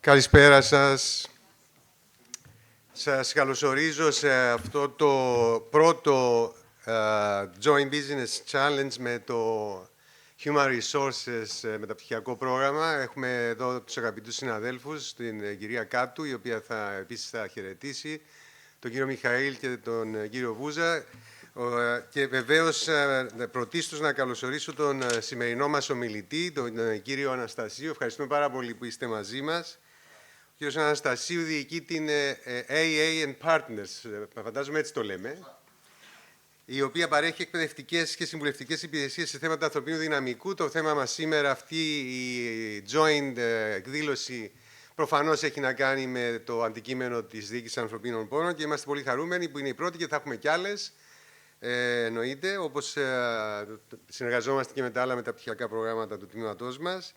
Καλησπέρα σας. Σας καλωσορίζω σε αυτό το πρώτο Joint Business Challenge με το Human Resources μεταπτυχιακό πρόγραμμα. Έχουμε εδώ τους αγαπητούς συναδέλφους, την κυρία Κάτου, η οποία επίσης θα χαιρετήσει, τον κύριο Μιχαήλ και τον κύριο Βούζα. Και βεβαίως πρωτίστως να καλωσορίσω τον σημερινό μας ομιλητή, τον κύριο Αναστασίου. Ευχαριστούμε πάρα πολύ που είστε μαζί μας. Ο κύριος Αναστασίου διοικεί την AA and Partners, φαντάζομαι έτσι το λέμε, η οποία παρέχει εκπαιδευτικές και συμβουλευτικές υπηρεσίες σε θέματα ανθρωπίνου δυναμικού. Το θέμα μας σήμερα, αυτή η joint εκδήλωση, προφανώς έχει να κάνει με το αντικείμενο της διοίκησης ανθρωπίνων πόρων και είμαστε πολύ χαρούμενοι που είναι η πρώτη και θα έχουμε κι άλλες. Εννοείται, όπως συνεργαζόμαστε και με τα άλλα μεταπτυχιακά προγράμματα του τμήματός μας.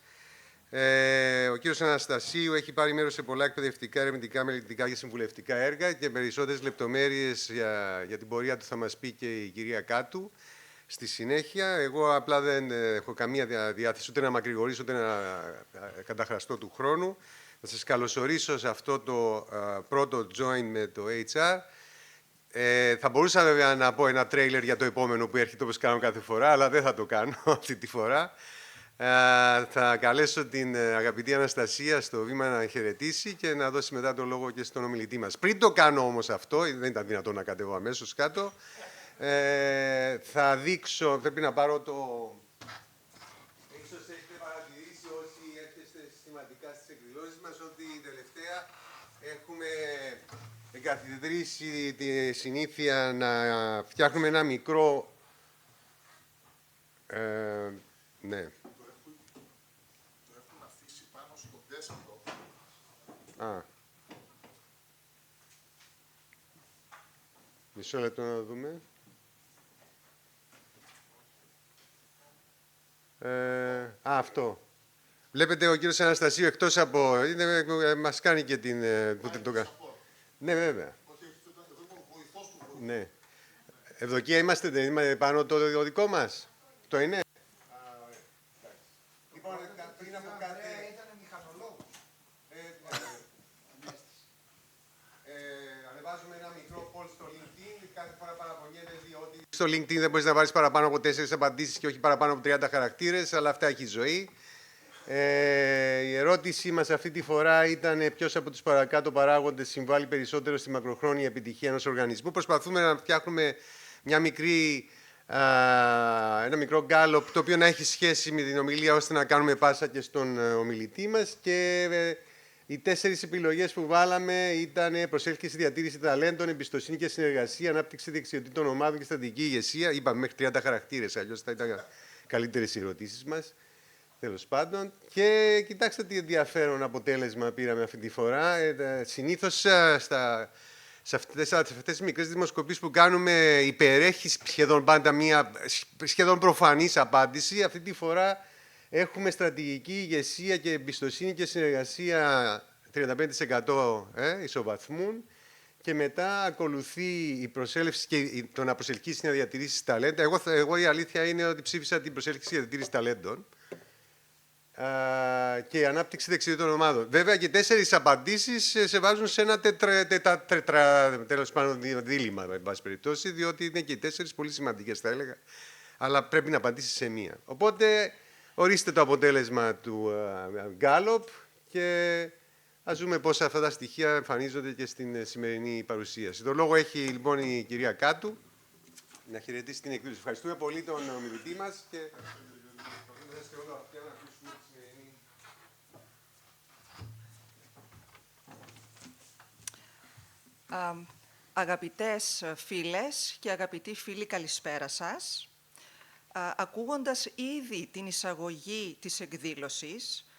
Ο κύριος Αναστασίου έχει πάρει μέρος σε πολλά εκπαιδευτικά, ερευνητικά, μελετητικά και συμβουλευτικά έργα και περισσότερες λεπτομέρειες για την πορεία του θα μας πει και η κυρία Κάτου στη συνέχεια. Εγώ απλά δεν έχω καμία διάθεση ούτε να μακρηγορήσω ούτε να καταχραστώ του χρόνου. Θα σας καλωσορίσω σε αυτό το πρώτο join με το HR. Θα μπορούσα βέβαια να πω ένα τρέιλερ για το επόμενο που έρχεται όπως κάνω κάθε φορά, αλλά δεν θα το κάνω αυτή τη φορά. Θα καλέσω την αγαπητή Αναστασία στο βήμα να χαιρετήσει και να δώσει μετά το λόγο και στον ομιλητή μας. Πριν το κάνω όμως αυτό, δεν ήταν δυνατόν να κατέβω αμέσως κάτω, θα δείξω, πρέπει να πάρω το... Ίσως έχετε παρατηρήσει όσοι έρχεστε συστηματικά στις εκδηλώσεις μας ότι τελευταία έχουμε εγκαθιδρύσει τη συνήθεια να φτιάχνουμε ένα μικρό... ναι. Μισό λεπτό να δούμε. Αυτό. Βλέπετε ο κύριος Αναστασίου εκτός από... μας κάνει και την... ναι, βέβαια. Ναι. Ευδοκία είμαστε, δεν είμαι πάνω το δικό μας. Το είναι. Λοιπόν, πριν από κάτι... Ανεβάζουμε ένα μικρό poll στο LinkedIn. Κάθε φορά παραπονιέται διότι στο LinkedIn δεν μπορείς να βάλεις παραπάνω από 4 απαντήσεις και όχι παραπάνω από 30 χαρακτήρες, αλλά αυτά έχει ζωή. Η ερώτησή μας αυτή τη φορά ήταν ποιος από τους παρακάτω παράγοντες συμβάλλει περισσότερο στη μακροχρόνια επιτυχία ενός οργανισμού. Προσπαθούμε να φτιάχνουμε μια ένα μικρό γκάλωπ το οποίο να έχει σχέση με την ομιλία ώστε να κάνουμε πάσα και στον ομιλητή μας και οι 4 επιλογές που βάλαμε ήταν προσέλκυση, διατήρηση ταλέντων, εμπιστοσύνη και συνεργασία, ανάπτυξη δεξιοτήτων ομάδων και στρατηγική ηγεσία. Είπαμε μέχρι 30 χαρακτήρες, αλλιώς θα ήταν καλύτερες οι ερωτήσεις μας. Τέλος πάντων. Και κοιτάξτε τι ενδιαφέρον αποτέλεσμα πήραμε αυτή τη φορά. Συνήθως σε αυτές τις μικρές δημοσκοπήσεις που κάνουμε υπερέχει σχεδόν πάντα μία σχεδόν προφανής απάντηση. Αυτή τη φορά έχουμε στρατηγική ηγεσία και εμπιστοσύνη και συνεργασία 35% ισοβαθμούν και μετά ακολουθεί η προσέλευση και το να προσελκύσει να διατηρήσει ταλέντα. Εγώ η αλήθεια είναι ότι ψήφισα την προσέλκυση και διατήρηση ταλέντων και η ανάπτυξη δεξιοτήτων ομάδων. Βέβαια και 4 απαντήσεις σε βάζουν σε ένα τέλος πάντων δίλημμα, εν πάση περιπτώσει, διότι είναι και οι 4 πολύ σημαντικές, θα έλεγα, αλλά πρέπει να απαντήσεις σε μία. Οπότε ορίστε το αποτέλεσμα του Gallup και ας δούμε πώς αυτά τα στοιχεία εμφανίζονται και στην σημερινή παρουσίαση. Το λόγο έχει λοιπόν η κυρία Κάτου να χαιρετήσει την εκδήλωση. Ευχαριστούμε πολύ τον ομιλητή μας και αγαπητές φίλες και αγαπητοί φίλοι, καλησπέρα σας. Ακούγοντας ήδη την εισαγωγή της εκδήλωσης,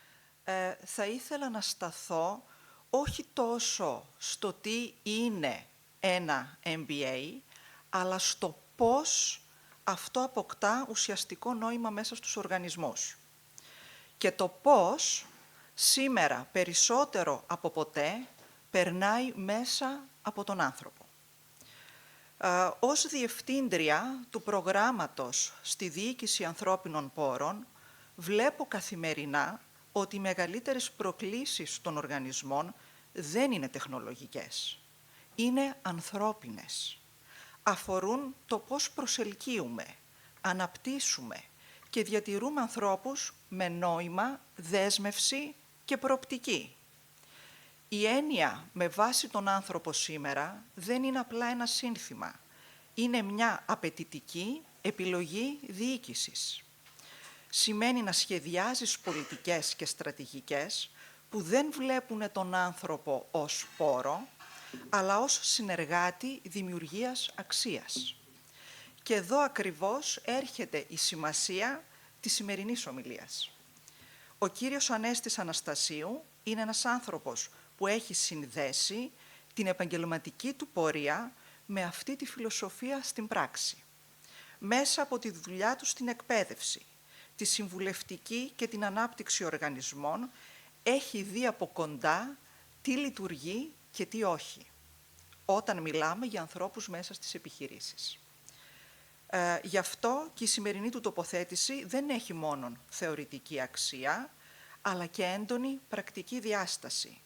θα ήθελα να σταθώ όχι τόσο στο τι είναι ένα MBA, αλλά στο πώς αυτό αποκτά ουσιαστικό νόημα μέσα στους οργανισμούς. Και το πώς σήμερα περισσότερο από ποτέ περνάει μέσα από τον άνθρωπο. Ως διευθύντρια του προγράμματος στη Διοίκηση Ανθρώπινων Πόρων, βλέπω καθημερινά ότι οι μεγαλύτερες προκλήσεις των οργανισμών δεν είναι τεχνολογικές, είναι ανθρώπινες. Αφορούν το πώς προσελκύουμε, αναπτύσσουμε και διατηρούμε ανθρώπους με νόημα, δέσμευση και προοπτική. Η έννοια με βάση τον άνθρωπο σήμερα δεν είναι απλά ένα σύνθημα. Είναι μια απαιτητική επιλογή διοίκησης. Σημαίνει να σχεδιάζεις πολιτικές και στρατηγικές που δεν βλέπουν τον άνθρωπο ως πόρο, αλλά ως συνεργάτη δημιουργίας αξίας. Και εδώ ακριβώς έρχεται η σημασία της σημερινής ομιλίας. Ο κύριος Ανέστης Αναστασίου είναι ένας άνθρωπος που έχει συνδέσει την επαγγελματική του πορεία με αυτή τη φιλοσοφία στην πράξη. Μέσα από τη δουλειά του στην εκπαίδευση, τη συμβουλευτική και την ανάπτυξη οργανισμών, έχει δει από κοντά τι λειτουργεί και τι όχι, όταν μιλάμε για ανθρώπους μέσα στις επιχειρήσεις. Γι' αυτό και η σημερινή του τοποθέτηση δεν έχει μόνο θεωρητική αξία, αλλά και έντονη πρακτική διάσταση.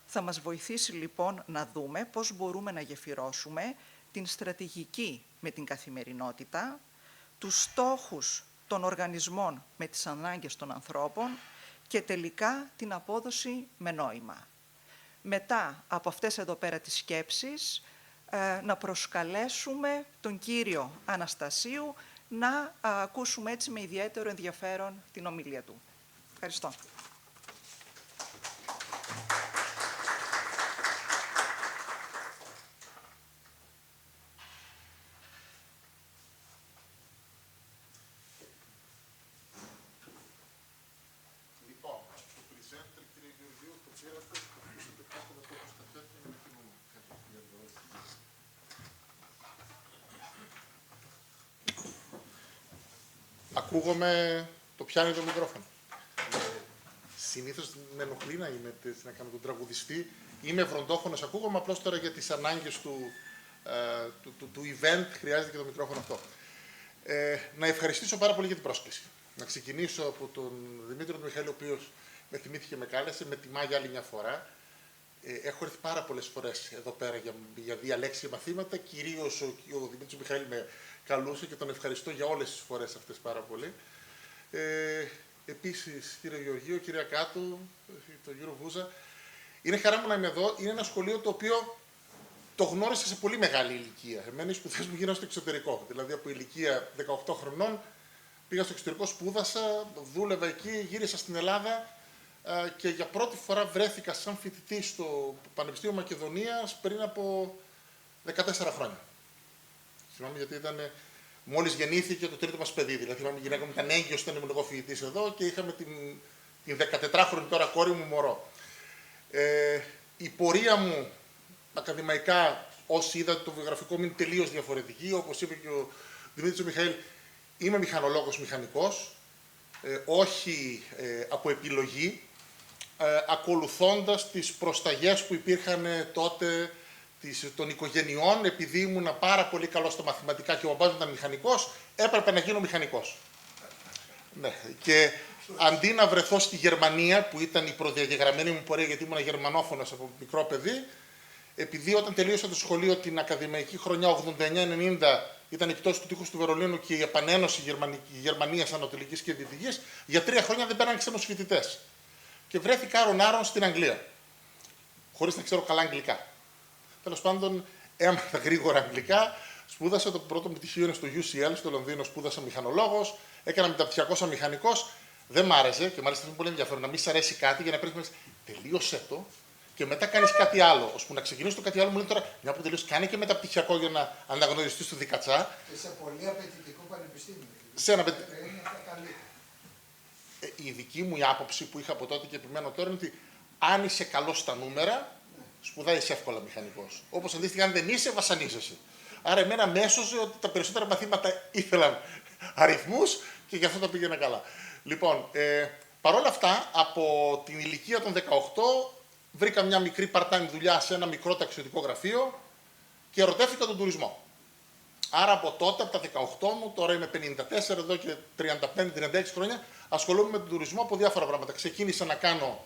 Θα μας βοηθήσει λοιπόν να δούμε πώς μπορούμε να γεφυρώσουμε την στρατηγική με την καθημερινότητα, τους στόχους των οργανισμών με τις ανάγκες των ανθρώπων και τελικά την απόδοση με νόημα. Μετά από αυτές εδώ πέρα τις σκέψεις, να προσκαλέσουμε τον κύριο Αναστασίου να ακούσουμε έτσι με ιδιαίτερο ενδιαφέρον την ομιλία του. Ευχαριστώ. Ακούγομαι, το πιάνει το μικρόφωνο. Συνήθως με ενοχλεί να κάνω τον τραγουδιστή. Είμαι βροντόφωνος, ακούγομαι, απλώς τώρα για τις ανάγκες του event χρειάζεται και το μικρόφωνο αυτό. Να ευχαριστήσω πάρα πολύ για την πρόσκληση. Να ξεκινήσω από τον Δημήτριο Μιχαήλ, ο οποίος με θυμήθηκε, με κάλεσε, με τιμά για άλλη μια φορά. Έχω έρθει πάρα πολλές φορές εδώ πέρα για διαλέξια μαθήματα. Κυρίως ο Δημήτρης Μιχαήλ με καλούσε και τον ευχαριστώ για όλες τις φορές αυτές πάρα πολύ. Επίσης, κύριε Γεωργίου, κυρία Κάτου, τον κύριο Βούζα. Είναι χαρά μου να είμαι εδώ. Είναι ένα σχολείο το οποίο το γνώρισα σε πολύ μεγάλη ηλικία. Εμένα οι σπουδές μου γίνανε στο εξωτερικό. Δηλαδή από ηλικία 18 χρονών πήγα στο εξωτερικό, σπούδασα, δούλευα εκεί, γύρισα στην Ελλάδα και για πρώτη φορά βρέθηκα σαν φοιτητή στο Πανεπιστήμιο Μακεδονίας πριν από 14 χρόνια. Θυμάμαι γιατί ήταν μόλις γεννήθηκε το τρίτο μας παιδί. Δηλαδή, θυμάμαι η γυναίκα μου ήταν έγκυος όταν ήμουν εγώ φοιτητής εδώ και είχαμε την 14χρονη τώρα κόρη μου μωρό. Η πορεία μου ακαδημαϊκά, όσοι είδατε το βιογραφικό μου, είναι τελείως διαφορετική. Όπως είπε και ο Δημήτρης Μιχαήλ, είμαι μηχανολόγος μηχανικός, όχι από επιλογή, ακολουθώντας τις προσταγές που υπήρχαν τότε των οικογενειών, επειδή ήμουν πάρα πολύ καλός στα μαθηματικά και ο μπαμπάς μου ήταν μηχανικός, έπρεπε να γίνω μηχανικός. Ναι. Και αντί να βρεθώ στη Γερμανία, που ήταν η προδιαγεγραμμένη μου πορεία, γιατί ήμουν γερμανόφωνος από μικρό παιδί, επειδή όταν τελείωσα το σχολείο την ακαδημαϊκή χρονιά 89-90 ήταν η πτώση του τείχους του Βερολίνου και η επανένωση Γερμανίας Ανατολικής και Δυτικής, για 3 χρόνια δεν πέραν ξένους φοιτητές. Και βρέθηκα άρον-άρον στην Αγγλία, χωρίς να ξέρω καλά αγγλικά. Τέλος πάντων, έμαθα γρήγορα αγγλικά. Σπούδασα, το πρώτο μου πτυχίο είναι στο UCL, στο Λονδίνο, σπούδασα μηχανολόγος. Έκανα μεταπτυχιακός μηχανικός. Δεν μ' άρεσε και μάλιστα είναι πολύ ενδιαφέρον να μην σ' αρέσει κάτι για να πρέπει να πει τελείωσε το και μετά κάνεις κάτι άλλο. Ώσπου να ξεκινήσει το κάτι άλλο, μου λέει τώρα μια που τελείωσε, κάνει και μεταπτυχιακό για να αναγνωριστεί στο δικατσά. Και σε πολύ απαιτητικό πανεπιστήμιο. Σε ένα η δική μου η άποψη που είχα από τότε και επιμένω τώρα είναι ότι αν είσαι καλός στα νούμερα, σπουδάζεις εύκολα μηχανικός. Όπως αντίστοιχα, αν δεν είσαι, βασανίζεσαι. Άρα, εμένα με έσωζε ότι τα περισσότερα μαθήματα ήθελαν αριθμούς και γι' αυτό τα πήγαινα καλά. Λοιπόν, παρόλα αυτά, από την ηλικία των 18 βρήκα μια μικρή part-time δουλειά σε ένα μικρό ταξιδιωτικό γραφείο και ερωτεύτηκα τον τουρισμό. Άρα από τότε, από τα 18 μου, τώρα είμαι 54 εδώ και 35-36 χρόνια, ασχολούμαι με τον τουρισμό από διάφορα πράγματα. Ξεκίνησα να κάνω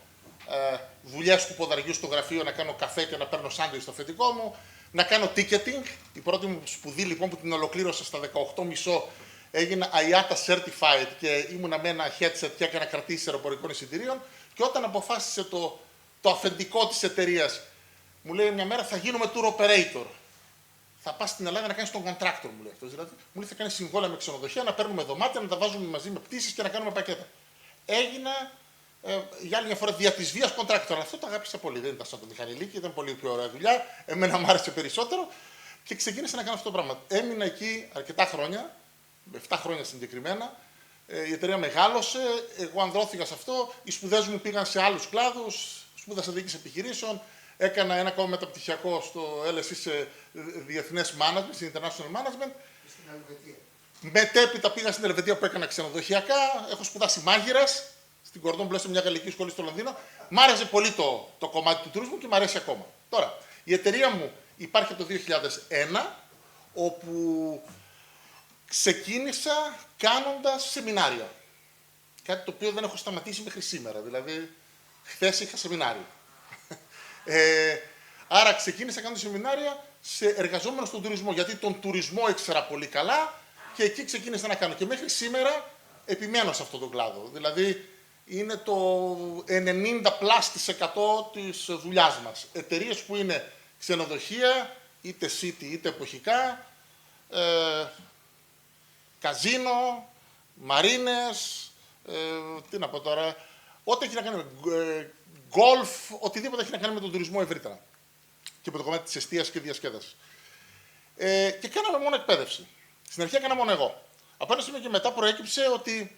δουλειές του ποδαριού στο γραφείο, να κάνω καφέ και να παίρνω σάντουιτς στο αφεντικό μου, να κάνω ticketing. Η πρώτη μου σπουδή λοιπόν που την ολοκλήρωσα στα 18,5 έγινα IATA Certified και ήμουνα με ένα headset και έκανα κρατήσεις αεροπορικών εισιτηρίων. Και όταν αποφάσισε το αφεντικό της εταιρείας, μου λέει μια μέρα θα γίνουμε tour operator. Θα πας στην Ελλάδα να κάνεις τον contractor, μου λέει αυτός. Δηλαδή, μου λέει θα κάνεις συμβόλαια με ξενοδοχεία, να παίρνουμε δωμάτια, να τα βάζουμε μαζί με πτήσεις και να κάνουμε πακέτα. Έγινα για άλλη μια φορά δια της βίας contractor. Αυτό το αγάπησα πολύ. Δεν ήταν σαν το μηχανηλίκι, ήταν πολύ πιο ωραία δουλειά. Εμένα μου άρεσε περισσότερο και ξεκίνησα να κάνω αυτό το πράγμα. Έμεινα εκεί αρκετά χρόνια, 7 χρόνια συγκεκριμένα. Η εταιρεία μεγάλωσε, εγώ ανδρώθηκα σε αυτό. Οι σπουδές μου πήγαν σε άλλους κλάδους. Σπούδασα διοίκηση επιχειρήσεων. Έκανα ένα ακόμα μεταπτυχιακό στο LSE σε διεθνές management, σε international management. Στην Ελβετία. Μετέπειτα πήγα στην Ελβετία που έκανα ξενοδοχειακά. Έχω σπουδάσει μάγειρας στην Κορδόν Μπλε, σε μια γαλλική σχολή στο Λονδίνο. Μ' άρεσε πολύ το κομμάτι του τουρισμού και μ' αρέσει ακόμα. Τώρα, η εταιρεία μου υπάρχει από το 2001, όπου ξεκίνησα κάνοντας σεμινάρια. Κάτι το οποίο δεν έχω σταματήσει μέχρι σήμερα. Δηλαδή, χθες είχα σεμινάριο. Άρα ξεκίνησα κάνοντας σεμινάρια σε εργαζόμενους στον τουρισμό, γιατί τον τουρισμό ήξερα πολύ καλά και εκεί ξεκίνησα να κάνω. Και μέχρι σήμερα επιμένω σε αυτόν τον κλάδο. Δηλαδή, είναι το 90+% της δουλειάς μας. Εταιρείες που είναι ξενοδοχεία, είτε city είτε εποχικά, καζίνο, μαρίνες, τι να πω τώρα, ό,τι έχει να κάνει με γκολφ, οτιδήποτε έχει να κάνει με τον τουρισμό ευρύτερα και με το κομμάτι της εστίασης και διασκέδασης. Και κάναμε μόνο εκπαίδευση. Στην αρχή έκανα μόνο εγώ. Από ένα σημείο και μετά προέκυψε ότι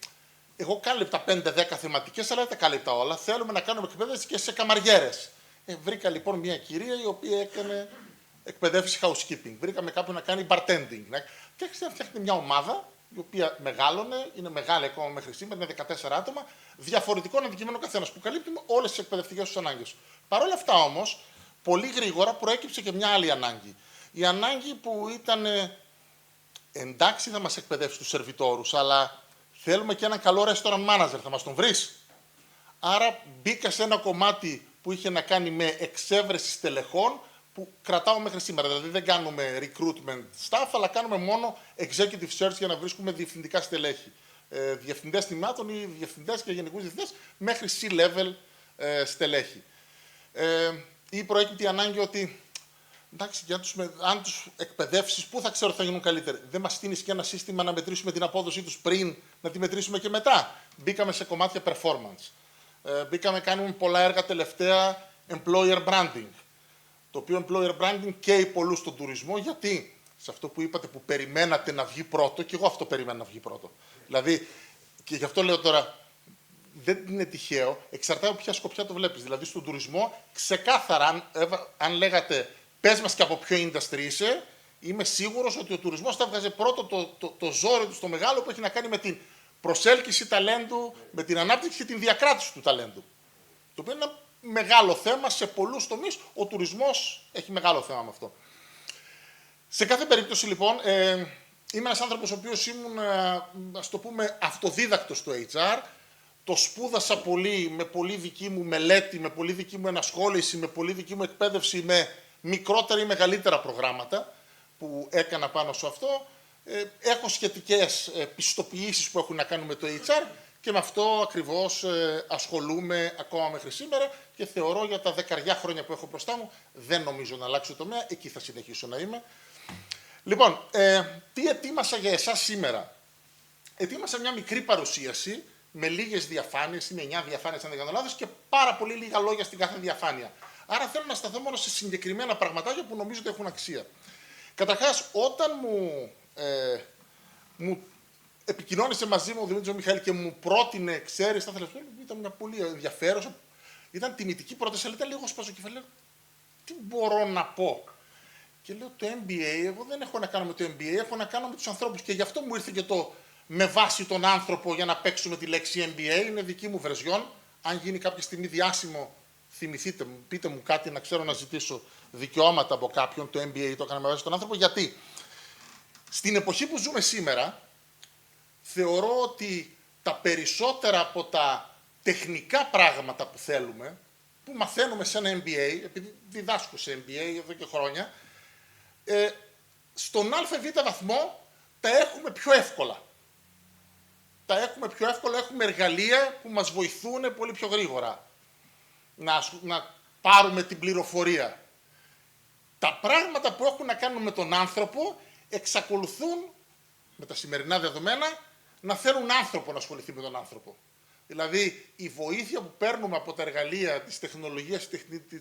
εγώ κάλυπτα 5-10 θεματικές, αλλά δεν τα κάλυπτα όλα. Θέλουμε να κάνουμε εκπαίδευση και σε καμαριέρες. Βρήκα λοιπόν μια κυρία η οποία έκανε εκπαιδεύσει housekeeping. Βρήκαμε κάποιον να κάνει bartending. Και άρχισε να φτιάχνει μια ομάδα η οποία μεγάλωνε, είναι μεγάλη ακόμα μέχρι σήμερα, είναι 14 άτομα, διαφορετικών αντικειμένων καθένας που καλύπτουμε όλες τις εκπαιδευτικές τους ανάγκες. Παρ' όλα αυτά όμως, πολύ γρήγορα προέκυψε και μια άλλη ανάγκη. Η ανάγκη που ήταν εντάξει, θα μας εκπαιδεύσει τους σερβιτόρους, αλλά θέλουμε και έναν καλό restaurant manager, θα μας τον βρεις. Άρα μπήκα σε ένα κομμάτι που είχε να κάνει με εξέβρεση στελεχών που κρατάω μέχρι σήμερα. Δηλαδή δεν κάνουμε recruitment staff, αλλά κάνουμε μόνο executive search για να βρίσκουμε διευθυντικά στελέχη. Διευθυντές τιμάτων ή διευθυντές και γενικούς διευθυντές μέχρι C-level στελέχη. Ή προέκυπτε η ανάγκη ότι εντάξει, αν τους εκπαιδεύσεις, πού θα ξέρω ότι θα γίνουν καλύτεροι. Δεν μας στείνεις και ένα σύστημα να μετρήσουμε την απόδοσή τους πριν, να τη μετρήσουμε και μετά. Μπήκαμε σε κομμάτια performance. Κάνουμε πολλά έργα τελευταία employer branding. Το οποίο employer branding καίει πολλούς στον τουρισμό, γιατί σε αυτό που είπατε που περιμένατε να βγει πρώτο, και εγώ αυτό περίμενα να βγει πρώτο. Δηλαδή, και γι' αυτό λέω τώρα, δεν είναι τυχαίο, εξαρτάται από ποια σκοπιά το βλέπεις. Δηλαδή, στον τουρισμό, ξεκάθαρα, αν λέγατε πες μας και από ποιο industry είσαι, είμαι σίγουρος ότι ο τουρισμός θα βγάζει πρώτο το ζόρι του στο μεγάλο που έχει να κάνει με την προσέλκυση ταλέντου, με την ανάπτυξη και την διακράτηση του ταλέντου. Το οποίο είναι ένα μεγάλο θέμα σε πολλούς τομείς. Ο τουρισμός έχει μεγάλο θέμα με αυτό. Σε κάθε περίπτωση, λοιπόν, είμαι ένας άνθρωπος ο οποίος ήμουν, ας το πούμε, αυτοδίδακτος στο HR. Το σπούδασα πολύ, με πολύ δική μου μελέτη, με πολύ δική μου ενασχόληση, με πολύ δική μου εκπαίδευση, με μικρότερα ή μεγαλύτερα προγράμματα που έκανα πάνω σε αυτό. Έχω σχετικές πιστοποιήσεις που έχουν να κάνουν με το HR και με αυτό ακριβώς ασχολούμαι ακόμα μέχρι σήμερα και θεωρώ για τα 10 χρόνια που έχω μπροστά μου δεν νομίζω να αλλάξω τομέα, εκεί θα συνεχίσω να είμαι. Λοιπόν, τι ετοίμασα για εσάς σήμερα. Ετοίμασα μια μικρή παρουσίαση με λίγες διαφάνειες, είναι 9 διαφάνειες αν δεν κάνω λάθος, και πάρα πολύ λίγα λόγια στην κάθε διαφάνεια. Άρα θέλω να σταθώ μόνο σε συγκεκριμένα πραγματάκια που νομίζω ότι έχουν αξία. Καταρχάς, όταν μου επικοινώνησε μαζί μου ο Δημήτρης Μιχαήλ και μου πρότεινε, ξέρεις, θα ήθελα, ήταν μια πολύ ενδιαφέρουσα, ήταν τιμητική πρόταση, αλλά ήταν λίγο σπαζοκεφαλή. Τι μπορώ να πω. Και λέω το MBA, εγώ δεν έχω να κάνω με το MBA, έχω να κάνω με τους ανθρώπους. Και γι' αυτό μου ήρθε και το με βάση τον άνθρωπο για να παίξουμε τη λέξη MBA. Είναι δική μου βερζιόν. Αν γίνει κάποια στιγμή διάσημο, θυμηθείτε μου, πείτε μου κάτι να ξέρω να ζητήσω δικαιώματα από κάποιον. Το MBA το έκανα με βάση τον άνθρωπο. Γιατί στην εποχή που ζούμε σήμερα, θεωρώ ότι τα περισσότερα από τα τεχνικά πράγματα που θέλουμε, που μαθαίνουμε σε ένα MBA, επειδή διδάσκω σε MBA εδώ και χρόνια, στον ΑΒ βαθμό τα έχουμε πιο εύκολα. Έχουμε εργαλεία που μας βοηθούν πολύ πιο γρήγορα να πάρουμε την πληροφορία. Τα πράγματα που έχουν να κάνουν με τον άνθρωπο εξακολουθούν, με τα σημερινά δεδομένα, να θέλουν άνθρωπο να ασχοληθεί με τον άνθρωπο. Δηλαδή, η βοήθεια που παίρνουμε από τα εργαλεία της τεχνολογίας,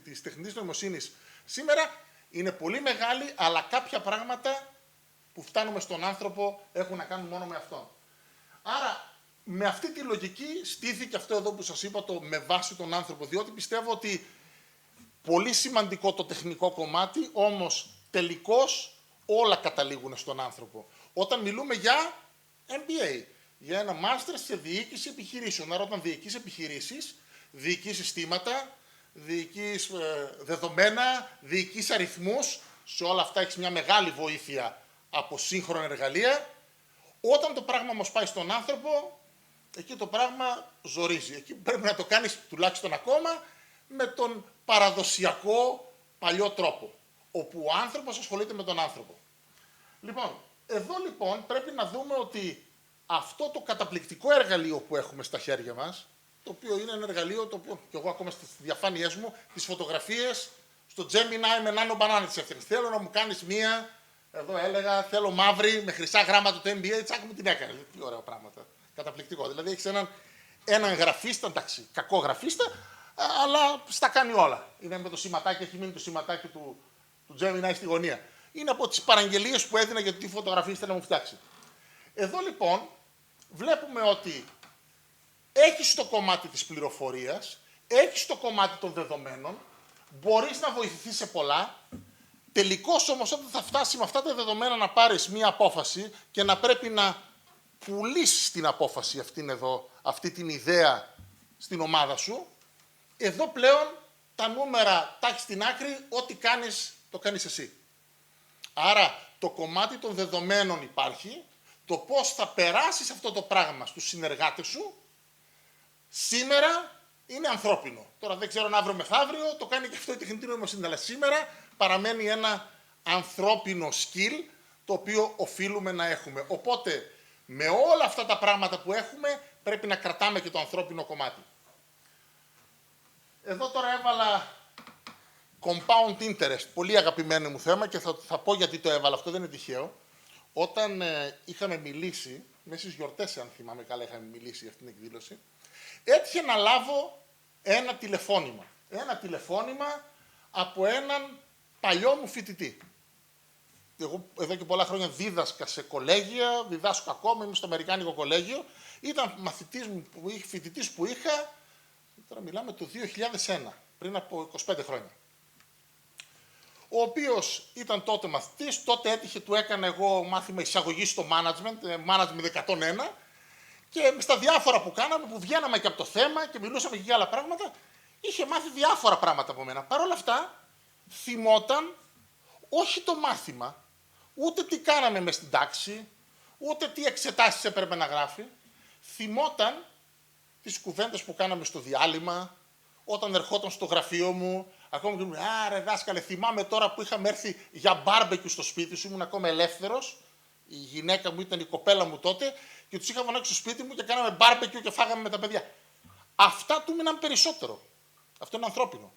της τεχνητής νοημοσύνης σήμερα είναι πολύ μεγάλη, αλλά κάποια πράγματα που φτάνουμε στον άνθρωπο έχουν να κάνουν μόνο με αυτόν. Άρα, με αυτή τη λογική στήθηκε αυτό εδώ που σας είπα, το με βάση τον άνθρωπο, διότι πιστεύω ότι πολύ σημαντικό το τεχνικό κομμάτι, όμως τελικώς όλα καταλήγουν στον άνθρωπο. Όταν μιλούμε για MBA, για ένα μάστερ σε διοίκηση επιχειρήσεων. Άρα όταν διοικείς επιχειρήσεις, διοικείς συστήματα, διοικείς δεδομένα, διοικείς αριθμούς, σε όλα αυτά έχεις μια μεγάλη βοήθεια από σύγχρονα εργαλεία. Όταν το πράγμα όμως πάει στον άνθρωπο, εκεί το πράγμα ζορίζει. Εκεί πρέπει να το κάνεις τουλάχιστον ακόμα με τον παραδοσιακό παλιό τρόπο, όπου ο άνθρωπος ασχολείται με τον άνθρωπο. Λοιπόν, εδώ λοιπόν πρέπει να δούμε ότι αυτό το καταπληκτικό εργαλείο που έχουμε στα χέρια μας, το οποίο είναι ένα εργαλείο το οποίο και εγώ ακόμα στις διαφάνειές μου, τις φωτογραφίες στο Gemini με nano banana τις έφτιαξα. Θέλω να μου κάνεις μία, εδώ έλεγα, θέλω μαύρη με χρυσά γράμματα το MBA, τσάκ μου την έκανε. Τι ωραία πράγματα. Καταπληκτικό. Δηλαδή έχεις έναν γραφίστα, εντάξει, κακό γραφίστα, αλλά στα κάνει όλα. Είναι με το σηματάκι, έχει μείνει το σηματάκι του Gemini στη γωνία. Είναι από τις παραγγελίες που έδινα για τι φωτογραφίες ήθελα να μου φτιάξει. Εδώ λοιπόν βλέπουμε ότι έχεις το κομμάτι της πληροφορίας, έχεις το κομμάτι των δεδομένων, μπορείς να βοηθηθείς σε πολλά, τελικώς όμως όταν θα φτάσει με αυτά τα δεδομένα να πάρεις μία απόφαση και να πρέπει να πουλήσεις την απόφαση αυτή την ιδέα στην ομάδα σου, εδώ πλέον τα νούμερα τα έχεις στην άκρη, ό,τι κάνεις το κάνεις εσύ. Άρα το κομμάτι των δεδομένων υπάρχει, το πώς θα περάσεις αυτό το πράγμα στους συνεργάτες σου, σήμερα είναι ανθρώπινο. Τώρα δεν ξέρω αν αύριο μεθαύριο το κάνει και αυτό η τεχνητή νοημοσύνη, αλλά σήμερα παραμένει ένα ανθρώπινο skill το οποίο οφείλουμε να έχουμε. Οπότε με όλα αυτά τα πράγματα που έχουμε πρέπει να κρατάμε και το ανθρώπινο κομμάτι. Εδώ τώρα έβαλα compound interest, πολύ αγαπημένο μου θέμα και θα πω γιατί το έβαλα, αυτό δεν είναι τυχαίο. Όταν είχαμε μιλήσει, μέσα στις γιορτές αν θυμάμαι καλά είχαμε μιλήσει για αυτήν την εκδήλωση, έτυχε να λάβω ένα τηλεφώνημα. Ένα τηλεφώνημα από έναν παλιό μου φοιτητή. Εγώ εδώ και πολλά χρόνια δίδασκα σε κολέγια, διδάσκω ακόμα, είμαι στο Αμερικάνικο κολέγιο. Ήταν μαθητής μου, φοιτητής που είχα, τώρα μιλάμε το 2001, πριν από 25 χρόνια. Ο οποίος ήταν τότε μαθητής, τότε έτυχε, του έκανα εγώ μάθημα εισαγωγή στο management 101 και στα διάφορα που κάναμε, που βγαίναμε και από το θέμα και μιλούσαμε και για άλλα πράγματα, είχε μάθει διάφορα πράγματα από μένα. Παρ' όλα αυτά, θυμόταν όχι το μάθημα, ούτε τι κάναμε μες στην τάξη, ούτε τι εξετάσεις έπρεπε να γράφει, θυμόταν τις κουβέντες που κάναμε στο διάλειμμα, όταν ερχόταν στο γραφείο μου, ακόμα και μου λέει, άρε δάσκαλε, θυμάμαι τώρα που είχαμε έρθει για μπάρμπεκιου στο σπίτι σου, ήμουν ακόμα ελεύθερος, η γυναίκα μου ήταν η κοπέλα μου τότε και τους είχα φωνάξει στο σπίτι μου και κάναμε μπάρμπεκιου και φάγαμε με τα παιδιά. Αυτά του μείναν περισσότερο. Αυτό είναι ανθρώπινο.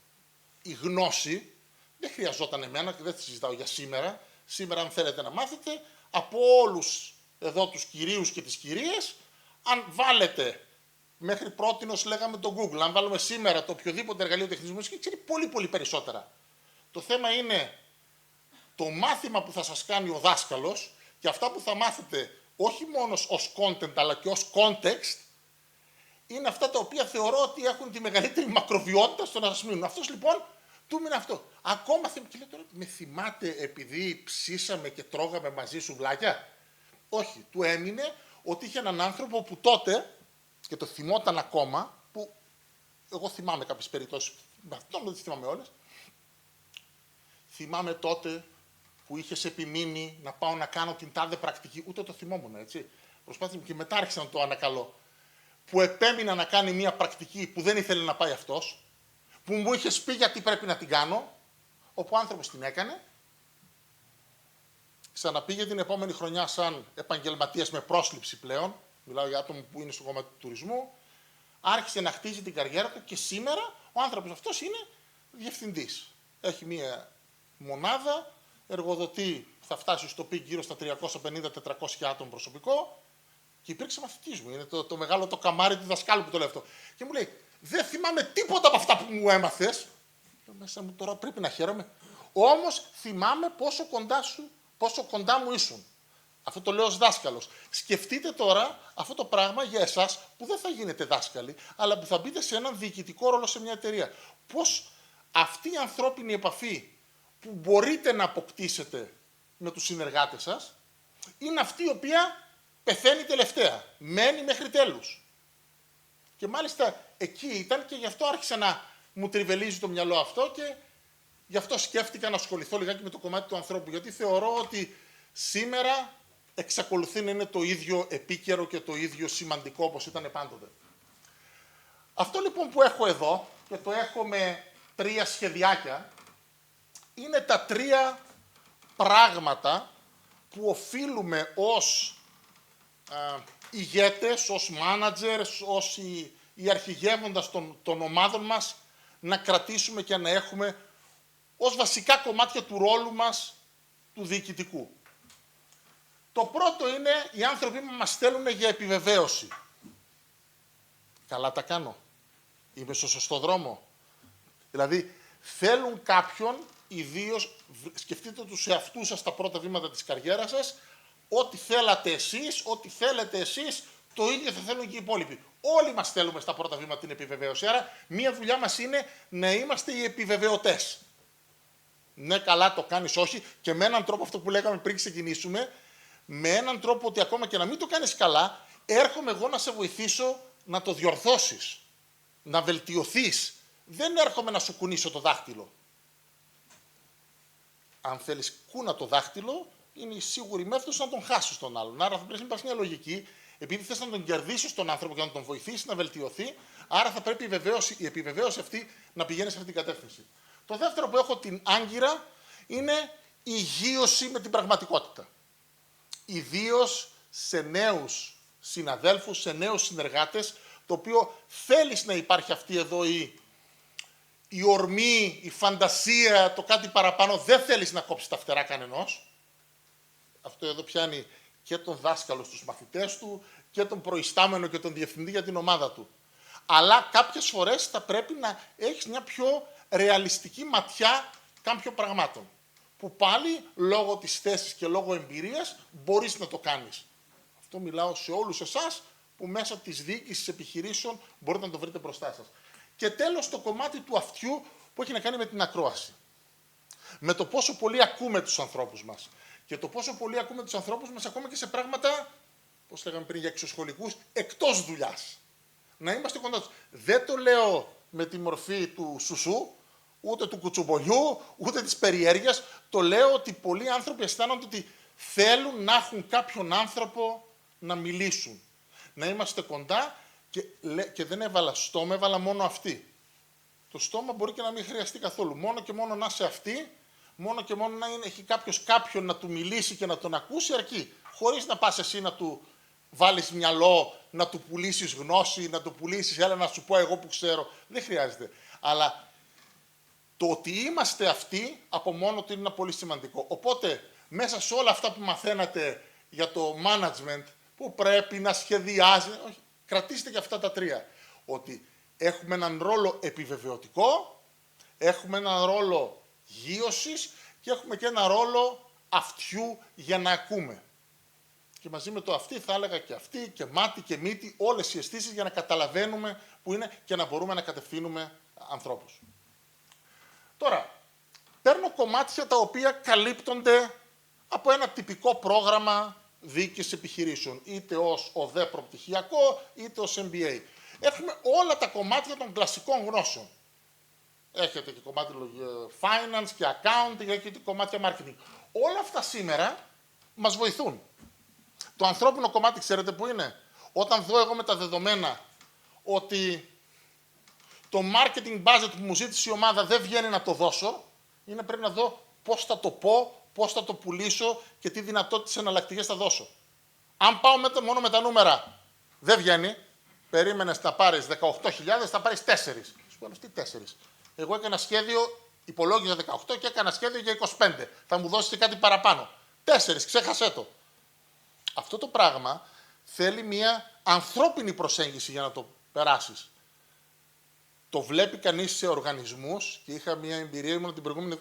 Η γνώση δεν χρειαζόταν εμένα και δεν τη συζητάω για σήμερα. Σήμερα αν θέλετε να μάθετε, από όλους εδώ τους κυρίους και τις κυρίες, αν βάλετε μέχρι πρότινος λέγαμε το Google. Αν βάλουμε σήμερα το οποιοδήποτε εργαλείο τεχνητής νοημοσύνης, ξέρει πολύ πολύ περισσότερα. Το θέμα είναι το μάθημα που θα σας κάνει ο δάσκαλος και αυτά που θα μάθετε όχι μόνο ως content αλλά και ως context, είναι αυτά τα οποία θεωρώ ότι έχουν τη μεγαλύτερη μακροβιότητα στο να σας μείνουν. Αυτός λοιπόν του μείνει αυτό. Ακόμα και λέει τώρα, με θυμάται επειδή ψήσαμε και τρώγαμε μαζί σουβλάκια. Όχι, του έμεινε ότι είχε έναν άνθρωπο που τότε, και το θυμόταν ακόμα, που εγώ θυμάμαι κάποιες περιπτώσεις, δεν τις θυμάμαι όλες, θυμάμαι τότε που είχες επιμείνει να πάω να κάνω την τάδε πρακτική, ούτε το θυμόμουν, έτσι. Προσπάθησα και μετά άρχισα να το ανακαλώ. που επέμεινα να κάνει μια πρακτική που δεν ήθελε να πάει αυτός, που μου είχε πει γιατί πρέπει να την κάνω, όπου ο άνθρωπος την έκανε, ξαναπήγε την επόμενη χρονιά σαν επαγγελματίας με πρόσληψη πλέον, μιλάω για άτομο που είναι στο κομμάτι του τουρισμού, άρχισε να χτίζει την καριέρα του και σήμερα ο άνθρωπος αυτός είναι διευθυντής. Έχει μία μονάδα, εργοδοτεί, θα φτάσει στο πικ γύρω στα 350-400 άτομα προσωπικό και υπήρξε μαθητής μου. Είναι το μεγάλο το καμάρι του δασκάλου που το λέω αυτό. Και μου λέει, δεν θυμάμαι τίποτα από αυτά που μου έμαθες. Μέσα μου τώρα πρέπει να χαίρομαι. Όμως θυμάμαι πόσο κοντά μου ήσουν. Αυτό το λέω ως δάσκαλος. Σκεφτείτε τώρα αυτό το πράγμα για εσάς που δεν θα γίνετε δάσκαλοι, αλλά που θα μπείτε σε έναν διοικητικό ρόλο σε μια εταιρεία. Πώς αυτή η ανθρώπινη επαφή που μπορείτε να αποκτήσετε με τους συνεργάτες σας, είναι αυτή η οποία πεθαίνει τελευταία. Μένει μέχρι τέλους. Και μάλιστα εκεί ήταν και γι' αυτό άρχισε να μου τριβελίζει το μυαλό αυτό και γι' αυτό σκέφτηκα να ασχοληθώ λιγάκι με το κομμάτι του ανθρώπου. Γιατί θεωρώ ότι σήμερα εξακολουθεί να είναι το ίδιο επίκαιρο και το ίδιο σημαντικό όπως ήταν πάντοτε. Αυτό λοιπόν που έχω εδώ και το έχω με 3 σχεδιάκια είναι τα 3 πράγματα που οφείλουμε ως ηγέτες, ως managers, ως οι αρχηγεύοντας των ομάδων μας να κρατήσουμε και να έχουμε ως βασικά κομμάτια του ρόλου μας του διοικητικού. Το πρώτο είναι οι άνθρωποι που μας στέλνουν για επιβεβαίωση. Καλά τα κάνω. Είμαι στο σωστό δρόμο. Δηλαδή θέλουν κάποιον, ιδίως σκεφτείτε τους εαυτούς σας στα πρώτα βήματα της καριέρας σας, ό,τι θέλατε εσείς, ό,τι θέλετε εσείς, το ίδιο θα θέλουν και οι υπόλοιποι. Όλοι μας θέλουμε στα πρώτα βήματα την επιβεβαίωση. Άρα, μία δουλειά μας είναι να είμαστε οι επιβεβαιωτές. Ναι, καλά το κάνεις, όχι. Και με έναν τρόπο, αυτό που λέγαμε πριν ξεκινήσουμε, με έναν τρόπο ότι ακόμα και να μην το κάνεις καλά, έρχομαι εγώ να σε βοηθήσω να το διορθώσεις, να βελτιωθείς. Δεν έρχομαι να σου κουνήσω το δάχτυλο. Αν θέλεις κούνα το δάχτυλο, είναι η σίγουρη μέθοδος να τον χάσεις τον άλλον. Άρα θα πρέπει να υπάρχει μια λογική, επειδή θες να τον κερδίσεις τον άνθρωπο και να τον βοηθήσεις να βελτιωθεί, άρα θα πρέπει η επιβεβαίωση αυτή να πηγαίνει σε αυτή την κατεύθυνση. Το δεύτερο που έχω την άγκυρα είναι η γείωση με την πραγματικότητα. Ιδίως σε νέους συναδέλφους, σε νέους συνεργάτες, το οποίο θέλεις να υπάρχει αυτή εδώ η ορμή, η φαντασία, το κάτι παραπάνω, δεν θέλεις να κόψεις τα φτερά κανενός. Αυτό εδώ πιάνει και τον δάσκαλο στους μαθητές του και τον προϊστάμενο και τον διευθυντή για την ομάδα του. Αλλά κάποιες φορές θα πρέπει να έχεις μια πιο ρεαλιστική ματιά κάποιων πραγμάτων. Που πάλι λόγω της θέσης και λόγω εμπειρίας μπορείς να το κάνεις. Αυτό μιλάω σε όλους εσάς που μέσα της διοίκησης επιχειρήσεων μπορείτε να το βρείτε μπροστά σας. Και τέλος το κομμάτι του αυτιού που έχει να κάνει με την ακρόαση. Με το πόσο πολύ ακούμε τους ανθρώπους μας. Και το πόσο πολύ ακούμε τους ανθρώπους μας ακόμα και σε πράγματα, πώς λέγαμε πριν για εξωσχολικούς, εκτός δουλειάς. Να είμαστε κοντά τους. Δεν το λέω με τη μορφή του σουσού, ούτε του κουτσουμπολιού, ούτε της περιέργειας. Το λέω ότι πολλοί άνθρωποι αισθάνονται ότι θέλουν να έχουν κάποιον άνθρωπο να μιλήσουν. Να είμαστε κοντά και δεν έβαλα στόμα, έβαλα μόνο αυτή. Το στόμα μπορεί και να μην χρειαστεί καθόλου. Μόνο και μόνο να είσαι αυτή, μόνο και μόνο να έχει κάποιος κάποιον να του μιλήσει και να τον ακούσει αρκεί. Χωρίς να πας εσύ να του βάλεις μυαλό, να του πουλήσεις γνώση, να του πουλήσεις, έλα να σου πω εγώ που ξέρω. Δεν χρειάζεται. Αλλά το ότι είμαστε αυτοί από μόνο του είναι ένα πολύ σημαντικό. Οπότε, μέσα σε όλα αυτά που μαθαίνατε για το management, που πρέπει να σχεδιάζει, κρατήστε και αυτά τα 3. Ότι έχουμε έναν ρόλο επιβεβαιωτικό, έχουμε έναν ρόλο γείωσης και έχουμε και έναν ρόλο αυτιού για να ακούμε. Και μαζί με το αυτή θα έλεγα και αυτή και μάτι και μύτη, όλες οι αισθήσεις για να καταλαβαίνουμε που είναι και να μπορούμε να κατευθύνουμε ανθρώπους. Τώρα, παίρνω κομμάτια τα οποία καλύπτονται από ένα τυπικό πρόγραμμα διοίκησης επιχειρήσεων, είτε ως ΟΔΕ προπτυχιακό, είτε ως MBA. Έχουμε όλα τα κομμάτια των κλασικών γνώσεων. Έχετε και κομμάτι finance και accounting, έχετε και κομμάτια marketing. Όλα αυτά σήμερα μας βοηθούν. Το ανθρώπινο κομμάτι ξέρετε που είναι? Όταν δω εγώ με τα δεδομένα ότι το marketing budget που μου ζήτησε η ομάδα δεν βγαίνει να το δώσω, είναι πρέπει να δω πώς θα το πω, πώς θα το πουλήσω και τι δυνατότητες εναλλακτικές θα δώσω. Αν πάω μόνο με τα νούμερα, δεν βγαίνει. Περίμενες να πάρεις 18.000, θα πάρεις 4. Σου πω, τι 4. Εγώ έκανα σχέδιο, υπολόγιζα 18 και έκανα σχέδιο για 25. Θα μου δώσεις και κάτι παραπάνω. 4, ξέχασέ το. Αυτό το πράγμα θέλει μια ανθρώπινη προσέγγιση για να το περάσεις. Το βλέπει κανείς σε οργανισμούς και είχα μια εμπειρία, ήμουν την προηγούμενη,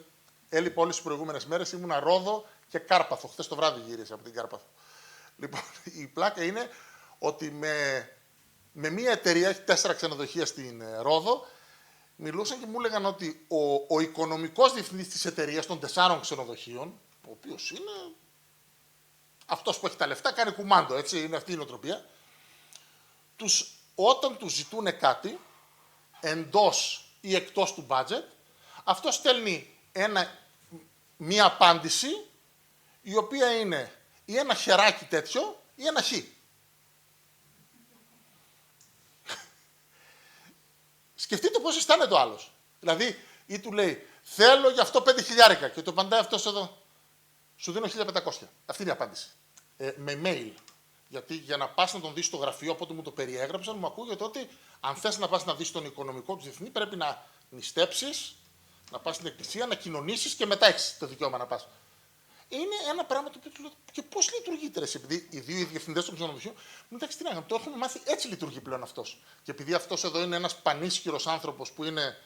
έλειπα όλες τις προηγούμενες μέρες, ήμουνα Ρόδο και Κάρπαθο. Χθες το βράδυ γύρισα από την Κάρπαθο. Λοιπόν, η πλάκα είναι ότι με μια εταιρεία, έχει 4 ξενοδοχεία στην Ρόδο, μιλούσαν και μου έλεγαν ότι ο οικονομικός διευθυντής της εταιρείας των 4 ξενοδοχείων, ο οποίος είναι αυτός που έχει τα λεφτά, κάνει κουμάντο, έτσι, είναι αυτή η νοοτροπία, όταν τους ζητούν κάτι, εντός ή εκτός του budget, αυτό στέλνει μία απάντηση, η οποία είναι ή ένα χεράκι τέτοιο ή ένα χ. Σκεφτείτε πώς αισθάνεται ο άλλος. Δηλαδή, ή του λέει, θέλω γι' αυτό 5.000 και του απαντάει αυτός εδώ, σου δίνω 1.500. Αυτή είναι η απάντηση. Με mail. Γιατί για να πας να τον δεις στο γραφείο, από ό,τι μου το περιέγραψαν, μου ακούγεται ότι αν θες να πας να δεις τον οικονομικό του διευθυντή, πρέπει να νηστέψεις, να πας στην εκκλησία, να κοινωνήσεις και μετά έχεις το δικαίωμα να πας. Είναι ένα πράγμα το οποίο του λέω και πώς λειτουργείται, ρε, επειδή οι δύο διευθυντές των ξενοδοχείων, εντάξει, τι να κάνουμε, το έχουμε μάθει, έτσι λειτουργεί πλέον αυτός. Και επειδή αυτός εδώ είναι ένας πανίσχυρος άνθρωπος που είναι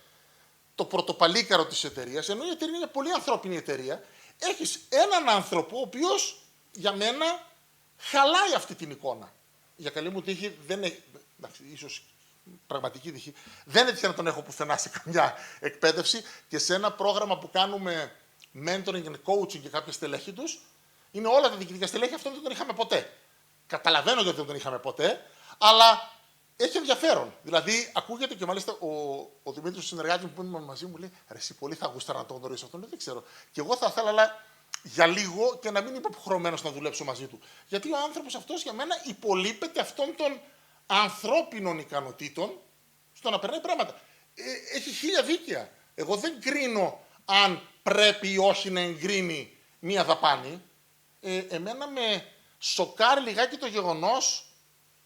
το πρωτοπαλίκαρο της εταιρείας, ενώ η εταιρεία είναι πολύ ανθρώπινη εταιρεία, έχεις έναν άνθρωπο ο οποίος για μένα χαλάει αυτή την εικόνα. Για καλή μου τύχη, δεν έχει, ίσως πραγματική τύχη, δεν έτυχε να τον έχω πουθενά σε καμιά εκπαίδευση και σε ένα πρόγραμμα που κάνουμε mentoring and coaching και κάποια στελέχη τους, είναι όλα τα διοικητικά στελέχη, αυτό δεν τον είχαμε ποτέ. Καταλαβαίνω γιατί δεν τον είχαμε ποτέ, αλλά έχει ενδιαφέρον. Δηλαδή, ακούγεται και μάλιστα ο Δημήτρης, ο συνεργάτης μου που είναι μαζί μου, λέει: ρε, εσύ πολύ θα γούσταρα να τον γνωρίσω αυτόν. Δεν ξέρω. Και εγώ θα ήθελα, αλλά για λίγο και να μην είμαι υποχρεωμένος να δουλέψω μαζί του. Γιατί ο άνθρωπος αυτός για μένα υπολείπεται αυτών των ανθρώπινων ικανοτήτων στο να περνάει πράγματα. Έχει 1000 δίκαια. Εγώ δεν κρίνω αν πρέπει ή όχι να εγκρίνει μία δαπάνη. Εμένα με σοκάρει λιγάκι το γεγονός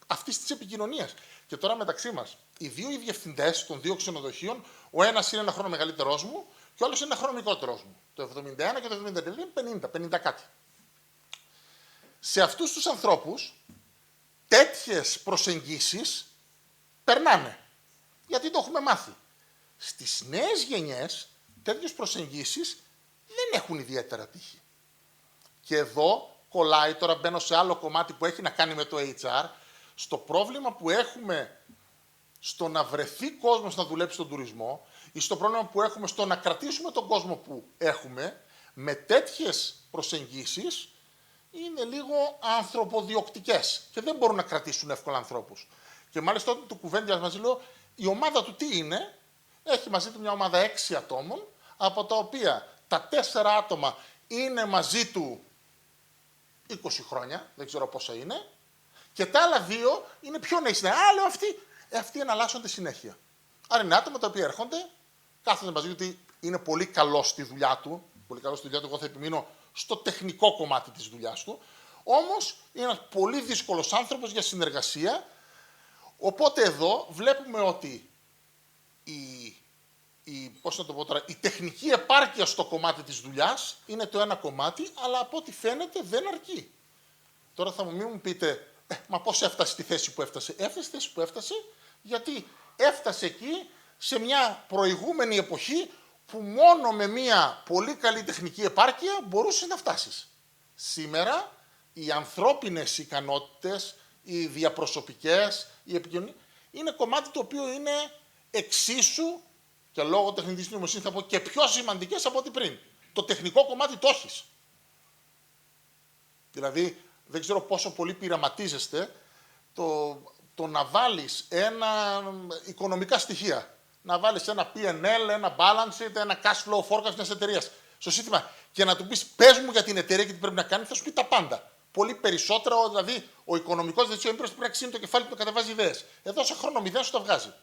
αυτής της επικοινωνίας. Και τώρα μεταξύ μας, οι δύο οι διευθυντές των 2 ξενοδοχείων, ο ένας είναι 1 χρόνο μεγαλύτερός μου και ο άλλος είναι 1 χρόνο μικρότερός μου. Το 71 και το 73 είναι 50 κάτι. Σε αυτούς τους ανθρώπους, τέτοιες προσεγγίσεις περνάνε. Γιατί το έχουμε μάθει. Στις νέες γενιές, τέτοιες προσεγγίσεις δεν έχουν ιδιαίτερα τύχη. Και εδώ κολλάει, τώρα μπαίνω σε άλλο κομμάτι που έχει να κάνει με το HR, στο πρόβλημα που έχουμε στο να βρεθεί κόσμος να δουλέψει στον τουρισμό ή στο πρόβλημα που έχουμε στο να κρατήσουμε τον κόσμο που έχουμε, με τέτοιες προσεγγίσεις είναι λίγο ανθρωποδιοκτικές και δεν μπορούν να κρατήσουν εύκολα ανθρώπους. Και μάλιστα όταν του κουβέντιας μαζί λέω, η ομάδα του τι είναι, έχει μαζί του μια ομάδα 6 ατόμων, από τα οποία τα 4 άτομα είναι μαζί του 20 χρόνια, δεν ξέρω πόσα είναι, και τα άλλα 2 είναι πιο νέοι. Λέω αυτοί εναλλάσσονται συνέχεια. Άρα είναι άτομα τα οποία έρχονται, κάθονται μαζί του ότι είναι πολύ καλό στη δουλειά του. Πολύ καλό στη δουλειά του, εγώ θα επιμείνω στο τεχνικό κομμάτι της δουλειάς του. Όμως είναι ένας πολύ δύσκολος άνθρωπος για συνεργασία. Οπότε εδώ βλέπουμε ότι η τεχνική επάρκεια στο κομμάτι της δουλειάς είναι το ένα κομμάτι, αλλά από ό,τι φαίνεται δεν αρκεί. Τώρα θα μου πείτε, μα πώς έφτασε στη θέση που έφτασε. Έφτασε στη θέση που έφτασε γιατί έφτασε εκεί σε μια προηγούμενη εποχή που μόνο με μια πολύ καλή τεχνική επάρκεια μπορούσες να φτάσεις. Σήμερα οι ανθρώπινες ικανότητες, οι διαπροσωπικές, η επικοινωνία, είναι κομμάτι το οποίο είναι εξίσου και λόγω τεχνητής νοημοσύνης θα πω και πιο σημαντικές από ό,τι πριν. Το τεχνικό κομμάτι το έχεις. Δηλαδή, δεν ξέρω πόσο πολύ πειραματίζεστε το να βάλεις οικονομικά στοιχεία. Να βάλεις ένα P&L, ένα balance sheet, ένα cash flow forecast μιας εταιρείας στο σύστημα και να του πεις πες μου για την εταιρεία και τι πρέπει να κάνει, θα σου πει τα πάντα. Πολύ περισσότερο, δηλαδή ο οικονομικός decision makers πρέπει να ξύνει το κεφάλι του να κατεβάζει ιδέες. Εδώ σε χρόνο 0 σου το βγάζει.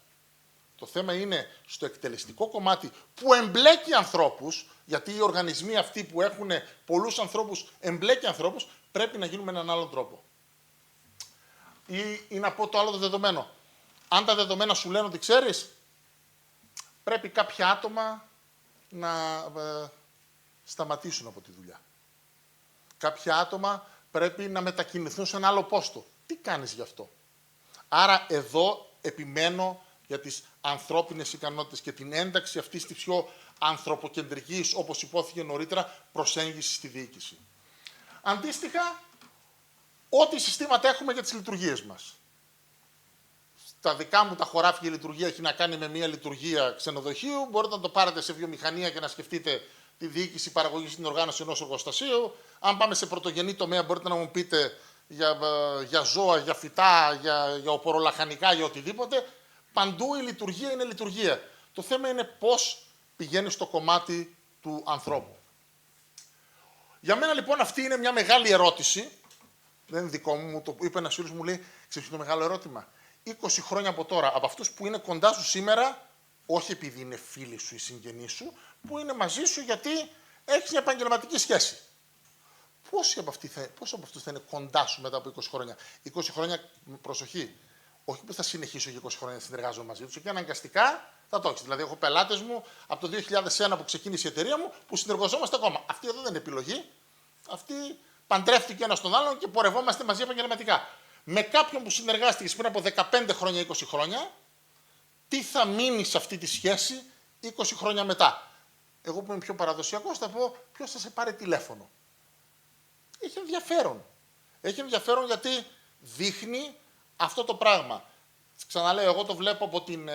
Το θέμα είναι στο εκτελεστικό κομμάτι που εμπλέκει ανθρώπους, γιατί οι οργανισμοί αυτοί που έχουν πολλούς ανθρώπους, εμπλέκει ανθρώπους, πρέπει να γίνουν με έναν άλλον τρόπο. Ή να πω το άλλο το δεδομένο. Αν τα δεδομένα σου λένε ότι ξέρεις, πρέπει κάποια άτομα να σταματήσουν από τη δουλειά. Κάποια άτομα πρέπει να μετακινηθούν σε ένα άλλο πόστο. Τι κάνεις γι' αυτό? Άρα εδώ επιμένω για τις ανθρώπινες ικανότητες και την ένταξη αυτής της πιο ανθρωποκεντρικής, όπως υπόθηκε νωρίτερα, προσέγγισης στη διοίκηση. Αντίστοιχα, ό,τι συστήματα έχουμε για τις λειτουργίες μας. Στα δικά μου τα χωράφια η λειτουργία έχει να κάνει με μια λειτουργία ξενοδοχείου. Μπορείτε να το πάρετε σε βιομηχανία και να σκεφτείτε τη διοίκηση, παραγωγή στην οργάνωση ενός εργοστασίου. Αν πάμε σε πρωτογενή τομέα, μπορείτε να μου πείτε για ζώα, για φυτά, για οπορολαχανικά, για οτιδήποτε. Παντού η λειτουργία είναι λειτουργία. Το θέμα είναι πώς πηγαίνει στο κομμάτι του ανθρώπου. Για μένα λοιπόν αυτή είναι μια μεγάλη ερώτηση. Δεν είναι δικό μου, το είπε ένας φίλος μου, λέει, ξέρεις το μεγάλο ερώτημα. 20 χρόνια από τώρα, από αυτούς που είναι κοντά σου σήμερα, όχι επειδή είναι φίλοι σου ή συγγενείς σου, που είναι μαζί σου γιατί έχεις μια επαγγελματική σχέση. Πόσοι από αυτούς θα είναι κοντά σου μετά από 20 χρόνια? 20 χρόνια, προσοχή, όχι που θα συνεχίσω για 20 χρόνια να συνεργάζομαι μαζί τους, και αναγκαστικά θα το έχεις. Δηλαδή, έχω πελάτες μου από το 2001 που ξεκίνησε η εταιρεία μου που συνεργαζόμαστε ακόμα. Αυτή εδώ δεν είναι επιλογή. Αυτή παντρεύτηκε ένας τον άλλον και πορευόμαστε μαζί επαγγελματικά. Με κάποιον που συνεργάστηκες πριν από 15 χρόνια, 20 χρόνια, τι θα μείνει σε αυτή τη σχέση 20 χρόνια μετά? Εγώ που είμαι πιο παραδοσιακός θα πω ποιος θα σε πάρει τηλέφωνο. Έχει ενδιαφέρον. Έχει ενδιαφέρον γιατί δείχνει αυτό το πράγμα. Ξαναλέω, εγώ το βλέπω από την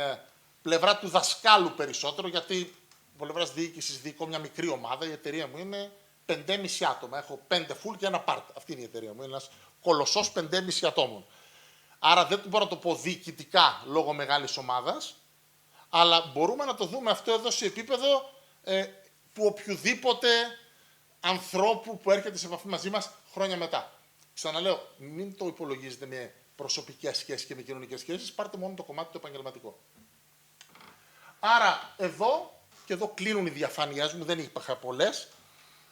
πλευρά του δασκάλου περισσότερο, γιατί από πλευρά διοίκησης διοικώ μια μικρή ομάδα. Η εταιρεία μου είναι 5,5 άτομα. Έχω 5 full και ένα part. Αυτή είναι η εταιρεία μου. Είναι ένας κολοσσός 5,5 ατόμων. Άρα δεν μπορώ να το πω διοικητικά λόγω μεγάλης ομάδας, αλλά μπορούμε να το δούμε αυτό εδώ σε επίπεδο του οποιοδήποτε ανθρώπου που έρχεται σε επαφή μαζί μας χρόνια μετά. Ξαναλέω, μην το υπολογίζετε με προσωπικές σχέσεις και με κοινωνικές σχέσεις, πάρτε μόνο το κομμάτι το επαγγελματικό. Άρα εδώ, και εδώ κλείνουν οι διαφάνειές μου, δεν είχα πολλές,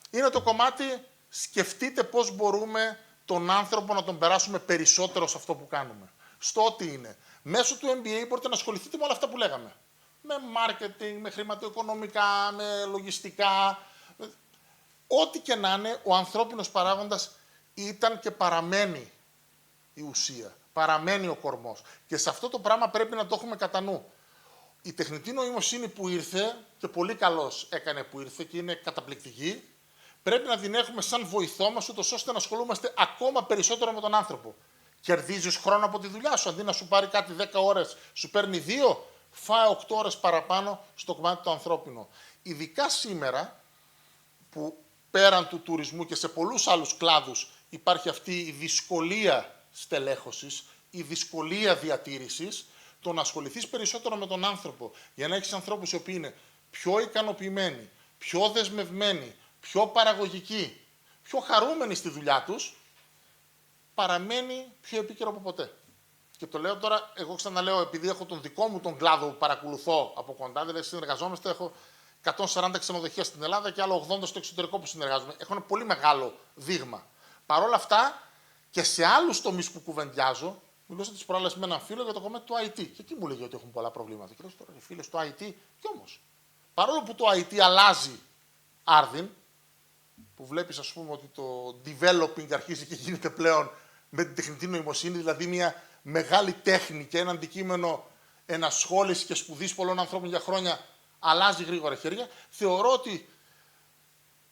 είναι το κομμάτι σκεφτείτε πώς μπορούμε τον άνθρωπο να τον περάσουμε περισσότερο σε αυτό που κάνουμε. Στο ότι είναι. Μέσω του MBA μπορείτε να ασχοληθείτε με όλα αυτά που λέγαμε. Με marketing, με χρηματοοικονομικά, με λογιστικά. Ό,τι και να είναι, ο ανθρώπινος παράγοντας ήταν και παραμένει η ουσία. Παραμένει ο κορμός. Και σε αυτό το πράγμα πρέπει να το έχουμε κατά νου. Η τεχνητή νοημοσύνη που ήρθε, και πολύ καλώς έκανε που ήρθε και είναι καταπληκτική, πρέπει να την έχουμε σαν βοηθό μας, ούτως ώστε να ασχολούμαστε ακόμα περισσότερο με τον άνθρωπο. Κερδίζεις χρόνο από τη δουλειά σου. Αντί να σου πάρει κάτι 10 ώρες, σου παίρνει 2, φάε 8 ώρες παραπάνω στο κομμάτι το ανθρώπινο. Ειδικά σήμερα, που πέραν του τουρισμού και σε πολλούς άλλους κλάδους υπάρχει αυτή η δυσκολία στελέχωσης, η δυσκολία διατήρησης, το να ασχοληθείς περισσότερο με τον άνθρωπο, για να έχεις ανθρώπους οι οποίοι είναι πιο ικανοποιημένοι, πιο δεσμευμένοι, πιο παραγωγικοί, πιο χαρούμενοι στη δουλειά τους, παραμένει πιο επίκαιρο από ποτέ. Και το λέω τώρα, εγώ ξαναλέω, επειδή έχω τον δικό μου τον κλάδο που παρακολουθώ από κοντά, δηλαδή συνεργαζόμαστε, έχω 140 ξενοδοχεία στην Ελλάδα και άλλο 80 στο εξωτερικό που συνεργάζομαι. Έχω ένα πολύ μεγάλο δείγμα. Παρ' όλα αυτά και σε άλλους τομείς που κουβεντιάζω, μιλούσα τις προάλλες με έναν φίλο για το κομμάτι του IT. Και εκεί μου λέγει ότι έχουν πολλά προβλήματα. Και λέω τώρα, φίλε, στο IT, κι όμως. Παρόλο που το IT αλλάζει άρδιν, που βλέπεις ας πούμε ότι το developing αρχίζει και γίνεται πλέον με την τεχνητή νοημοσύνη, δηλαδή μια μεγάλη τέχνη και ένα αντικείμενο ενασχόληση και σπουδής πολλών ανθρώπων για χρόνια, αλλάζει γρήγορα χέρια. Θεωρώ ότι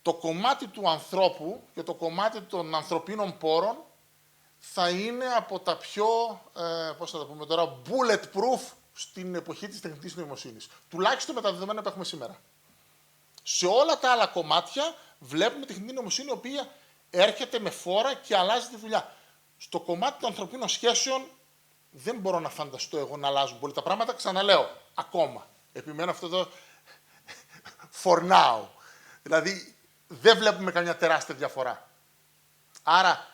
το κομμάτι του ανθρώπου και το κομμάτι των ανθρωπίνων πόρων θα είναι από τα πιο, πώς θα τα πούμε τώρα, bulletproof στην εποχή της τεχνητής νοημοσύνης. Τουλάχιστον με τα δεδομένα που έχουμε σήμερα. Σε όλα τα άλλα κομμάτια βλέπουμε τεχνητή νοημοσύνη η οποία έρχεται με φόρα και αλλάζει τη δουλειά. Στο κομμάτι των ανθρωπίνων σχέσεων δεν μπορώ να φανταστώ εγώ να αλλάζουν πολύ τα πράγματα. Ξαναλέω, ακόμα. Επιμένω αυτό εδώ for now. Δηλαδή δεν βλέπουμε καμιά τεράστια διαφορά. Άρα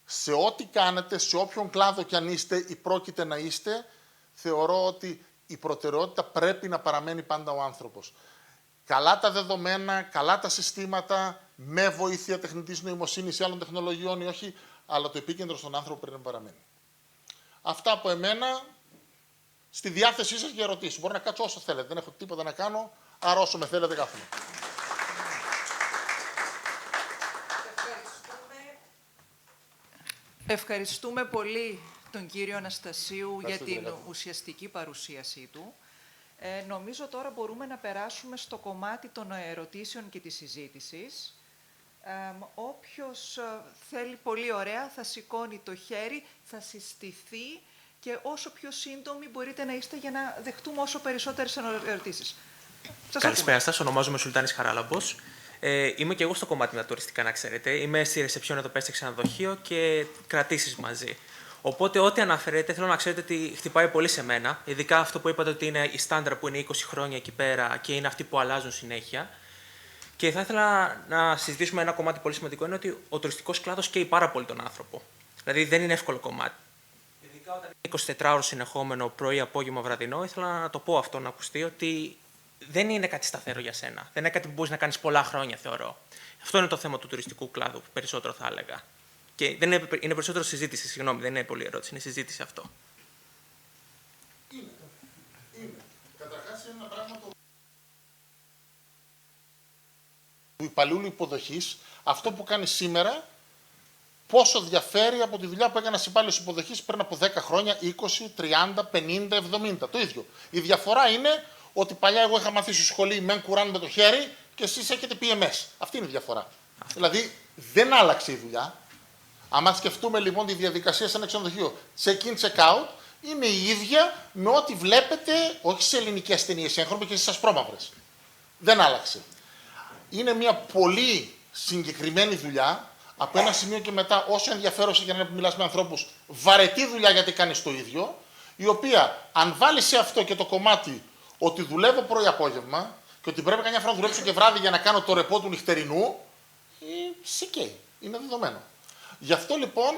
σε ό,τι κάνετε, σε όποιον κλάδο κι αν είστε ή πρόκειται να είστε, θεωρώ ότι η προτεραιότητα πρέπει να παραμένει πάντα ο άνθρωπος. Καλά τα δεδομένα, καλά τα συστήματα, με βοήθεια τεχνητής νοημοσύνης ή άλλων τεχνολογιών ή όχι, αλλά το επίκεντρο στον άνθρωπο πρέπει να παραμένει. Αυτά από εμένα. Στη διάθεσή σας για ερωτήσεις. Μπορώ να κάτσω όσο θέλετε. Δεν έχω τίποτα να κάνω, άρα όσο με θέλετε κάθομαι. Ευχαριστούμε πολύ τον κύριο Αναστασίου για την κύριε. ουσιαστική παρουσίασή του. Νομίζω τώρα μπορούμε να περάσουμε στο κομμάτι των ερωτήσεων και της συζήτησης. Όποιος θέλει πολύ ωραία θα σηκώνει το χέρι, θα συστηθεί και όσο πιο σύντομοι μπορείτε να είστε για να δεχτούμε όσο περισσότερες ερωτήσεις. Καλησπέρα σας, ονομάζομαι Σουλτάνης Χαράλαμπος. Είμαι και εγώ στο κομμάτι με τα τουριστικά, να ξέρετε. Είμαι στη reception εδώ πέρα σε ξενοδοχείο και κρατήσεις μαζί. Οπότε, ό,τι αναφέρετε, θέλω να ξέρετε ότι χτυπάει πολύ σε μένα. Ειδικά αυτό που είπατε ότι είναι η στάνταρ που είναι 20 χρόνια εκεί πέρα και είναι αυτοί που αλλάζουν συνέχεια. Και θα ήθελα να συζητήσουμε ένα κομμάτι πολύ σημαντικό. Είναι ότι ο τουριστικός κλάδος καίει πάρα πολύ τον άνθρωπο. Δηλαδή, δεν είναι εύκολο κομμάτι. Ειδικά όταν είναι 24 ώρες συνεχόμενο, πρωί, απόγευμα, βραδινό, ήθελα να το πω αυτό να ακουστεί ότι δεν είναι κάτι σταθερό για σένα. Δεν είναι κάτι που μπορείς να κάνεις πολλά χρόνια, θεωρώ. Αυτό είναι το θέμα του τουριστικού κλάδου, περισσότερο θα έλεγα. Και δεν είναι περισσότερο συζήτηση, συγγνώμη, δεν είναι πολύ ερώτηση, είναι συζήτηση αυτό. Είναι. Καταρχάς είναι ένα πράγμα του υπαλλήλου υποδοχής, αυτό που κάνει σήμερα, πόσο διαφέρει από τη δουλειά που έκανε ένας υπάλληλος υποδοχής πριν από 10 χρόνια, 20, 30, 50, 70. Το ίδιο. Η διαφορά είναι ότι παλιά εγώ είχα μάθει στη σχολή μεν κουράν με το χέρι και εσείς έχετε PMS. Αυτή είναι η διαφορά. Δηλαδή δεν άλλαξε η δουλειά. Αν σκεφτούμε λοιπόν τη διαδικασία σε ένα ξενοδοχείο check-in, check-out, είναι η ίδια με ό,τι βλέπετε, όχι σε ελληνικές ταινίες έγχρωμες και στις ασπρόμαυρες. Δεν άλλαξε. Είναι μια πολύ συγκεκριμένη δουλειά. Από ένα σημείο και μετά, όσο ενδιαφέρον για να μιλάς με ανθρώπους, βαρετή δουλειά γιατί κάνεις το ίδιο, η οποία αν βάλεις σε αυτό και το κομμάτι ότι δουλεύω πρωί-απόγευμα και ότι πρέπει καμιά φορά να δουλέψω και βράδυ για να κάνω το ρεπό του νυχτερινού, σε καίει. Είναι δεδομένο. Γι' αυτό λοιπόν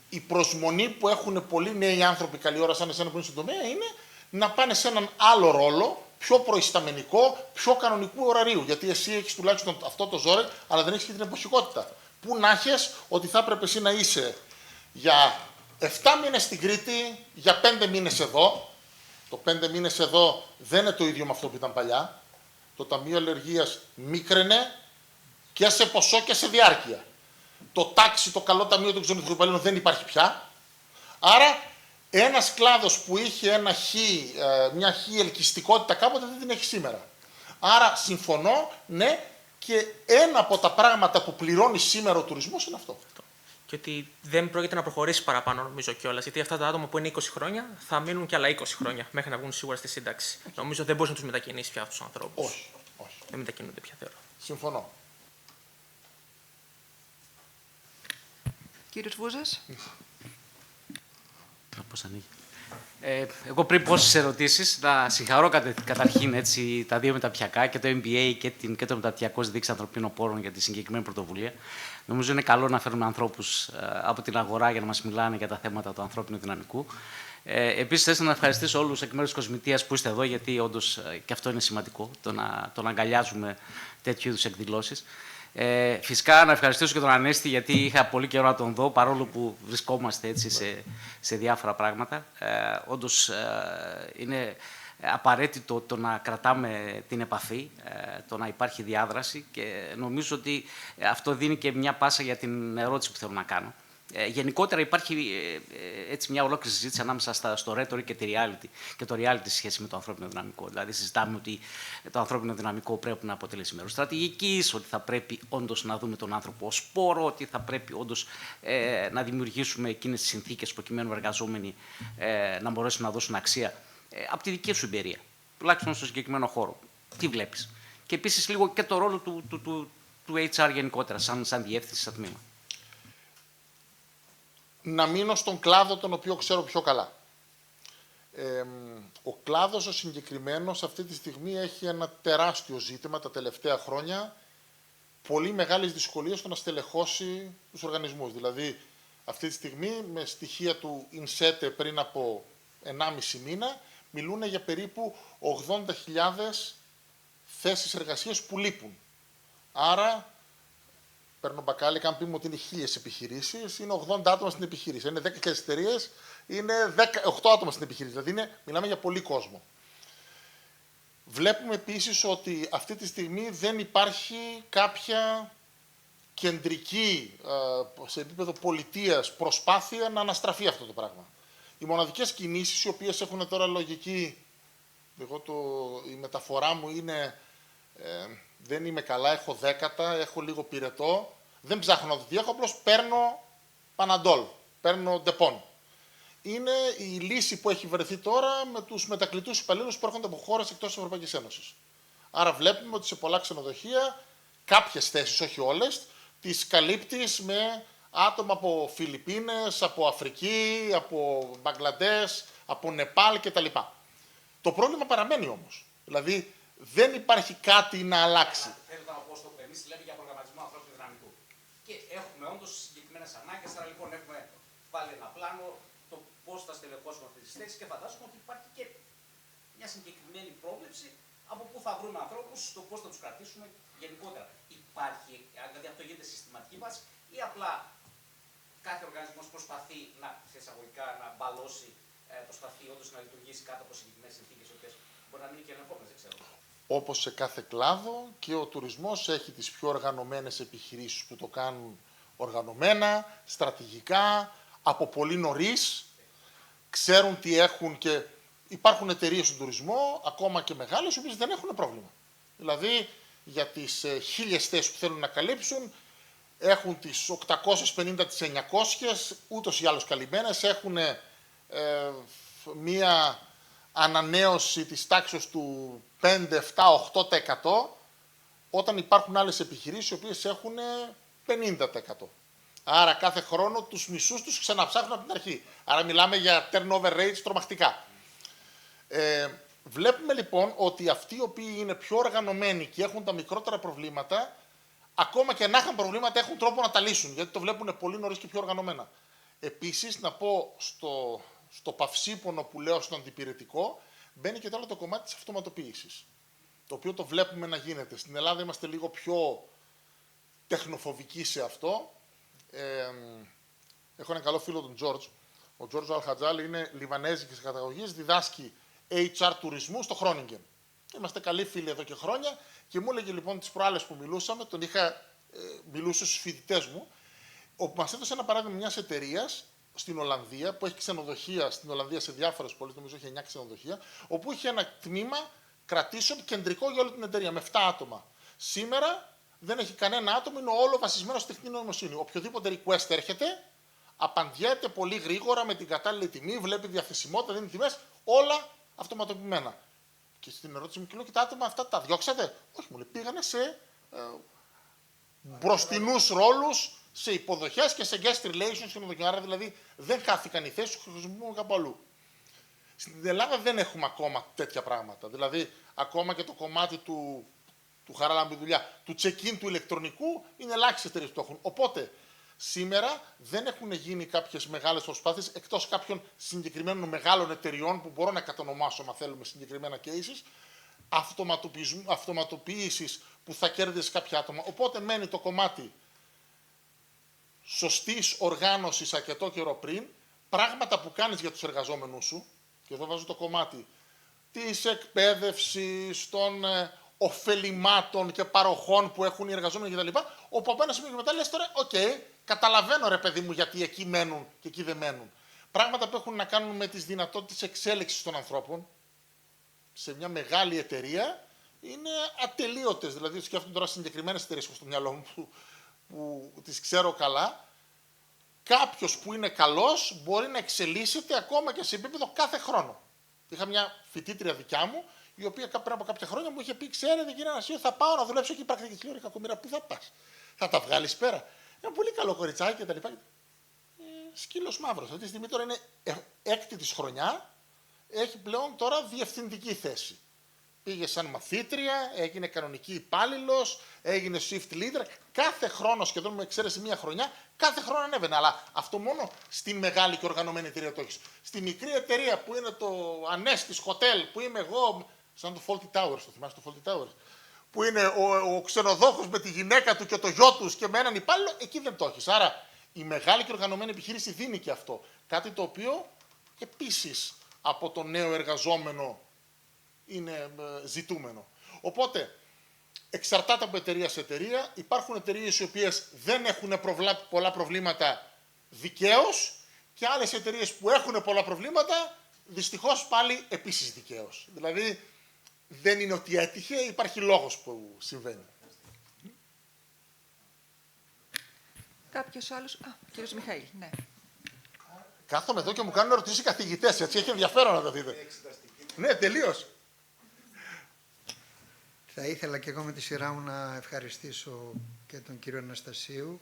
η προσμονή που έχουν πολλοί νέοι άνθρωποι καλή ώρα σαν εσένα που είναι στον τομέα είναι να πάνε σε έναν άλλο ρόλο, πιο προϊσταμενικό, πιο κανονικού ωραρίου. Γιατί εσύ έχεις τουλάχιστον αυτό το ζόρι, αλλά δεν έχεις και την εποχικότητα. Πού να έχεις ότι θα έπρεπε εσύ να είσαι για 7 μήνες στην Κρήτη, για 5 μήνες εδώ. Το 5 μήνες εδώ δεν είναι το ίδιο με αυτό που ήταν παλιά. Το Ταμείο Αλλεργίας μίκραινε και σε ποσό και σε διάρκεια. Το τάξη, το καλό Ταμείο των Ξενοδοχείων Υπαλλήλων δεν υπάρχει πια. Άρα ένας κλάδος που είχε μια χ ελκυστικότητα κάποτε δεν την έχει σήμερα. Άρα συμφωνώ, ναι, και ένα από τα πράγματα που πληρώνει σήμερα ο τουρισμός είναι αυτό. Και ότι δεν πρόκειται να προχωρήσει παραπάνω, νομίζω κιόλας. Γιατί αυτά τα άτομα που είναι 20 χρόνια θα μείνουν κι άλλα 20 χρόνια μέχρι να βγουν σίγουρα στη σύνταξη. Νομίζω δεν μπορεί να τους μετακινήσει πια αυτούς τους ανθρώπους. Όχι. Δεν μετακινούνται πια, θεωρώ. Συμφωνώ. Κύριος Βούζας. Πώς ανοίγει. Εγώ πριν πω στις ερωτήσεις, να συγχαρώ καταρχήν έτσι, τα δύο μεταπτυχιακά και το MBA και το Μεταπτυχιακός Δείξης Ανθρωπίνων Πόρων για τη συγκεκριμένη πρωτοβουλία. Νομίζω είναι καλό να φέρουμε ανθρώπους από την αγορά για να μας μιλάνε για τα θέματα του ανθρώπινου δυναμικού. Επίσης, θέλω να ευχαριστήσω όλους εκ μέρους της Κοσμητείας που είστε εδώ, γιατί όντως και αυτό είναι σημαντικό, το να αγκαλιάζουμε τέτοιου είδους εκδηλώσεις. Φυσικά να ευχαριστήσω και τον Ανέστη, γιατί είχα πολύ καιρό να τον δω, παρόλο που βρισκόμαστε έτσι σε διάφορα πράγματα. Όντως είναι απαραίτητο το να κρατάμε την επαφή, το να υπάρχει διάδραση και νομίζω ότι αυτό δίνει και μια πάσα για την ερώτηση που θέλω να κάνω. Γενικότερα υπάρχει έτσι μια ολόκληρη συζήτηση ανάμεσα στο rhetoric και το reality σε σχέση με το ανθρώπινο δυναμικό. Δηλαδή, συζητάμε ότι το ανθρώπινο δυναμικό πρέπει να αποτελέσει μέρος στρατηγικής, ότι θα πρέπει όντως να δούμε τον άνθρωπο ως πόρο, ότι θα πρέπει όντως να δημιουργήσουμε εκείνες τις συνθήκες προκειμένου οι εργαζόμενοι να μπορέσουν να δώσουν αξία. Από τη δική σου εμπειρία, τουλάχιστον στο συγκεκριμένο χώρο, τι βλέπεις. Και επίσης λίγο και το ρόλο του HR γενικότερα, σαν διεύθυνση, σαν τμήμα. Να μείνω στον κλάδο τον οποίο ξέρω πιο καλά. Ο κλάδος ο συγκεκριμένος αυτή τη στιγμή έχει ένα τεράστιο ζήτημα τα τελευταία χρόνια πολύ μεγάλες δυσκολίες στο να στελεχώσει τους οργανισμούς. Δηλαδή, αυτή τη στιγμή, με στοιχεία του INSETE πριν από 1,5 μήνα, μιλούν για περίπου 80.000 θέσεις εργασίας που λείπουν. Άρα, παίρνω μπακάλι, αν πούμε ότι είναι 1.000 επιχειρήσεις, είναι 80 άτομα στην επιχείρηση. Είναι 10.000 εταιρείες, είναι 8 άτομα στην επιχείρηση. Δηλαδή, μιλάμε για πολύ κόσμο. Βλέπουμε επίσης ότι αυτή τη στιγμή δεν υπάρχει κάποια κεντρική, σε επίπεδο πολιτείας, προσπάθεια να αναστραφεί αυτό το πράγμα. Οι μοναδικές κινήσεις, οι οποίες έχουν τώρα λογική, η μεταφορά μου είναι δεν είμαι καλά, έχω 10, έχω λίγο πυρετό, δεν ψάχνω να δω τι έχω, απλώς παίρνω Παναντόλ, παίρνω Ντεπών. Είναι η λύση που έχει βρεθεί τώρα με τους μετακλητούς υπαλλήλους που έρχονται από χώρες εκτός της Ευρωπαϊκής Ένωσης. Άρα βλέπουμε ότι σε πολλά ξενοδοχεία, κάποιες θέσεις, όχι όλες, τις καλύπτεις με άτομα από Φιλιππίνες, από Αφρική, από Μπαγκλαντές, από Νεπάλ κτλ. Το πρόβλημα παραμένει όμως. Δηλαδή δεν υπάρχει κάτι να αλλάξει. Θέλω να πω στο εμείς λέμε για προγραμματισμό ανθρώπινου δυναμικού. Και έχουμε όντως συγκεκριμένες ανάγκες, άρα λοιπόν έχουμε βάλει ένα πλάνο το πώς θα στελεχώσουμε αυτές τις θέσεις και φαντάζομαι ότι υπάρχει και μια συγκεκριμένη πρόβλεψη από πού θα βρούμε ανθρώπους, το πώς θα τους κρατήσουμε γενικότερα. Υπάρχει, δηλαδή αυτό γίνεται συστηματική βάση ή απλά κάθε οργανισμός προσπαθεί να, σε εισαγωγικά, να μπαλώσει, προσπαθεί όντως να λειτουργήσει κάτω από συγκεκριμένες συνθήκες, οι οποίες μπορεί να μην είναι και ελεγχόμενες, δεν ξέρω. Όπως σε κάθε κλάδο και ο τουρισμός έχει τις πιο οργανωμένες επιχειρήσεις που το κάνουν οργανωμένα, στρατηγικά, από πολύ νωρίς, ξέρουν τι έχουν και υπάρχουν εταιρείες στον τουρισμό, ακόμα και μεγάλες, οι οποίες δεν έχουν πρόβλημα. Δηλαδή, για τις 1.000 θέσεις που θέλουν να καλύψουν, έχουν τις 850, τις 900, ούτως ή άλλως καλυμμένες, έχουν μία ανανέωση της τάξης του 5, 7, 8%, όταν υπάρχουν άλλες επιχειρήσεις οι οποίες έχουν 50%. Άρα κάθε χρόνο τους μισούς τους ξαναψάχνουν από την αρχή. Άρα μιλάμε για turnover rates τρομακτικά. Βλέπουμε λοιπόν ότι αυτοί οι οποίοι είναι πιο οργανωμένοι και έχουν τα μικρότερα προβλήματα, ακόμα και να είχαν προβλήματα έχουν τρόπο να τα λύσουν, γιατί το βλέπουν πολύ νωρίς και πιο οργανωμένα. Επίσης, να πω στο παυσίπονο που λέω στον αντιπυρετικό, μπαίνει και το άλλο το κομμάτι της αυτοματοποίησης, το οποίο το βλέπουμε να γίνεται. Στην Ελλάδα είμαστε λίγο πιο τεχνοφοβικοί σε αυτό. Έχω έναν καλό φίλο, τον Τζόρτζ. Ο Τζόρτζ Αλχατζάλη είναι Λιβανέζικης καταγωγής, διδάσκει HR τουρισμού στο Χρόνιγκεν. Είμαστε καλοί φίλοι εδώ και χρόνια και μου έλεγε λοιπόν τις προάλλες που μιλούσαμε, μιλούσε στους φοιτητές μου, όπου μας έδωσε ένα παράδειγμα μιας εταιρείας στην Ολλανδία, που έχει ξενοδοχεία στην Ολλανδία σε διάφορες πόλεις, νομίζω έχει 9 ξενοδοχεία, όπου είχε ένα τμήμα κρατήσεων κεντρικό για όλη την εταιρεία, με 7 άτομα. Σήμερα δεν έχει κανένα άτομο, είναι όλο βασισμένο στη τεχνητή νοημοσύνη. Οποιοδήποτε request έρχεται, απαντιέται πολύ γρήγορα με την κατάλληλη τιμή, βλέπει διαθεσιμότητα, δίνει τιμές, όλα αυτοματοποιημένα. Και στην ερώτηση μου, λέω, και τα άτομα αυτά τα διώξατε? Όχι, μου λέει, πήγανε σε μπροστινούς ρόλους, σε υποδοχές και σε guest relations ξενοδοχείων. Άρα δηλαδή δεν χάθηκαν οι θέσεις, χρησιμοποιούμε κάπου αλλού. Στην Ελλάδα δεν έχουμε ακόμα τέτοια πράγματα. Δηλαδή, ακόμα και το κομμάτι του χαράλαμπη δουλειά, του check-in του ηλεκτρονικού, είναι ελάχιστες εταιρείες που το έχουν. Οπότε, σήμερα δεν έχουν γίνει κάποιες μεγάλες προσπάθειες, εκτός κάποιων συγκεκριμένων μεγάλων εταιριών που μπορώ να κατονομάσω, αν θέλουμε, συγκεκριμένα cases, αυτοματοποίησης που θα κέρδισε κάποια άτομα. Οπότε μένει το κομμάτι σωστής οργάνωσης αρκετό καιρό πριν, πράγματα που κάνεις για τους εργαζόμενους σου, και εδώ βάζω το κομμάτι της εκπαίδευσης, των ωφελημάτων και παροχών που έχουν οι εργαζόμενοι κτλ. Όπου από ένα σημείο και μετά λες τώρα, καταλαβαίνω ρε παιδί μου γιατί εκεί μένουν και εκεί δεν μένουν. Πράγματα που έχουν να κάνουν με τις δυνατότητες εξέλιξης των ανθρώπων σε μια μεγάλη εταιρεία είναι ατελείωτες. Δηλαδή, σκέφτομαι τώρα συγκεκριμένες εταιρείες στο μυαλό μου που τις ξέρω καλά. Κάποιος που είναι καλός μπορεί να εξελίσσεται ακόμα και σε επίπεδο κάθε χρόνο. Είχα μια φοιτήτρια δικιά μου, η οποία πριν από κάποια χρόνια μου είχε πει: Ξέρετε, κύριε Ανασίου, θα πάω να δουλέψω εκεί πρακτική. Τη λέω: Ρε κακομοίρα, πού θα πας? Θα τα βγάλεις πέρα? Ένα πολύ καλό κοριτσάκι κτλ. Σκύλος μαύρος. Αυτή τη στιγμή τώρα είναι έκτη της χρονιά, έχει πλέον τώρα διευθυντική θέση. Πήγε σαν μαθήτρια, έγινε κανονική υπάλληλος, έγινε shift leader. Κάθε χρόνο, σχεδόν με εξαίρεση μία χρονιά, κάθε χρόνο ανέβαινε. Αλλά αυτό μόνο στην μεγάλη και οργανωμένη εταιρεία το έχεις. Στη μικρή εταιρεία που είναι το Ανέστης Hotel, που είμαι εγώ, σαν το Fawlty Towers, το θυμάσαι το Fawlty Towers, που είναι ο ξενοδόχος με τη γυναίκα του και το γιο τους και με έναν υπάλληλο, εκεί δεν το έχεις. Άρα η μεγάλη και οργανωμένη επιχείρηση δίνει και αυτό. Κάτι το οποίο επίσης από το νέο εργαζόμενο είναι ζητούμενο. Οπότε, εξαρτάται από εταιρεία σε εταιρεία. Υπάρχουν εταιρείες οι οποίες δεν έχουν πολλά προβλήματα δικαίως και άλλες εταιρείες που έχουν πολλά προβλήματα, δυστυχώς πάλι επίσης δικαίως. Δηλαδή, δεν είναι ότι έτυχε, υπάρχει λόγος που συμβαίνει. Κάποιος άλλος? Κύριος Μιχαήλ, ναι. Κάθομαι εδώ και μου κάνουν ερωτήσεις οι καθηγητές, έτσι έχει ενδιαφέρον να το δείτε. Ναι, τελείως. Θα ήθελα και εγώ με τη σειρά μου να ευχαριστήσω και τον κύριο Αναστασίου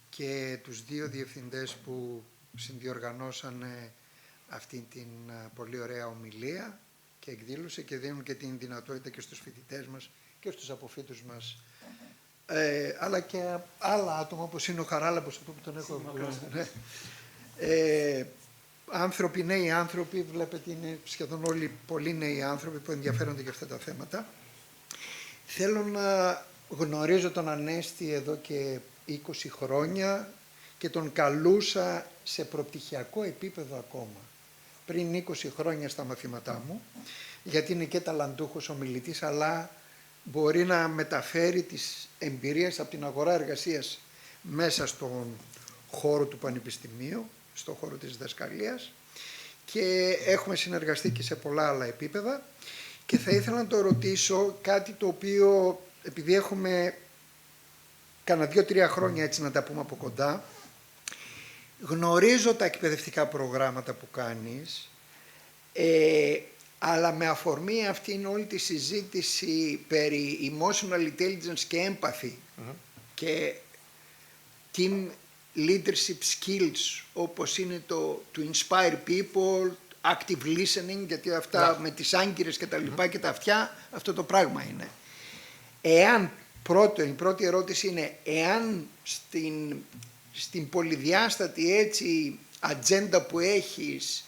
και τους δύο διευθυντές που συνδιοργανώσανε αυτή την πολύ ωραία ομιλία και εκδήλωση και δίνουν και την δυνατότητα και στους φοιτητές μας και στους αποφύτους μας, αλλά και άλλα άτομα όπως είναι ο Χαράλαμπος, αυτό που τον έχω άνθρωποι, νέοι άνθρωποι, βλέπετε είναι σχεδόν όλοι πολύ νέοι άνθρωποι που ενδιαφέρονται για αυτά τα θέματα. Θέλω να γνωρίζω τον Ανέστη εδώ και 20 χρόνια και τον καλούσα σε προπτυχιακό επίπεδο ακόμα. Πριν 20 χρόνια στα μαθήματά μου, γιατί είναι και ταλαντούχος ομιλητής, αλλά μπορεί να μεταφέρει τις εμπειρίες από την αγορά εργασίας μέσα στον χώρο του πανεπιστημίου, στον χώρο της διδασκαλίας και έχουμε συνεργαστεί και σε πολλά άλλα επίπεδα. Και θα ήθελα να το ρωτήσω κάτι το οποίο, επειδή έχουμε κάνα 2-3 χρόνια έτσι να τα πούμε από κοντά, γνωρίζω τα εκπαιδευτικά προγράμματα που κάνεις, αλλά με αφορμή αυτήν όλη τη συζήτηση περί emotional intelligence και empathy και team leadership skills, όπως είναι το to inspire people, active listening, γιατί αυτά με τις άγκυρες και τα λοιπά και τα αυτιά, αυτό το πράγμα είναι. Εάν, η πρώτη ερώτηση είναι, εάν στην πολυδιάστατη έτσι ατζέντα που έχεις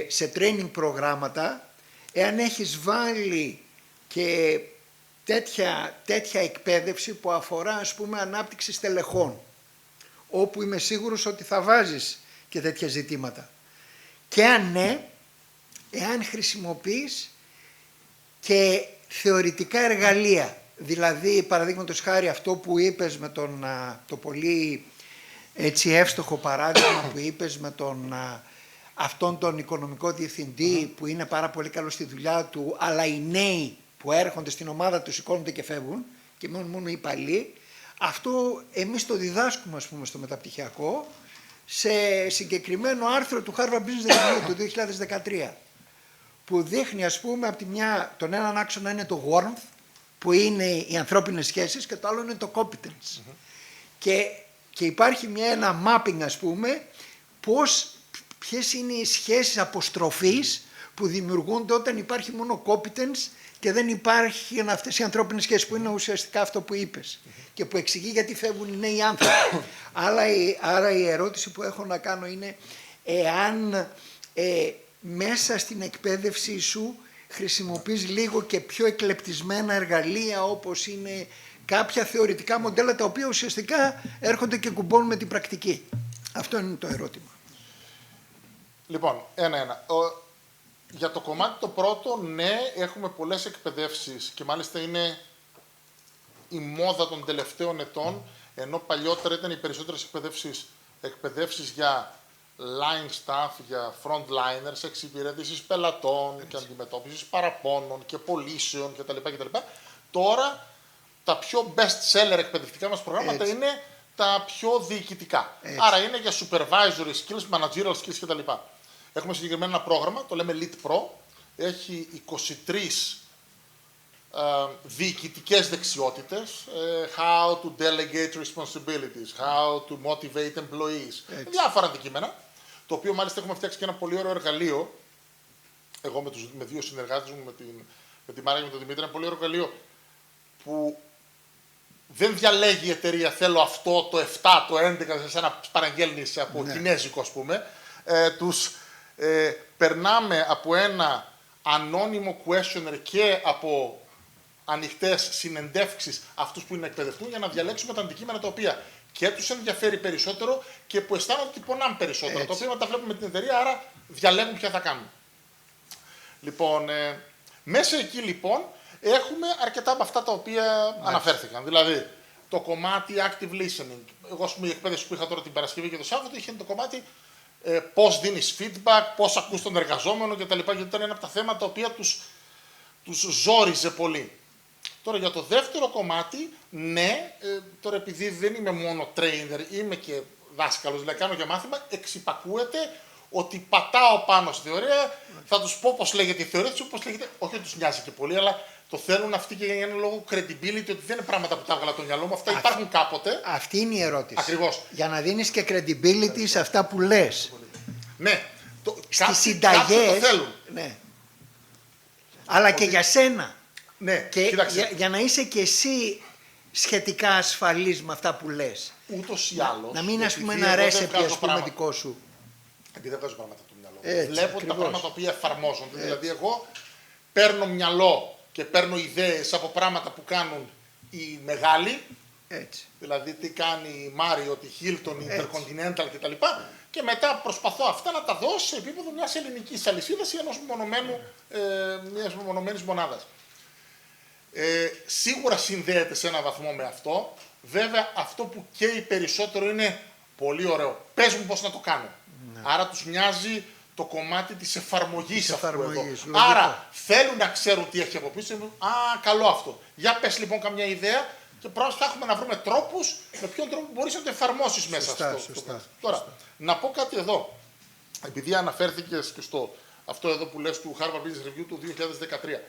σε training προγράμματα, εάν έχεις βάλει και τέτοια εκπαίδευση που αφορά ας πούμε ανάπτυξη στελεχών, όπου είμαι σίγουρος ότι θα βάζεις και τέτοια ζητήματα. Και αν ναι, εάν χρησιμοποιείς και θεωρητικά εργαλεία, δηλαδή παραδείγματος χάρη αυτό που είπες με το πολύ έτσι εύστοχο παράδειγμα που είπες με αυτόν τον οικονομικό διευθυντή που είναι πάρα πολύ καλό στη δουλειά του, αλλά οι νέοι που έρχονται στην ομάδα του σηκώνονται και φεύγουν και μόνο οι παλιοί, αυτό εμείς το διδάσκουμε ας πούμε στο μεταπτυχιακό σε συγκεκριμένο άρθρο του Harvard Business Review του 2013 που δείχνει ας πούμε από τη μια τον έναν άξονα είναι το warmth που είναι οι ανθρώπινες σχέσεις και το άλλο είναι το competence και υπάρχει ένα mapping ας πούμε ποιες είναι οι σχέσεις αποστροφής που δημιουργούνται όταν υπάρχει μόνο competence και δεν υπάρχουν αυτές οι ανθρώπινες σχέσεις που είναι ουσιαστικά αυτό που είπες και που εξηγεί γιατί φεύγουν οι νέοι άνθρωποι. Άρα η ερώτηση που έχω να κάνω είναι εάν μέσα στην εκπαίδευσή σου χρησιμοποιείς λίγο και πιο εκλεπτισμένα εργαλεία όπως είναι κάποια θεωρητικά μοντέλα τα οποία ουσιαστικά έρχονται και κουμπώνουν με την πρακτική. Αυτό είναι το ερώτημα. Λοιπόν, ένα-ένα. Για το κομμάτι το πρώτο, ναι, έχουμε πολλές εκπαιδεύσεις και μάλιστα είναι η μόδα των τελευταίων ετών, ενώ παλιότερα ήταν οι περισσότερες εκπαιδεύσεις για line staff, για frontliners, εξυπηρέτησης πελατών και αντιμετώπισης παραπώνων και πωλήσεων κτλ. Τώρα τα πιο best seller εκπαιδευτικά μας προγράμματα είναι τα πιο διοικητικά. Άρα είναι για supervisory skills, managerial skills κτλ. Έχουμε συγκεκριμένα ένα πρόγραμμα, το λέμε Lead Pro, έχει 23 διοικητικές δεξιότητες, how to delegate responsibilities, how to motivate employees, διάφορα αντικείμενα, το οποίο μάλιστα έχουμε φτιάξει και ένα πολύ ωραίο εργαλείο, εγώ με δύο συνεργάτες μου, με την με τη Μαρία και με τον Δημήτρη, ένα πολύ ωραίο εργαλείο που δεν διαλέγει η εταιρεία, θέλω αυτό, το 7, το 11, σαν να παραγγέλνεις από κινέζικο, ας πούμε. Τους περνάμε από ένα ανώνυμο questionnaire και από ανοιχτές συνεντεύξεις αυτούς που είναι να εκπαιδευτούν για να διαλέξουμε τα αντικείμενα τα οποία και τους ενδιαφέρει περισσότερο και που αισθάνονται ότι πονάνε περισσότερο. Έτσι. Το οποίο τα βλέπουμε με την εταιρεία, άρα διαλέγουν ποια θα κάνουν. Λοιπόν, μέσα εκεί λοιπόν έχουμε αρκετά από αυτά τα οποία αναφέρθηκαν. Δηλαδή, το κομμάτι active listening. Εγώ, ας πούμε, η εκπαίδευση που είχα τώρα την Παρασκευή και το Σάββατο είχε το κομμάτι πώς δίνεις feedback, πώς ακούς τον εργαζόμενο κτλ. Γιατί ήταν ένα από τα θέματα τα οποία τους ζόριζε πολύ. Τώρα για το δεύτερο κομμάτι, ναι, τώρα επειδή δεν είμαι μόνο trainer, είμαι και δάσκαλος, δηλαδή κάνω και μάθημα, εξυπακούεται ότι πατάω πάνω στη θεωρία, θα τους πω πώς λέγεται η θεωρία τους, πώς λέγεται, όχι ότι τους νοιάζει και πολύ, αλλά το θέλουν αυτοί και για έναν λόγο credibility, ότι δεν είναι πράγματα που τα έβγαλα το μυαλό μου, αυτά υπάρχουν κάποτε. Αυτή είναι η ερώτηση. Ακριβώς. Για να δίνεις και credibility σε αυτά που λες. Ναι, Στις κάποιοι συνταγές. το θέλουν. Ναι. Αλλά και για σένα. Ναι, Και κοίταξε, για να είσαι και εσύ σχετικά ασφαλής με αυτά που λες. ούτως ή άλλως. Να μην, ας πούμε, επειδή ένα εγώ δεν recipe, βγάζω ας πούμε, πράγματα. δικό σου. Επειδή δεν βγάζω πράγματα από το μυαλό μου. Έτσι, Βλέπω τα ακριβώς. πράγματα τα οποία εφαρμόζονται. Δηλαδή, εγώ παίρνω μυαλό και παίρνω ιδέες από πράγματα που κάνουν οι μεγάλοι. Έτσι. Δηλαδή, τι κάνει η Marriott, η Hilton, η Έτσι. Intercontinental κτλ. Και μετά προσπαθώ αυτά να τα δώσω σε επίπεδο μιας ελληνικής αλυσίδας ή μιας μονομένης μονάδας. Σίγουρα συνδέεται σε έναν βαθμό με αυτό. Βέβαια, αυτό που καίει περισσότερο είναι πολύ ωραίο. Πες μου πώς να το κάνω. Άρα τους νοιάζει το κομμάτι της εφαρμογής αυτού εδώ. εφαρμογής, λογικό. Άρα θέλουν να ξέρουν τι έχει από πίσω. Α, καλό αυτό. Για πες λοιπόν καμιά ιδέα και πρώτα θα έχουμε να βρούμε τρόπους με ποιον τρόπο μπορείς να το εφαρμόσεις μέσα στο. Σωστά. Τώρα, να πω κάτι εδώ. Επειδή αναφέρθηκες και στο αυτό εδώ που λες του Harvard Business Review του 2013.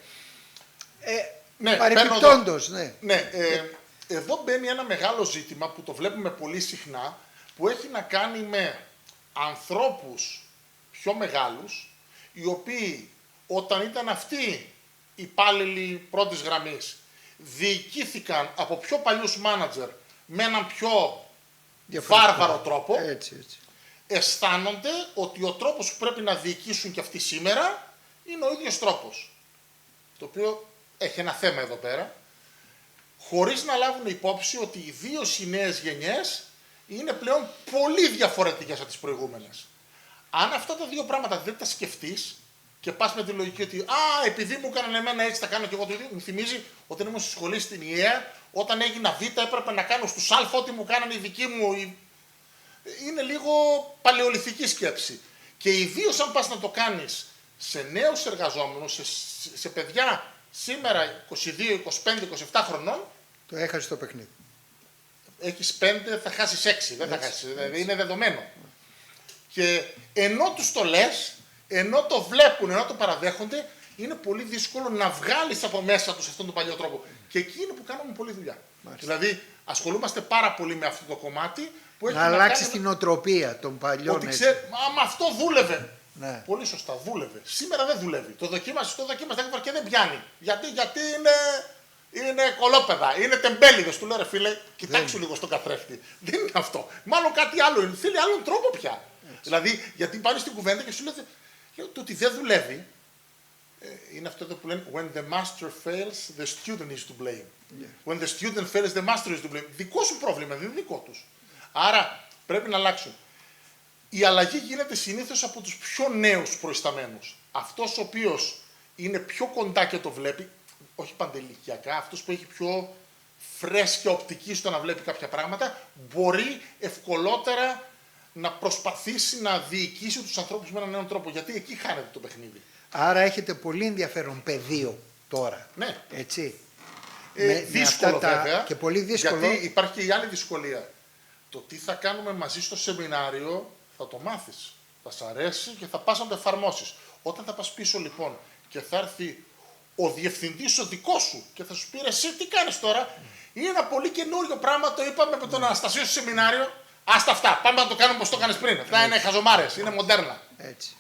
Ναι, Παρεπιπτόντως, ναι. Ναι, εδώ μπαίνει ένα μεγάλο ζήτημα που το βλέπουμε πολύ συχνά, που έχει να κάνει με ανθρώπους πιο μεγάλους, οι οποίοι όταν ήταν αυτοί οι υπάλληλοι πρώτης γραμμής, διοικήθηκαν από πιο παλιούς μάνατζερ με έναν πιο βάρβαρο τρόπο, Έτσι. αισθάνονται ότι ο τρόπος που πρέπει να διοικήσουν και αυτοί σήμερα είναι ο ίδιος τρόπος. Το οποίο έχει ένα θέμα εδώ πέρα, χωρίς να λάβουν υπόψη ότι ιδίως οι νέες γενιές είναι πλέον πολύ διαφορετικές από τις προηγούμενες. Αν αυτά τα δύο πράγματα δεν τα σκεφτείς και πας με τη λογική ότι επειδή μου έκαναν εμένα έτσι θα κάνω και εγώ το ίδιο, μου θυμίζει όταν ήμουν στη σχολή στην ΙΕΑ, όταν έγινα Β έπρεπε να κάνω στους Α ό,τι μου κάνανε οι δικοί μου. Είναι λίγο παλαιολιθική σκέψη. Και ιδίως αν πας να το κάνεις σε νέους εργαζόμενους, σε παιδιά σήμερα 22, 25, 27 χρονών, Το έχασε το παιχνίδι. έχεις 5, θα χάσεις 6, δεν θα χάσεις, δηλαδή είναι δεδομένο. Και ενώ τους το λες, ενώ το βλέπουν, ενώ το παραδέχονται, είναι πολύ δύσκολο να βγάλεις από μέσα τους αυτόν τον παλιό τρόπο. Και εκεί είναι που κάνουμε πολλή δουλειά. Δηλαδή ασχολούμαστε πάρα πολύ με αυτό το κομμάτι που έχει Να αλλάξει κάνει την οτροπία των παλιών. ότι έτσι. ξέρει, μα αυτό δούλευε. Ναι. Πολύ σωστά, δούλευε. Σήμερα δεν δουλεύει. Το δοκίμασε και δεν πιάνει. Γιατί είναι κολόπεδα, είναι τεμπέληδες. Του λέω ρε φίλε, κοιτάξου λίγο στον καθρέφτη. Δεν είναι αυτό. Μάλλον κάτι άλλο είναι. Θέλει άλλον τρόπο πια. Δηλαδή, γιατί πάνε στην κουβέντα και σου λέτε το ότι δεν δουλεύει. Είναι αυτό εδώ που λένε when the master fails, the student is to blame. When the student fails, the master is to blame. Δικό σου πρόβλημα, δεν είναι δικό τους. Άρα πρέπει να αλλάξουν. Η αλλαγή γίνεται συνήθως από τους πιο νέους προϊσταμένους. Αυτός ο οποίος είναι πιο κοντά και το βλέπει, όχι παντελικιακά, αυτός που έχει πιο φρέσκια οπτική στο να βλέπει κάποια πράγματα, μπορεί ευκολότερα να προσπαθήσει να διοικήσει τους ανθρώπους με έναν νέο τρόπο. Γιατί εκεί χάνεται το παιχνίδι. Άρα έχετε πολύ ενδιαφέρον πεδίο τώρα. Ναι. Έτσι. Δύσκολο αυτά βέβαια, και πολύ δύσκολο. γιατί υπάρχει και η άλλη δυσκολία. Το τι θα κάνουμε μαζί στο σεμινάριο θα το μάθεις, θα σ' αρέσει και θα πας να το εφαρμόσεις. Όταν θα πας πίσω λοιπόν και θα έρθει ο διευθυντής ο δικός σου και θα σου πει εσύ τι κάνεις τώρα, είναι ένα πολύ καινούριο πράγμα, το είπαμε με τον Αναστασίο στο σεμινάριο, άστα αυτά, πάμε να το κάνουμε όπως το κάνεις πριν. Αυτά είναι χαζομάρες, είναι μοντέρνα. Έτσι.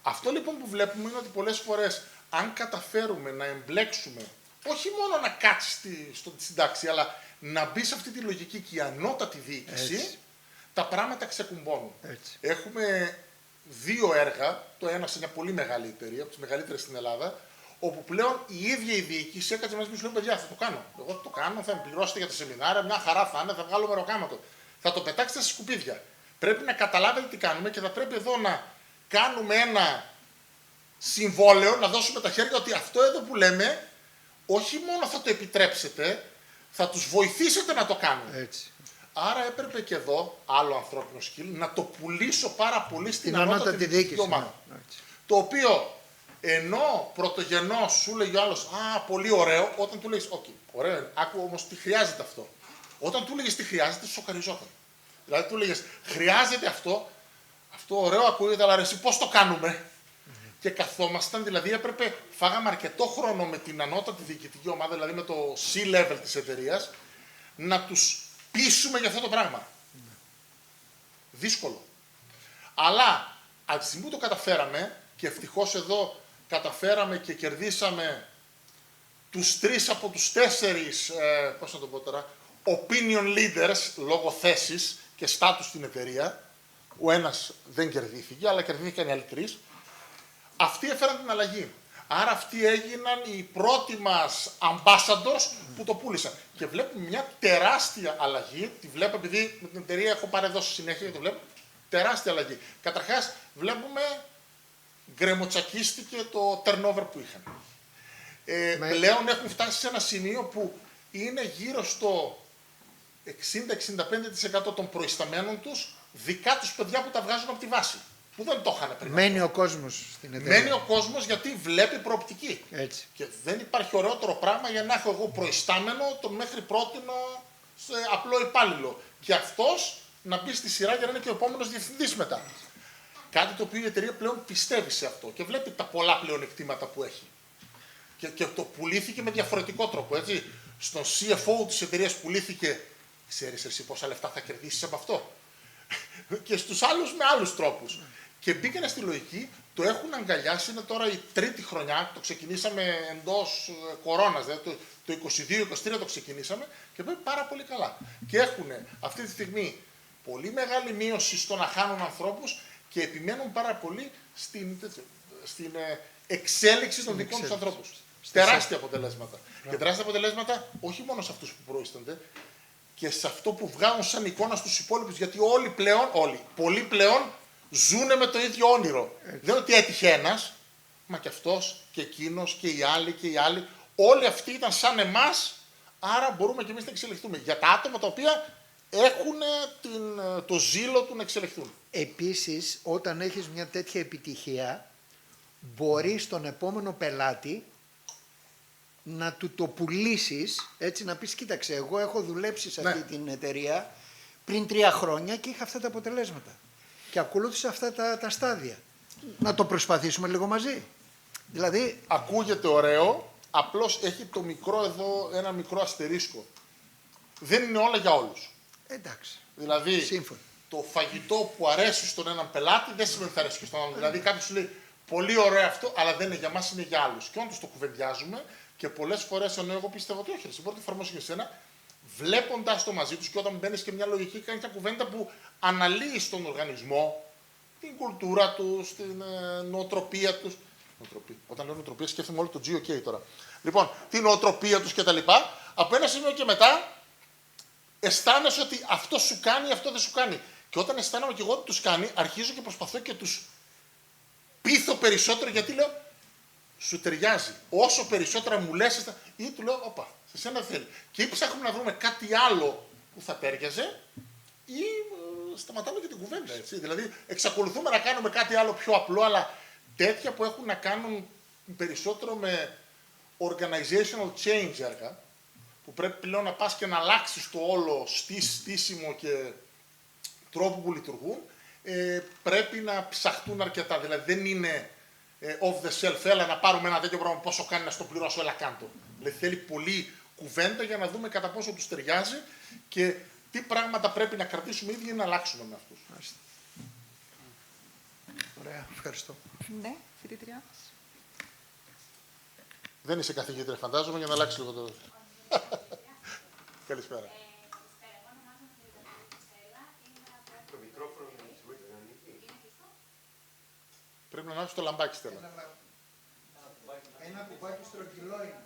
Αυτό λοιπόν που βλέπουμε είναι ότι πολλές φορές αν καταφέρουμε να εμπλέξουμε, όχι μόνο να κάτσει στην τάξη, αλλά να μπει σε αυτή τη λογική και η ανώτατη διοίκηση, Έτσι. τα πράγματα ξεκουμπώνουν. Έτσι. Έχουμε 2 έργα, το ένα σε μια πολύ μεγάλη εταιρεία, από τις μεγαλύτερες στην Ελλάδα, όπου πλέον η ίδια η διοίκηση έκατσε μαζί μου και σου λέει: παιδιά, θα το κάνω. Εγώ θα το κάνω, θα με πληρώσετε για τα σεμινάρια, μια χαρά θα είναι, θα βγάλω μεροκάματο. Θα το πετάξετε στα σκουπίδια. Πρέπει να καταλάβετε τι κάνουμε και θα πρέπει εδώ να κάνουμε ένα συμβόλαιο, να δώσουμε τα χέρια ότι αυτό εδώ που λέμε, όχι μόνο θα το επιτρέψετε, θα τους βοηθήσετε να το κάνουν. Έτσι. Άρα έπρεπε και εδώ, άλλο ανθρώπινο skill, να το πουλήσω πάρα πολύ στην Την ανώτατη ανώτατη διοίκηση. διοικητική ομάδα. Ναι. Έτσι. Το οποίο, ενώ πρωτογενώς σου λέγει ο άλλος, α, πολύ ωραίο, όταν του λέγεις, ok, ωραίο είναι, άκου όμως τι χρειάζεται αυτό. Όταν του λέγεις τι χρειάζεται, σοκαριζόταν. Δηλαδή του λέγες, χρειάζεται αυτό, αυτό ωραίο ακούγεται, αλλά ρε, εσύ πώς το κάνουμε. Και καθόμασταν, δηλαδή έπρεπε, φάγαμε αρκετό χρόνο με την ανώτατη διοικητική ομάδα, δηλαδή με το C-level της εταιρείας, να τους πείσουμε για αυτό το πράγμα. Δύσκολο. Αλλά από τη στιγμή που το καταφέραμε, και ευτυχώς εδώ καταφέραμε και κερδίσαμε τους 3 από τους 4, πώς να το πω τώρα, opinion leaders, λόγω θέσης και στάτους στην εταιρεία. Ο ένας δεν κερδίθηκε, αλλά κερδίθηκαν οι άλλοι 3. Αυτοί έφεραν την αλλαγή. Άρα αυτοί έγιναν οι πρώτοι μας ambassadors που το πούλησαν. Και βλέπουμε μια τεράστια αλλαγή. Τη βλέπω επειδή με την εταιρεία έχω παρεδώσει συνέχεια και το βλέπω. Τεράστια αλλαγή. Καταρχάς βλέπουμε γκρεμοτσακίστηκε το turnover που είχαν. Πλέον έχουν φτάσει σε ένα σημείο που είναι γύρω στο 60-65% των προϊσταμένων τους δικά τους παιδιά που τα βγάζουν από τη βάση. Που δεν το είχαν πριν. Μένει ο κόσμος στην εταιρεία. Μένει ο κόσμος γιατί βλέπει προοπτική. Έτσι. Και δεν υπάρχει ωραιότερο πράγμα για να έχω εγώ προϊστάμενο τον μέχρι πρότινο σε απλό υπάλληλο. Και αυτός να μπει στη σειρά για να είναι και ο επόμενος διευθυντής μετά. Κάτι το οποίο η εταιρεία πλέον πιστεύει σε αυτό και βλέπει τα πολλά πλεονεκτήματα που έχει. Και το πουλήθηκε με διαφορετικό τρόπο. Έτσι. Στον CFO της εταιρείας πουλήθηκε, ξέρεις εσύ πόσα λεφτά θα κερδίσεις από αυτό. Και στους άλλους με άλλους τρόπους. Και μπήκανε στη λογική, το έχουν αγκαλιάσει, είναι τώρα η 3η χρονιά, το ξεκινήσαμε εντός κορώνας, δηλαδή το 22-23 το ξεκινήσαμε και πάει πάρα πολύ καλά. Και έχουν αυτή τη στιγμή πολύ μεγάλη μείωση στο να χάνουν ανθρώπους και επιμένουν πάρα πολύ στην εξέλιξη των δικών τους ανθρώπων. Τεράστια αποτελέσματα. Και τεράστια αποτελέσματα όχι μόνο σε αυτούς που προείστανται, και σε αυτό που βγάζουν σαν εικόνα στους υπόλοιπους, γιατί πολλοί πλέον ζούνε με το ίδιο όνειρο. Δεν είναι ότι έτυχε ένας, μα και αυτός και εκείνος και οι άλλοι και οι άλλοι. Όλοι αυτοί ήταν σαν εμάς, άρα μπορούμε και εμείς να εξελιχθούμε. Για τα άτομα τα οποία έχουν το ζήλο του να εξελιχθούν. Επίσης, όταν έχεις μια τέτοια επιτυχία, μπορείς στον επόμενο πελάτη να του το πουλήσεις, έτσι να πεις, κοίταξε, εγώ έχω δουλέψει σε αυτή την εταιρεία πριν 3 χρόνια και είχα αυτά τα αποτελέσματα. Και ακολούθησα αυτά τα στάδια. Να το προσπαθήσουμε λίγο μαζί. Δηλαδή... Ακούγεται ωραίο, απλώς έχει το μικρό εδώ, ένα μικρό αστερίσκο. Δεν είναι όλα για όλους. Εντάξει. Δηλαδή, Σύμφωνο. το φαγητό που αρέσει στον έναν πελάτη δεν σημαίνει ότι θα αρέσει και στον άλλον. Δηλαδή, κάποιος σου λέει πολύ ωραίο αυτό, αλλά δεν είναι για μας, είναι για άλλους. Και όντως το κουβεντιάζουμε και πολλές φορές, ενώ εγώ πιστεύω ότι όχι, εσύ μπορεί να το εφαρμόσει και εσένα, βλέποντας το μαζί τους και όταν μπαίνεις και μια λογική, κάνεις μια κουβέντα που αναλύει στον οργανισμό την κουλτούρα τους, την νοοτροπία τους. Όταν λέω νοοτροπία, σκέφτομαι όλο το GOK τώρα. Λοιπόν, την νοοτροπία τους κτλ. Από ένα σημείο και μετά, αισθάνεσαι ότι αυτό σου κάνει, αυτό δεν σου κάνει. Και όταν αισθάνομαι και εγώ ότι τους κάνει, αρχίζω και προσπαθώ και τους πείθω περισσότερο, γιατί λέω, σου ταιριάζει. Όσο περισσότερα μου λες, ή του λέω, όπα, σε σένα θέλει. Και ή ψάχνουμε να βρούμε κάτι άλλο που θα τέριαζε, ή σταματάμε και την κουβέντα. Έτσι. Δηλαδή, εξακολουθούμε να κάνουμε κάτι άλλο πιο απλό, αλλά τέτοια που έχουν να κάνουν περισσότερο με organizational change έργα, που πρέπει πλέον να πας και να αλλάξεις το όλο στήσιμο και τρόπο που λειτουργούν, πρέπει να ψαχτούν αρκετά. Δηλαδή δεν είναι off the shelf, έλα να πάρουμε ένα τέτοιο πράγμα, πόσο κάνει να στο πληρώσω, έλα κάντο. Δηλαδή θέλει πολλή κουβέντα για να δούμε κατά πόσο τους ταιριάζει και τι πράγματα πρέπει να κρατήσουμε ήδη ή να αλλάξουμε με αυτούς. Ωραία, ευχαριστώ. Ναι, φοιτητριά. Δεν είσαι καθηγήτρια, φαντάζομαι, για να αλλάξει λίγο το... Καλησπέρα. Πρέπει να ανάψει το λαμπάκι, Στέλλα. Ένα κουμπάκι στρογγυλό είναι.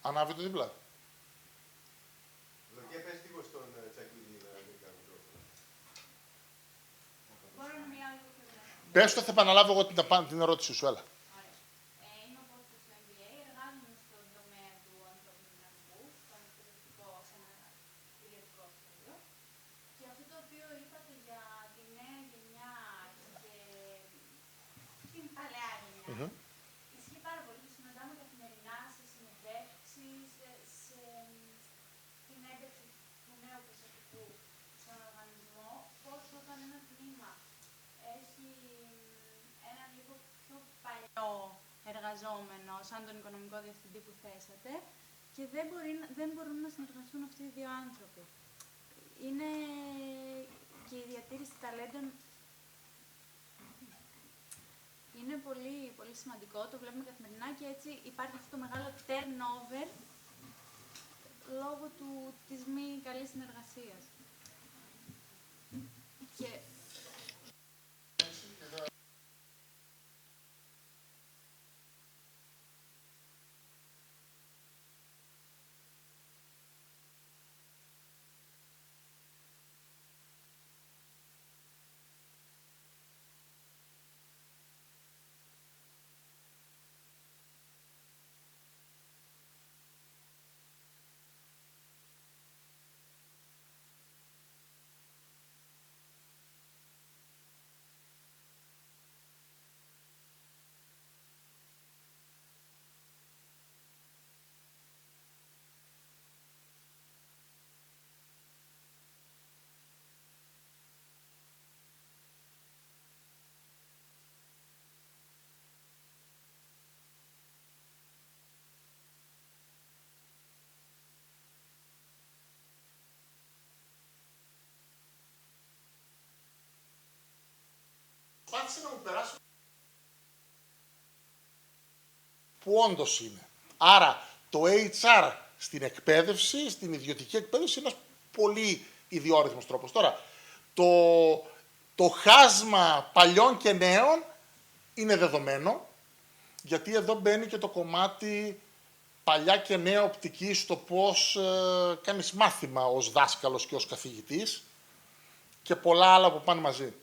Ανάβει το δίπλα. Και πες λίγο στον Τσακίδη να μην κάνει μικρόφωνο. Πες το, θα επαναλάβω εγώ την ερώτηση σου, έλα. Είμαι από το MBA, εργάζομαι στον τομέα του ανθρώπινου δυναμικού, στον εκπαιδευτικό, σε ένα ιδιωτικό σχέδιο. Και αυτό το οποίο είπατε για τη νέα γενιά και την παλαιά γενιά, ισχύει πάρα πολύ. Το συναντάμε καθημερινά σε συνεντεύξεις, στην ένταξη του νέου προσωπικού στον οργανισμό, πώς όταν ένα τμήμα έχει έναν λίγο πιο παλιό εργαζόμενο, σαν τον οικονομικό διευθυντή που θέσατε, και δεν μπορούν να συνεργαστούν αυτοί οι δύο άνθρωποι. Είναι και η διατήρηση ταλέντων είναι πολύ, πολύ σημαντικό, το βλέπουμε καθημερινά και έτσι υπάρχει αυτό το μεγάλο turnover λόγω της μη καλής συνεργασίας. Και Προσπάθησε να μου περάσει που όντως είναι. Άρα το HR στην εκπαίδευση, στην ιδιωτική εκπαίδευση, είναι ένας πολύ ιδιόρυθμος τρόπος. Τώρα, το χάσμα παλιών και νέων είναι δεδομένο, γιατί εδώ μπαίνει και το κομμάτι παλιά και νέα οπτική στο πώς κάνεις μάθημα ως δάσκαλος και ως καθηγητής και πολλά άλλα που πάνε μαζί.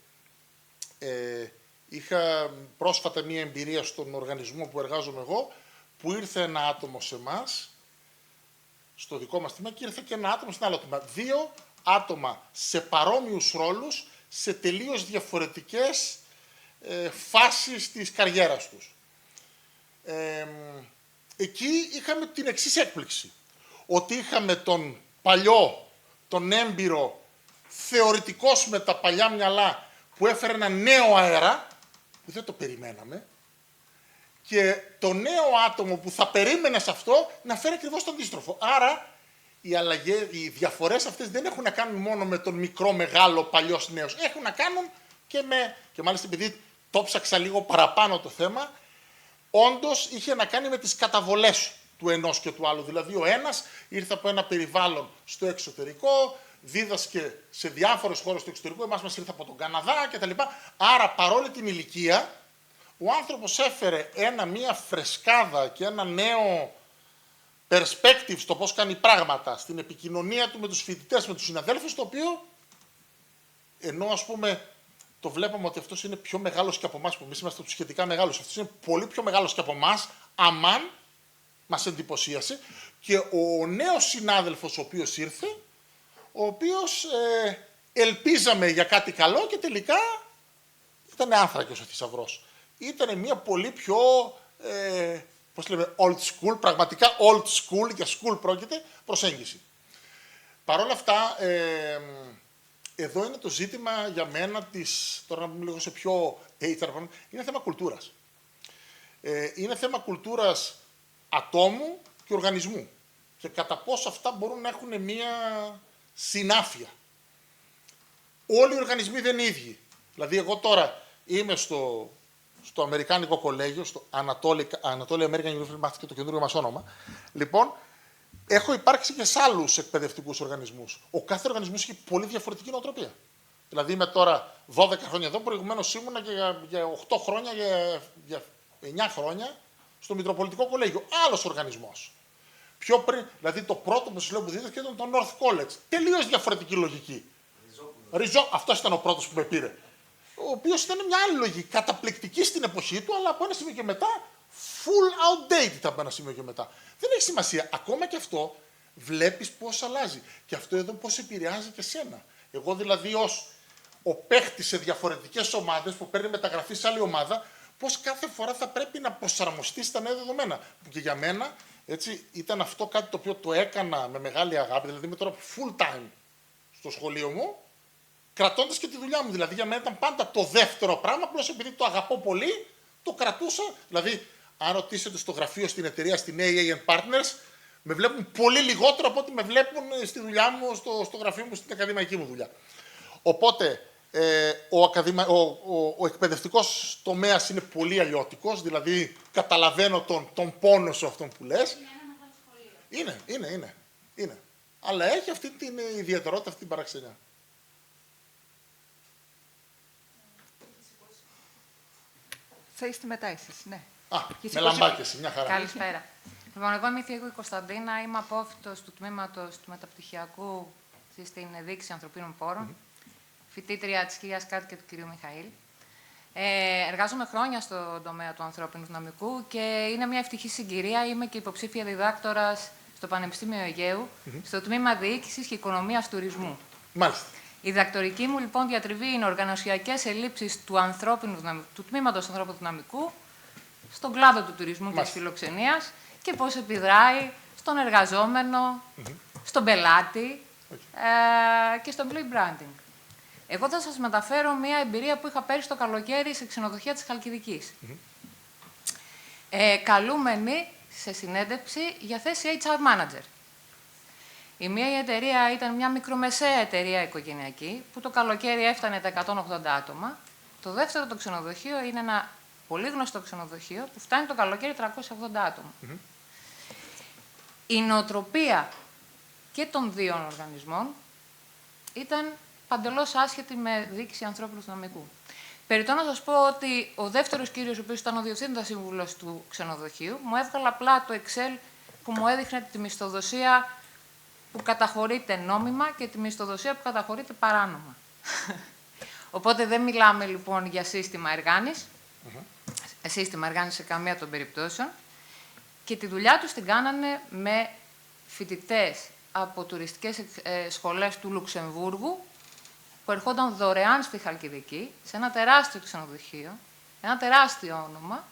Είχα πρόσφατα μία εμπειρία στον οργανισμό που εργάζομαι εγώ, που ήρθε ένα άτομο σε εμάς, στο δικό μας τμήμα, και ήρθε και ένα άτομο στην άλλο τμήμα. Δύο άτομα σε παρόμοιους ρόλους, σε τελείως διαφορετικές φάσεις της καριέρας τους. Εκεί είχαμε την εξής έκπληξη, ότι είχαμε τον παλιό, τον έμπειρο, θεωρητικός με τα παλιά μυαλά, που έφερε ένα νέο αέρα, που δεν το περιμέναμε, και το νέο άτομο που θα περίμενε σε αυτό να φέρει ακριβώς τον αντίστροφο. Άρα οι διαφορές αυτές δεν έχουν να κάνουν μόνο με τον μικρό, μεγάλο, παλιός, νέος. Έχουν να κάνουν και μάλιστα επειδή το ψάξα λίγο παραπάνω το θέμα, όντως είχε να κάνει με τις καταβολές του ενός και του άλλου. Δηλαδή ο ένας ήρθε από ένα περιβάλλον στο εξωτερικό, δίδασκε σε διάφορες χώρες του εξωτερικού, εμάς μας ήρθε από τον Καναδά κτλ. Άρα παρόλη την ηλικία, ο άνθρωπος έφερε μία φρεσκάδα και ένα νέο perspective στο πώς κάνει πράγματα, στην επικοινωνία του με τους φοιτητές, με τους συναδέλφους, το οποίο, ενώ ας πούμε το βλέπαμε ότι αυτός είναι πιο μεγάλος και από εμάς, που εμείς είμαστε σχετικά μεγάλος, αυτός είναι πολύ πιο μεγάλος και από εμάς, αμάν μας εντυπωσίασε, και ο νέος συνάδελφος ο οποίος ήρθε, ο οποίος ελπίζαμε για κάτι καλό και τελικά ήταν άνθρακος ο θησαυρός. Ήταν μια πολύ πιο, πώς λέμε, old school, πραγματικά old school, για school πρόκειται, προσέγγιση. Παρ' όλα αυτά, εδώ είναι το ζήτημα για μένα τώρα να πούμε λίγο σε πιο HR, είναι θέμα κουλτούρας. Είναι θέμα κουλτούρας ατόμου και οργανισμού και κατά πόσο αυτά μπορούν να έχουν μία συνάφεια. Όλοι οι οργανισμοί δεν είναι ίδιοι. Δηλαδή, εγώ τώρα είμαι στο Αμερικάνικο Κολέγιο, στο Anatolia American University Math και το καινούριο μας όνομα. Λοιπόν, έχω υπάρξει και σε άλλους εκπαιδευτικούς οργανισμούς. Ο κάθε οργανισμός έχει πολύ διαφορετική νοοτροπία. Δηλαδή, είμαι τώρα 12 χρόνια εδώ, προηγουμένως ήμουνα και για 8 χρόνια, για 9 χρόνια στο Μητροπολιτικό Κολέγιο. Άλλος οργανισμός. Πιο πριν, δηλαδή το πρώτο που σας λέω που δίδεται ήταν το North College. Τελείως διαφορετική λογική. Αυτός ήταν ο πρώτος που με πήρε. Ο οποίος ήταν μια άλλη λογική, καταπληκτική στην εποχή του, αλλά από ένα σημείο και μετά, full outdated από ένα σημείο και μετά. Δεν έχει σημασία. Ακόμα και αυτό βλέπεις πώς αλλάζει. Και αυτό εδώ πώς επηρεάζει και σένα. Εγώ δηλαδή ως ο παίχτης σε διαφορετικές ομάδες που παίρνει μεταγραφή σε άλλη ομάδα, πώς κάθε φορά θα πρέπει να προσαρμοστεί στα νέα δεδομένα. Που και για μένα έτσι, ήταν αυτό κάτι το οποίο το έκανα με μεγάλη αγάπη, δηλαδή είμαι τώρα full time στο σχολείο μου, κρατώντας και τη δουλειά μου. Δηλαδή για μένα ήταν πάντα το δεύτερο πράγμα, απλώς επειδή το αγαπώ πολύ, το κρατούσα. Δηλαδή, αν ρωτήσετε στο γραφείο στην εταιρεία, στην AA Partners, με βλέπουν πολύ λιγότερο από ό,τι με βλέπουν στη δουλειά μου, στο γραφείο μου, στην ακαδημαϊκή μου δουλειά. Οπότε, ο εκπαιδευτικός τομέας είναι πολύ αλλιώτικος, δηλαδή καταλαβαίνω τον πόνο σου αυτόν που λες. Είναι ένα μεγάλο σχολείο. Είναι. Αλλά έχει αυτή την ιδιαιτερότητα, αυτή την παραξενιά. Θα είστε μετά εσείς, ναι. Με λαμπάκες, μια χαρά. Καλησπέρα. Λοιπόν, εγώ είμαι η Θεία Κωνσταντίνα, είμαι απόφοιτος του τμήματος του μεταπτυχιακού στην Δίκηση Ανθρωπίνων Πόρων, φοιτήτρια της κυρίας Κάτι και του κυρίου Μιχαήλ. Εργάζομαι χρόνια στον τομέα του ανθρώπινου δυναμικού και είναι μια ευτυχή συγκυρία. Είμαι και υποψήφια διδάκτορας στο Πανεπιστήμιο Αιγαίου, στο τμήμα Διοίκησης και Οικονομίας Τουρισμού. Μάλιστα. Η διδακτορική μου λοιπόν διατριβή είναι οργανωσιακές ελλείψεις του τμήματος ανθρώπινου δυναμικού στον κλάδο του τουρισμού και της φιλοξενίας και πώς επιδράει στον εργαζόμενο, στον πελάτη και στον employee branding. Εγώ θα σας μεταφέρω μια εμπειρία που είχα πέρυσι το καλοκαίρι σε ξενοδοχεία της Χαλκιδικής. Καλούμενη σε συνέντευξη για θέση HR manager. Η μία εταιρεία ήταν μια μικρομεσαία εταιρεία οικογενειακή, που το καλοκαίρι έφτανε τα 180 άτομα. Το δεύτερο το ξενοδοχείο είναι ένα πολύ γνωστό ξενοδοχείο, που φτάνει το καλοκαίρι 380 άτομα. Η νοοτροπία και των δύο οργανισμών ήταν παντελώς άσχετη με διοίκηση ανθρώπινου δυναμικού. Περιττώ να σας πω ότι ο δεύτερος κύριος, ο οποίος ήταν ο διευθύνοντας σύμβουλος του ξενοδοχείου, μου έβγαλε απλά το Excel που μου έδειχνε τη μισθοδοσία που καταχωρείται νόμιμα και τη μισθοδοσία που καταχωρείται παράνομα. Οπότε δεν μιλάμε λοιπόν για σύστημα εργάνης, σύστημα εργάνης σε καμία των περιπτώσεων, και τη δουλειά τους την κάνανε με φοιτητές από τουριστικές σχολές του Λουξεμβούργου, που ερχόταν δωρεάν στη Χαλκιδική, σε ένα τεράστιο ξενοδοχείο, ένα τεράστιο όνομα,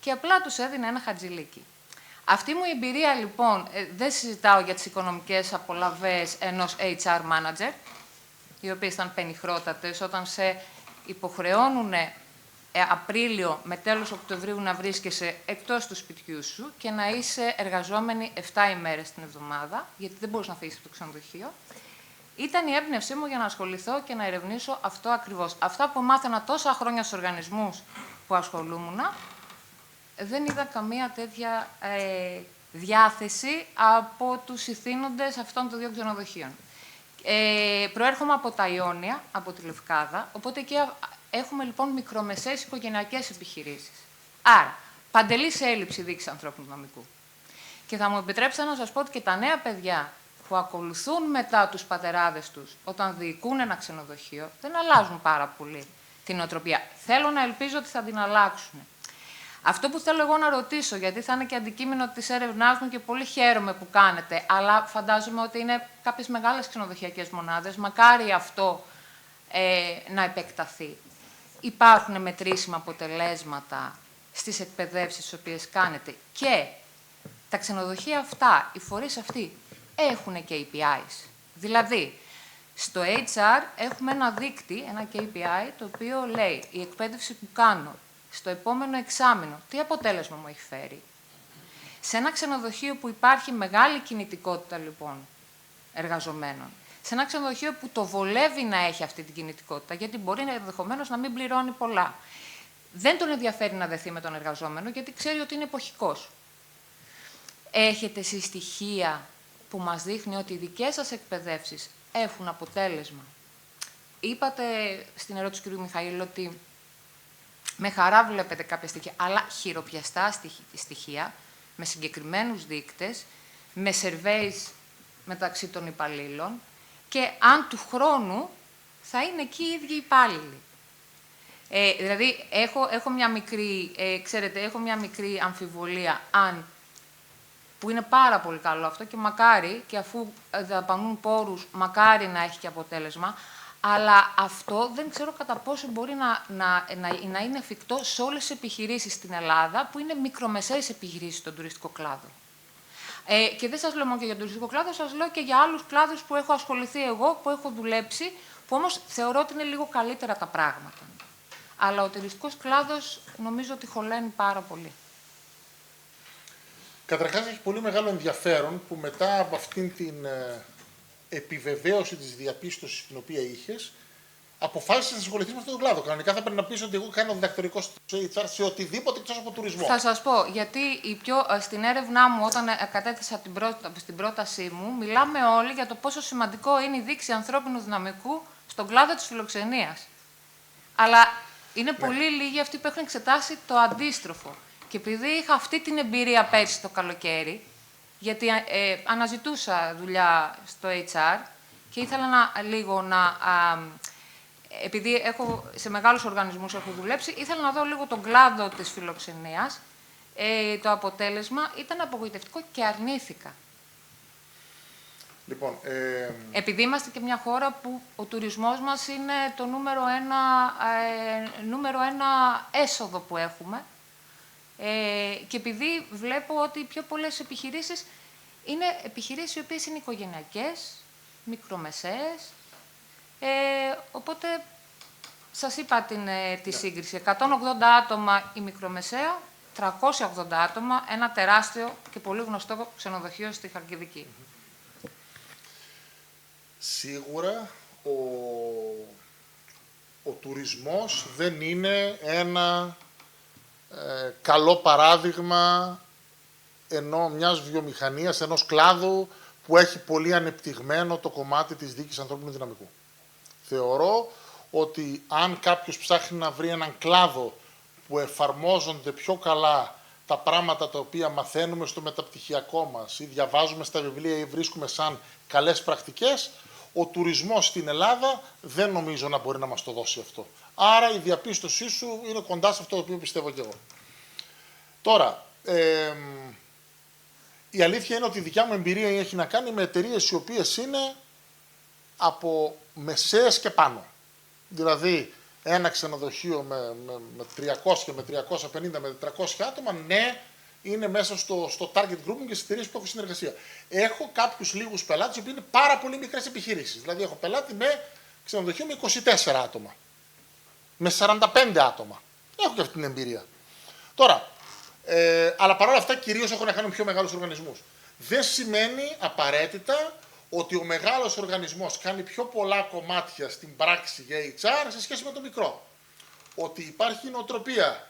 και απλά τους έδινε ένα χατζηλίκι. Αυτή μου η εμπειρία, λοιπόν, δεν συζητάω για τις οικονομικές απολαβές ενός HR manager, οι οποίες ήταν πενιχρότατες, όταν σε υποχρεώνουν Απρίλιο με τέλος Οκτωβρίου να βρίσκεσαι εκτός του σπιτιού σου και να είσαι εργαζόμενη 7 ημέρες την εβδομάδα, γιατί δεν μπορείς να φύγεις από το ξενοδοχείο. Ήταν η έμπνευσή μου για να ασχοληθώ και να ερευνήσω αυτό ακριβώς. Αυτά που μάθαινα τόσα χρόνια στους οργανισμούς που ασχολούμουν, δεν είδα καμία τέτοια διάθεση από τους ηθήνοντες αυτών των δύο ξενοδοχείων. Προέρχομαι από τα Ιόνια, από τη Λευκάδα, οπότε εκεί έχουμε λοιπόν μικρομεσαίες οικογενειακές επιχειρήσεις. Άρα, παντελής έλλειψη διοίκησης ανθρώπινου δυναμικού. Και θα μου επιτρέψετε να σας πω ότι και τα νέα παιδιά που ακολουθούν μετά τους πατεράδες τους όταν διοικούν ένα ξενοδοχείο, δεν αλλάζουν πάρα πολύ την νοοτροπία. Θέλω να ελπίζω ότι θα την αλλάξουν. Αυτό που θέλω εγώ να ρωτήσω, γιατί θα είναι και αντικείμενο της έρευνάς μου και πολύ χαίρομαι που κάνετε, αλλά φαντάζομαι ότι είναι κάποιες μεγάλες ξενοδοχειακές μονάδες, μακάρι αυτό να επεκταθεί. Υπάρχουν μετρήσιμα αποτελέσματα στις εκπαιδεύσεις τις οποίες κάνετε και τα ξενοδοχεία αυτά, οι φορείς αυτοί, έχουν KPIs. Δηλαδή, στο HR έχουμε ένα δείκτη, ένα KPI, το οποίο λέει η εκπαίδευση που κάνω στο επόμενο εξάμηνο, τι αποτέλεσμα μου έχει φέρει. Σε ένα ξενοδοχείο που υπάρχει μεγάλη κινητικότητα λοιπόν εργαζομένων, σε ένα ξενοδοχείο που το βολεύει να έχει αυτή την κινητικότητα, γιατί μπορεί ενδεχομένως να μην πληρώνει πολλά, δεν τον ενδιαφέρει να δεθεί με τον εργαζόμενο, γιατί ξέρει ότι είναι εποχικός. Έχετε εσείς στοιχεία που μας δείχνει ότι οι δικές σας εκπαιδεύσεις έχουν αποτέλεσμα? Είπατε στην ερώτηση του κ. Μιχαήλ ότι με χαρά βλέπετε κάποια στοιχεία, αλλά χειροπιαστά στοιχεία, με συγκεκριμένους δείκτες, με surveys μεταξύ των υπαλλήλων και αν του χρόνου θα είναι εκεί οι ίδιοι υπάλληλοι. Δηλαδή, έχω μια μικρή αμφιβολία αν, που είναι πάρα πολύ καλό αυτό και μακάρι, και αφού δαπανούν πόρους, μακάρι να έχει και αποτέλεσμα, αλλά αυτό δεν ξέρω κατά πόσο μπορεί να είναι εφικτό σε όλες τις επιχειρήσεις στην Ελλάδα, που είναι μικρομεσαίες επιχειρήσεις στον τουριστικό κλάδο. Και δεν σας λέω μόνο και για τον τουριστικό κλάδο, σας λέω και για άλλους κλάδους που έχω ασχοληθεί εγώ, που έχω δουλέψει, που όμως θεωρώ ότι είναι λίγο καλύτερα τα πράγματα. Αλλά ο τουριστικός κλάδος νομίζω ότι χωλαίνει πάρα πολύ. Καταρχάς έχει πολύ μεγάλο ενδιαφέρον που μετά από αυτήν την επιβεβαίωση της διαπίστωσης την οποία είχες, αποφάσισες να ασχοληθείς με αυτόν τον κλάδο. Κανονικά θα πρέπει να πεις ότι εγώ κάνω διδακτορικό στο HR σε οτιδήποτε εκτός από τουρισμό. Θα σας πω, γιατί στην έρευνά μου, όταν κατέθεσα την πρότασή μου, μιλάμε όλοι για το πόσο σημαντικό είναι η δείξη ανθρώπινου δυναμικού στον κλάδο της φιλοξενίας. Αλλά είναι πολύ λίγοι αυτοί που έχουν εξετάσει το αντίστροφο. Και επειδή είχα αυτή την εμπειρία πέρσι το καλοκαίρι, γιατί αναζητούσα δουλειά στο HR και ήθελα επειδή σε μεγάλους οργανισμούς έχω δουλέψει, ήθελα να δω λίγο τον κλάδο της φιλοξενίας. Το αποτέλεσμα ήταν απογοητευτικό και αρνήθηκα. Λοιπόν, επειδή είμαστε και μια χώρα που ο τουρισμός μας είναι το νούμερο ένα έσοδο που έχουμε, και επειδή βλέπω ότι οι πιο πολλές επιχειρήσεις είναι επιχειρήσεις οι οποίες είναι οικογενειακές, μικρομεσαίες, οπότε σας είπα τη σύγκριση. 180 άτομα η μικρομεσαία, 380 άτομα ένα τεράστιο και πολύ γνωστό ξενοδοχείο στη Χαλκιδική. Σίγουρα ο τουρισμός δεν είναι ένα καλό παράδειγμα μιας βιομηχανίας, ενός κλάδου που έχει πολύ ανεπτυγμένο το κομμάτι της διοίκησης ανθρώπινου δυναμικού. Θεωρώ ότι αν κάποιος ψάχνει να βρει έναν κλάδο που εφαρμόζονται πιο καλά τα πράγματα τα οποία μαθαίνουμε στο μεταπτυχιακό μας ή διαβάζουμε στα βιβλία ή βρίσκουμε σαν καλές πρακτικές, ο τουρισμός στην Ελλάδα δεν νομίζω να μπορεί να μας το δώσει αυτό. Άρα η διαπίστωσή σου είναι κοντά σε αυτό το οποίο πιστεύω και εγώ. Τώρα, η αλήθεια είναι ότι η δικιά μου εμπειρία έχει να κάνει με εταιρείες οι οποίες είναι από μεσαίες και πάνω. Δηλαδή, ένα ξενοδοχείο με 300, με 350, με 400 άτομα, ναι, είναι μέσα στο target grouping και στις εταιρείες που έχω συνεργασία. Έχω κάποιους λίγους πελάτες που είναι πάρα πολύ μικρές επιχειρήσεις. Δηλαδή, έχω πελάτη με ξενοδοχείο με 24 άτομα. Με 45 άτομα. Έχω και αυτή την εμπειρία. Τώρα, αλλά παρόλα αυτά κυρίως έχω να κάνω με πιο μεγάλους οργανισμούς. Δεν σημαίνει απαραίτητα ότι ο μεγάλος οργανισμός κάνει πιο πολλά κομμάτια στην πράξη για HR σε σχέση με το μικρό. Ότι υπάρχει νοοτροπία.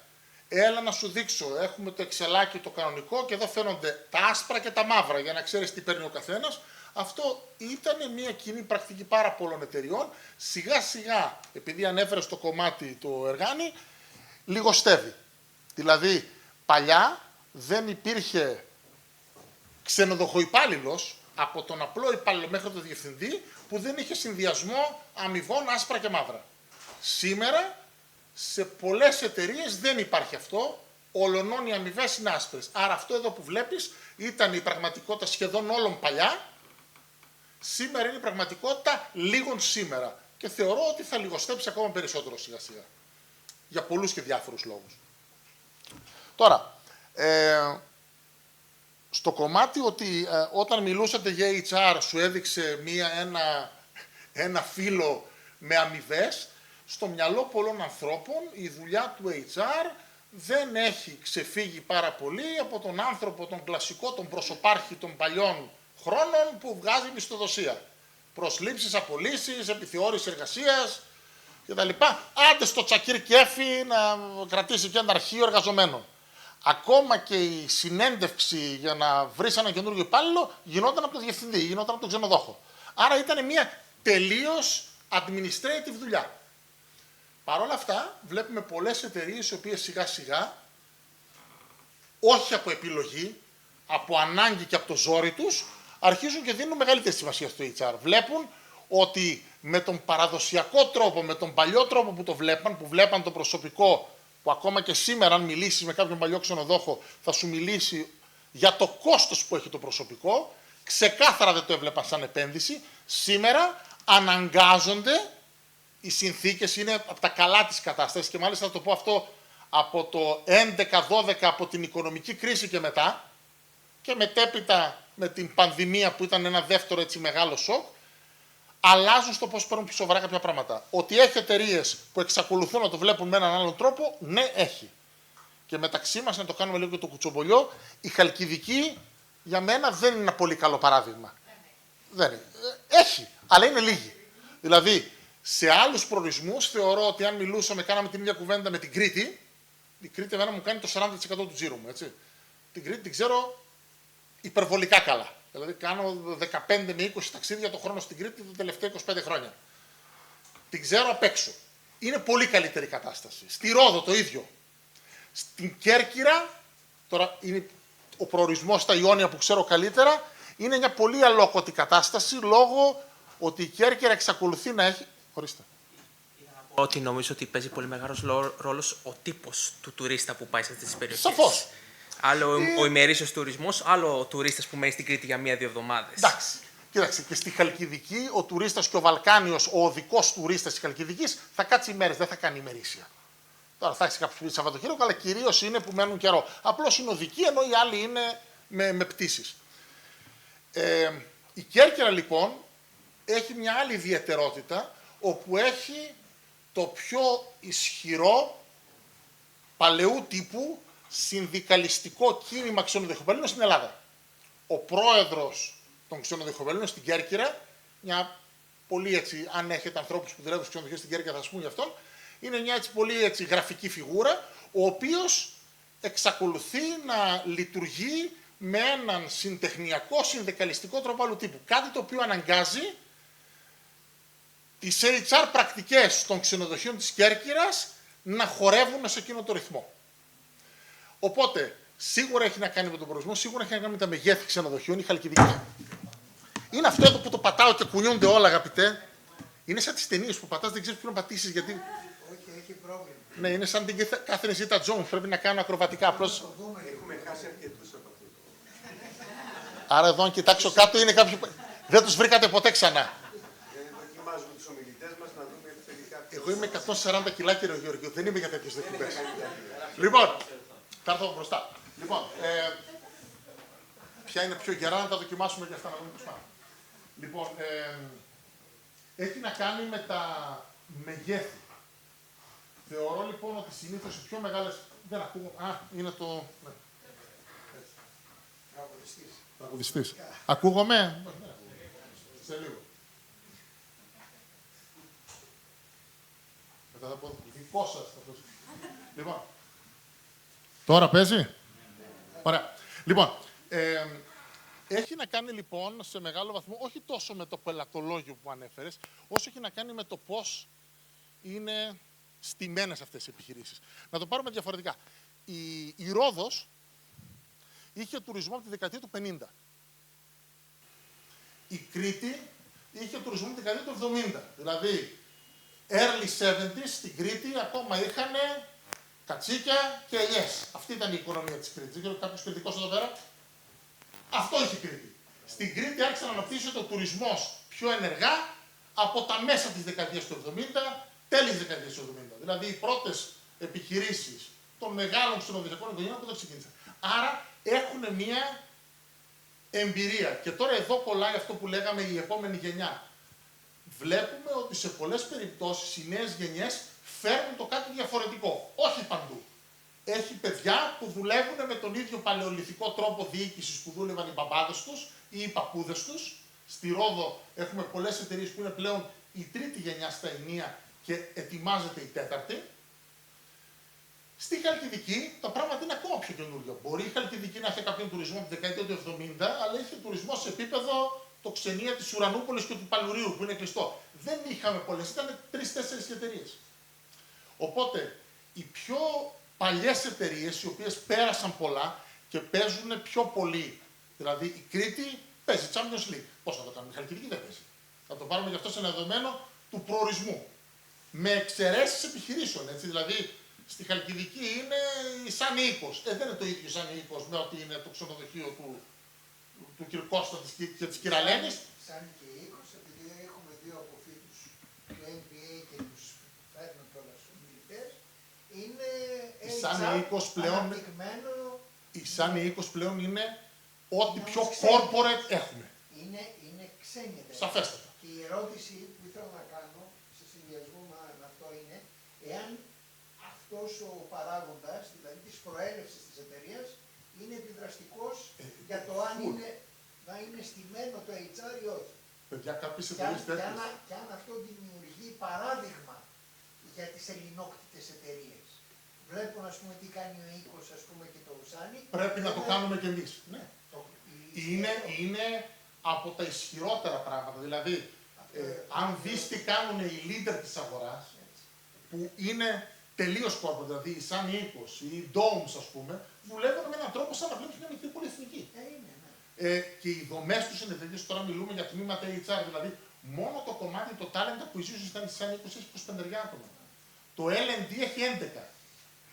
Έλα να σου δείξω, έχουμε το εξελάκι το κανονικό και εδώ φαίνονται τα άσπρα και τα μαύρα για να ξέρεις τι παίρνει ο καθένας. Αυτό ήταν μια κοινή πρακτική πάρα πολλών εταιριών. Σιγά σιγά, επειδή ανέφερε στο κομμάτι το Εργάνη, λιγοστεύει. Δηλαδή, παλιά δεν υπήρχε ξενοδοχοϊπάλληλος από τον απλό υπάλληλο μέχρι τον διευθυντή που δεν είχε συνδυασμό αμοιβών άσπρα και μαύρα. Σήμερα, σε πολλές εταιρείες δεν υπάρχει αυτό, ολονών οι αμοιβές είναι άσπρες. Άρα αυτό εδώ που βλέπεις ήταν η πραγματικότητα σχεδόν όλων παλιά, σήμερα είναι η πραγματικότητα λίγων σήμερα. Και θεωρώ ότι θα λιγοστέψει ακόμα περισσότερο σιγά σιγά. Για πολλούς και διάφορους λόγους. Τώρα, στο κομμάτι ότι όταν μιλούσατε για HR σου έδειξε ένα φύλλο με αμοιβές, στο μυαλό πολλών ανθρώπων η δουλειά του HR δεν έχει ξεφύγει πάρα πολύ από τον άνθρωπο, τον κλασικό, τον προσωπάρχη των παλιών χρόνων που βγάζει μισθοδοσία. Προσλήψεις, απολύσεις, επιθεώρηση εργασίας κτλ. Άντε στο τσακίρ κέφι να κρατήσει και ένα αρχείο εργαζομένων. Ακόμα και η συνέντευξη για να βρεις έναν καινούργιο υπάλληλο γινόταν από τον διευθυντή, γινόταν από τον ξενοδόχο. Άρα ήταν μια τελείως administrative δουλειά. Παρ' όλα αυτά, βλέπουμε πολλές εταιρείες οι οποίες σιγά σιγά, όχι από επιλογή, από ανάγκη και από το ζόρι τους, αρχίζουν και δίνουν μεγαλύτερη σημασία στο HR. Βλέπουν ότι με τον παραδοσιακό τρόπο, με τον παλιό τρόπο που το βλέπαν, που βλέπαν το προσωπικό, που ακόμα και σήμερα αν μιλήσεις με κάποιον παλιό ξενοδόχο θα σου μιλήσει για το κόστος που έχει το προσωπικό, ξεκάθαρα δεν το έβλεπαν σαν επένδυση, σήμερα αναγκάζονται, οι συνθήκες είναι από τα καλά της κατάστασης και μάλιστα θα το πω αυτό από το 11-12, από την οικονομική κρίση και μετά, και μετέπειτα με την πανδημία που ήταν ένα δεύτερο έτσι μεγάλο σοκ, αλλάζουν στο πώς παίρνουν πιο σοβαρά κάποια πράγματα. Ότι έχει εταιρείες που εξακολουθούν να το βλέπουν με έναν άλλον τρόπο, ναι, έχει. Και μεταξύ μας, να το κάνουμε λίγο και το κουτσομπολιό, η Χαλκιδική για μένα δεν είναι ένα πολύ καλό παράδειγμα. Δεν είναι. Έχει, αλλά είναι λίγη. Δηλαδή, σε άλλους προορισμούς θεωρώ ότι αν μιλούσαμε, κάναμε την ίδια κουβέντα με την Κρήτη, η Κρήτη εμένα μου κάνει το 40% του τζίρου μου, έτσι. Την Κρήτη την ξέρω υπερβολικά καλά. Δηλαδή κάνω 15 με 20 ταξίδια το χρόνο στην Κρήτη τα τελευταία 25 χρόνια. Την ξέρω απ' έξω. Είναι πολύ καλύτερη κατάσταση. Στη Ρόδο το ίδιο. Στην Κέρκυρα, τώρα είναι ο προορισμός στα Ιόνια που ξέρω καλύτερα, είναι μια πολύ αλόκοτη κατάσταση λόγω ότι η Κέρκυρα εξακολουθεί να έχει... Ορίστε. Ότι νομίζω ότι παίζει πολύ μεγάλος ρόλος ο τύπος του τουρίστα που πάει σε αυτές τις περιοχές. Σαφώς. Άλλο ο ημερήσιος τουρισμός, άλλο ο τουρίστας που μένει στην Κρήτη για 1-2 εβδομάδες. Εντάξει. Κοίταξε, και στη Χαλκιδική ο τουρίστας και ο Βαλκάνιος, ο οδικός τουρίστας της Χαλκιδικής, θα κάτσει ημέρες, δεν θα κάνει ημερήσια. Τώρα θα έχει κάποιο Σαββατοκύριακο, αλλά κυρίως είναι που μένουν καιρό. Απλώς είναι οδικοί, ενώ οι άλλοι είναι με πτήσεις. Η Κέρκυρα λοιπόν έχει μια άλλη ιδιαιτερότητα, όπου έχει το πιο ισχυρό παλαιού τύπου συνδικαλιστικό κίνημα ξενοδοχειοπαίλων στην Ελλάδα. Ο πρόεδρος των ξενοδοχειοπαίλων στην Κέρκυρα, μια πολύ έτσι, αν έχετε ανθρώπους που δουλεύουν στις ξενοδοχείες στην Κέρκυρα θα σας πούν γι' αυτόν, είναι μια έτσι πολύ έτσι γραφική φιγούρα, ο οποίος εξακολουθεί να λειτουργεί με έναν συντεχνιακό συνδικαλιστικό τρόπο άλλου τύπου. Κάτι το οποίο αναγκάζει τις HR πρακτικές των ξενοδοχείων της Κέρκυρας να χορεύουν σε εκείνο το ρυθμό. Οπότε, σίγουρα έχει να κάνει με τον προορισμό, σίγουρα έχει να κάνει με τα μεγέθη ξενοδοχείων, η Χαλκιδική. Είναι αυτό εδώ που το πατάω και κουνιούνται όλα, αγαπητέ. Είναι σαν τις ταινίες που πατάς, δεν ξέρεις ποιο να πατήσεις, γιατί... Όχι, έχει πρόβλημα. Ναι, είναι σαν την κάθε Ζήτα Τζόουνς, πρέπει να κάνω ακροβατικά απλώς. Έχουμε χάσει αρκετούς από αυτό. Άρα εδώ, αν κοιτάξω κάτω, είναι κάποιοι... Δεν τους βρήκατε ποτέ ξανά. Δοκιμάζουμε τους ομιλητές μας να δούμε τελικά... Εγώ είμαι 140 κιλά, κύριε Γεωργίου, δεν είμαι για τέτοιες δοκιμές. Λοιπόν, θα έρθω μπροστά. Λοιπόν, ποια είναι πιο γερά, να τα δοκιμάσουμε και αυτά, να δούμε πώς πάνε. Λοιπόν, έχει να κάνει με τα μεγέθη. Θεωρώ λοιπόν ότι συνήθως οι πιο μεγάλες... Δεν ακούω... Α, είναι το... Ναι. Τραγουδιστής. Ακούγομαι. Σε λίγο. Μετά θα πω δικό σας. Λοιπόν. Τώρα παίζει. Ωραία. Λοιπόν, έχει να κάνει λοιπόν σε μεγάλο βαθμό, όχι τόσο με το πελατολόγιο που ανέφερες, όσο έχει να κάνει με το πώς είναι στημένες αυτές οι επιχειρήσεις. Να το πάρουμε διαφορετικά. Η Ρόδος είχε τουρισμό από τη δεκαετία του 50. Η Κρήτη είχε τουρισμό από τη δεκαετία του 70. Δηλαδή, early 70s στην Κρήτη ακόμα είχαν κατσίκια και ελιές. Αυτή ήταν η οικονομία της Κρήτης. Δεν ξέρω κάποιος κριτικός εδώ πέρα. Αυτό είχε η Κρήτη. Στην Κρήτη άρχισε να αναπτύσσεται ο τουρισμός πιο ενεργά από τα μέσα της δεκαετίας του 70, τέλη της δεκαετίας του 70. Δηλαδή, οι πρώτες επιχειρήσεις των μεγάλων ξενοδοχειακών οικογενειών που το ξεκίνησαν. Άρα, έχουν μία εμπειρία. Και τώρα εδώ κολλάει αυτό που λέγαμε η επόμενη γενιά. Βλέπουμε ότι σε πολλές περιπτώσεις οι νέες γενιές φέρνουν το κάτι διαφορετικό. Όχι παντού. έχει παιδιά που δουλεύουν με τον ίδιο παλαιολιθικό τρόπο διοίκησης που δούλευαν οι μπαμπάδες τους ή οι παππούδες τους. Στη Ρόδο έχουμε πολλές εταιρείες που είναι πλέον η τρίτη γενιά στα ενία και ετοιμάζεται η τέταρτη. Στη Χαλκιδική τα πράγματα είναι ακόμα πιο καινούργια. Μπορεί η Χαλκιδική να έχει κάποιον τουρισμό από τη δεκαετία του 70, αλλά είχε τουρισμό σε επίπεδο το ξενία της Ουρανούπολης και του Παλουρίου που είναι κλειστό. Δεν είχαμε πολλές, ήταν 3-4 εταιρείες. Οπότε οι πιο παλιές εταιρείες, οι οποίες πέρασαν πολλά και παίζουν πιο πολύ, δηλαδή η Κρήτη παίζει Champions League. Πώς θα το κάνουμε, η Χαλκιδική δεν παίζει. Θα το πάρουμε γι' αυτό σε ένα δεδομένο του προορισμού. Με εξαιρέσεις επιχειρήσεων, έτσι, δηλαδή στη Χαλκιδική είναι η Σαν Οίκος. Δεν είναι το ίδιο Σαν Οίκος με ότι είναι το ξενοδοχείο του κ. Κώστα και της Κυραλένης. Σαν και Οίκος, επειδή έχουμε δύο αποφύτους του MBA και τους φέρνουν κιόλας στους μιλητές, είναι Η Σαν Οίκος πλέον, αναπτυγμένο. η Σαν Οίκος πλέον είναι ό,τι πιο corporate έχουμε. Είναι ξένη εταιρεία. Σαφέστατα. Και η ερώτηση που ήθελα να κάνω σε συνδυασμό με αυτό είναι εάν αυτός ο παράγοντας, δηλαδή της προέλευσης της εταιρείας, είναι επιδραστικός για το αν να είναι στημένο το HR ή όχι. Παιδιά, κάποιες Και εταιρείες τέτοιες. αν αυτό δημιουργεί παράδειγμα για τις ελληνόκτητες εταιρείες. Βλέπουν, ας πούμε, τι κάνει ο Οίκος, ας πούμε, και το Ουσάνι. Πρέπει να το κάνουμε κι εμείς. Ναι. Είναι από τα ισχυρότερα πράγματα. Δηλαδή, αν δεις τι κάνουν οι leader της αγοράς, που είναι τελείως κόρπο, δηλαδή οι Σαν Οίκος, οι Domes, ας πούμε, δουλεύουν με έναν τρόπο σαν να βλέπεις μια μικρή πολυεθνική. Και οι δομές τους είναι τέτοιες, τώρα μιλούμε για τμήματα HR, δηλαδή μόνο το κομμάτι, το talent acquisition ήταν Σαν Οίκος έχει 25 άτομα. Το L&D έχει 11.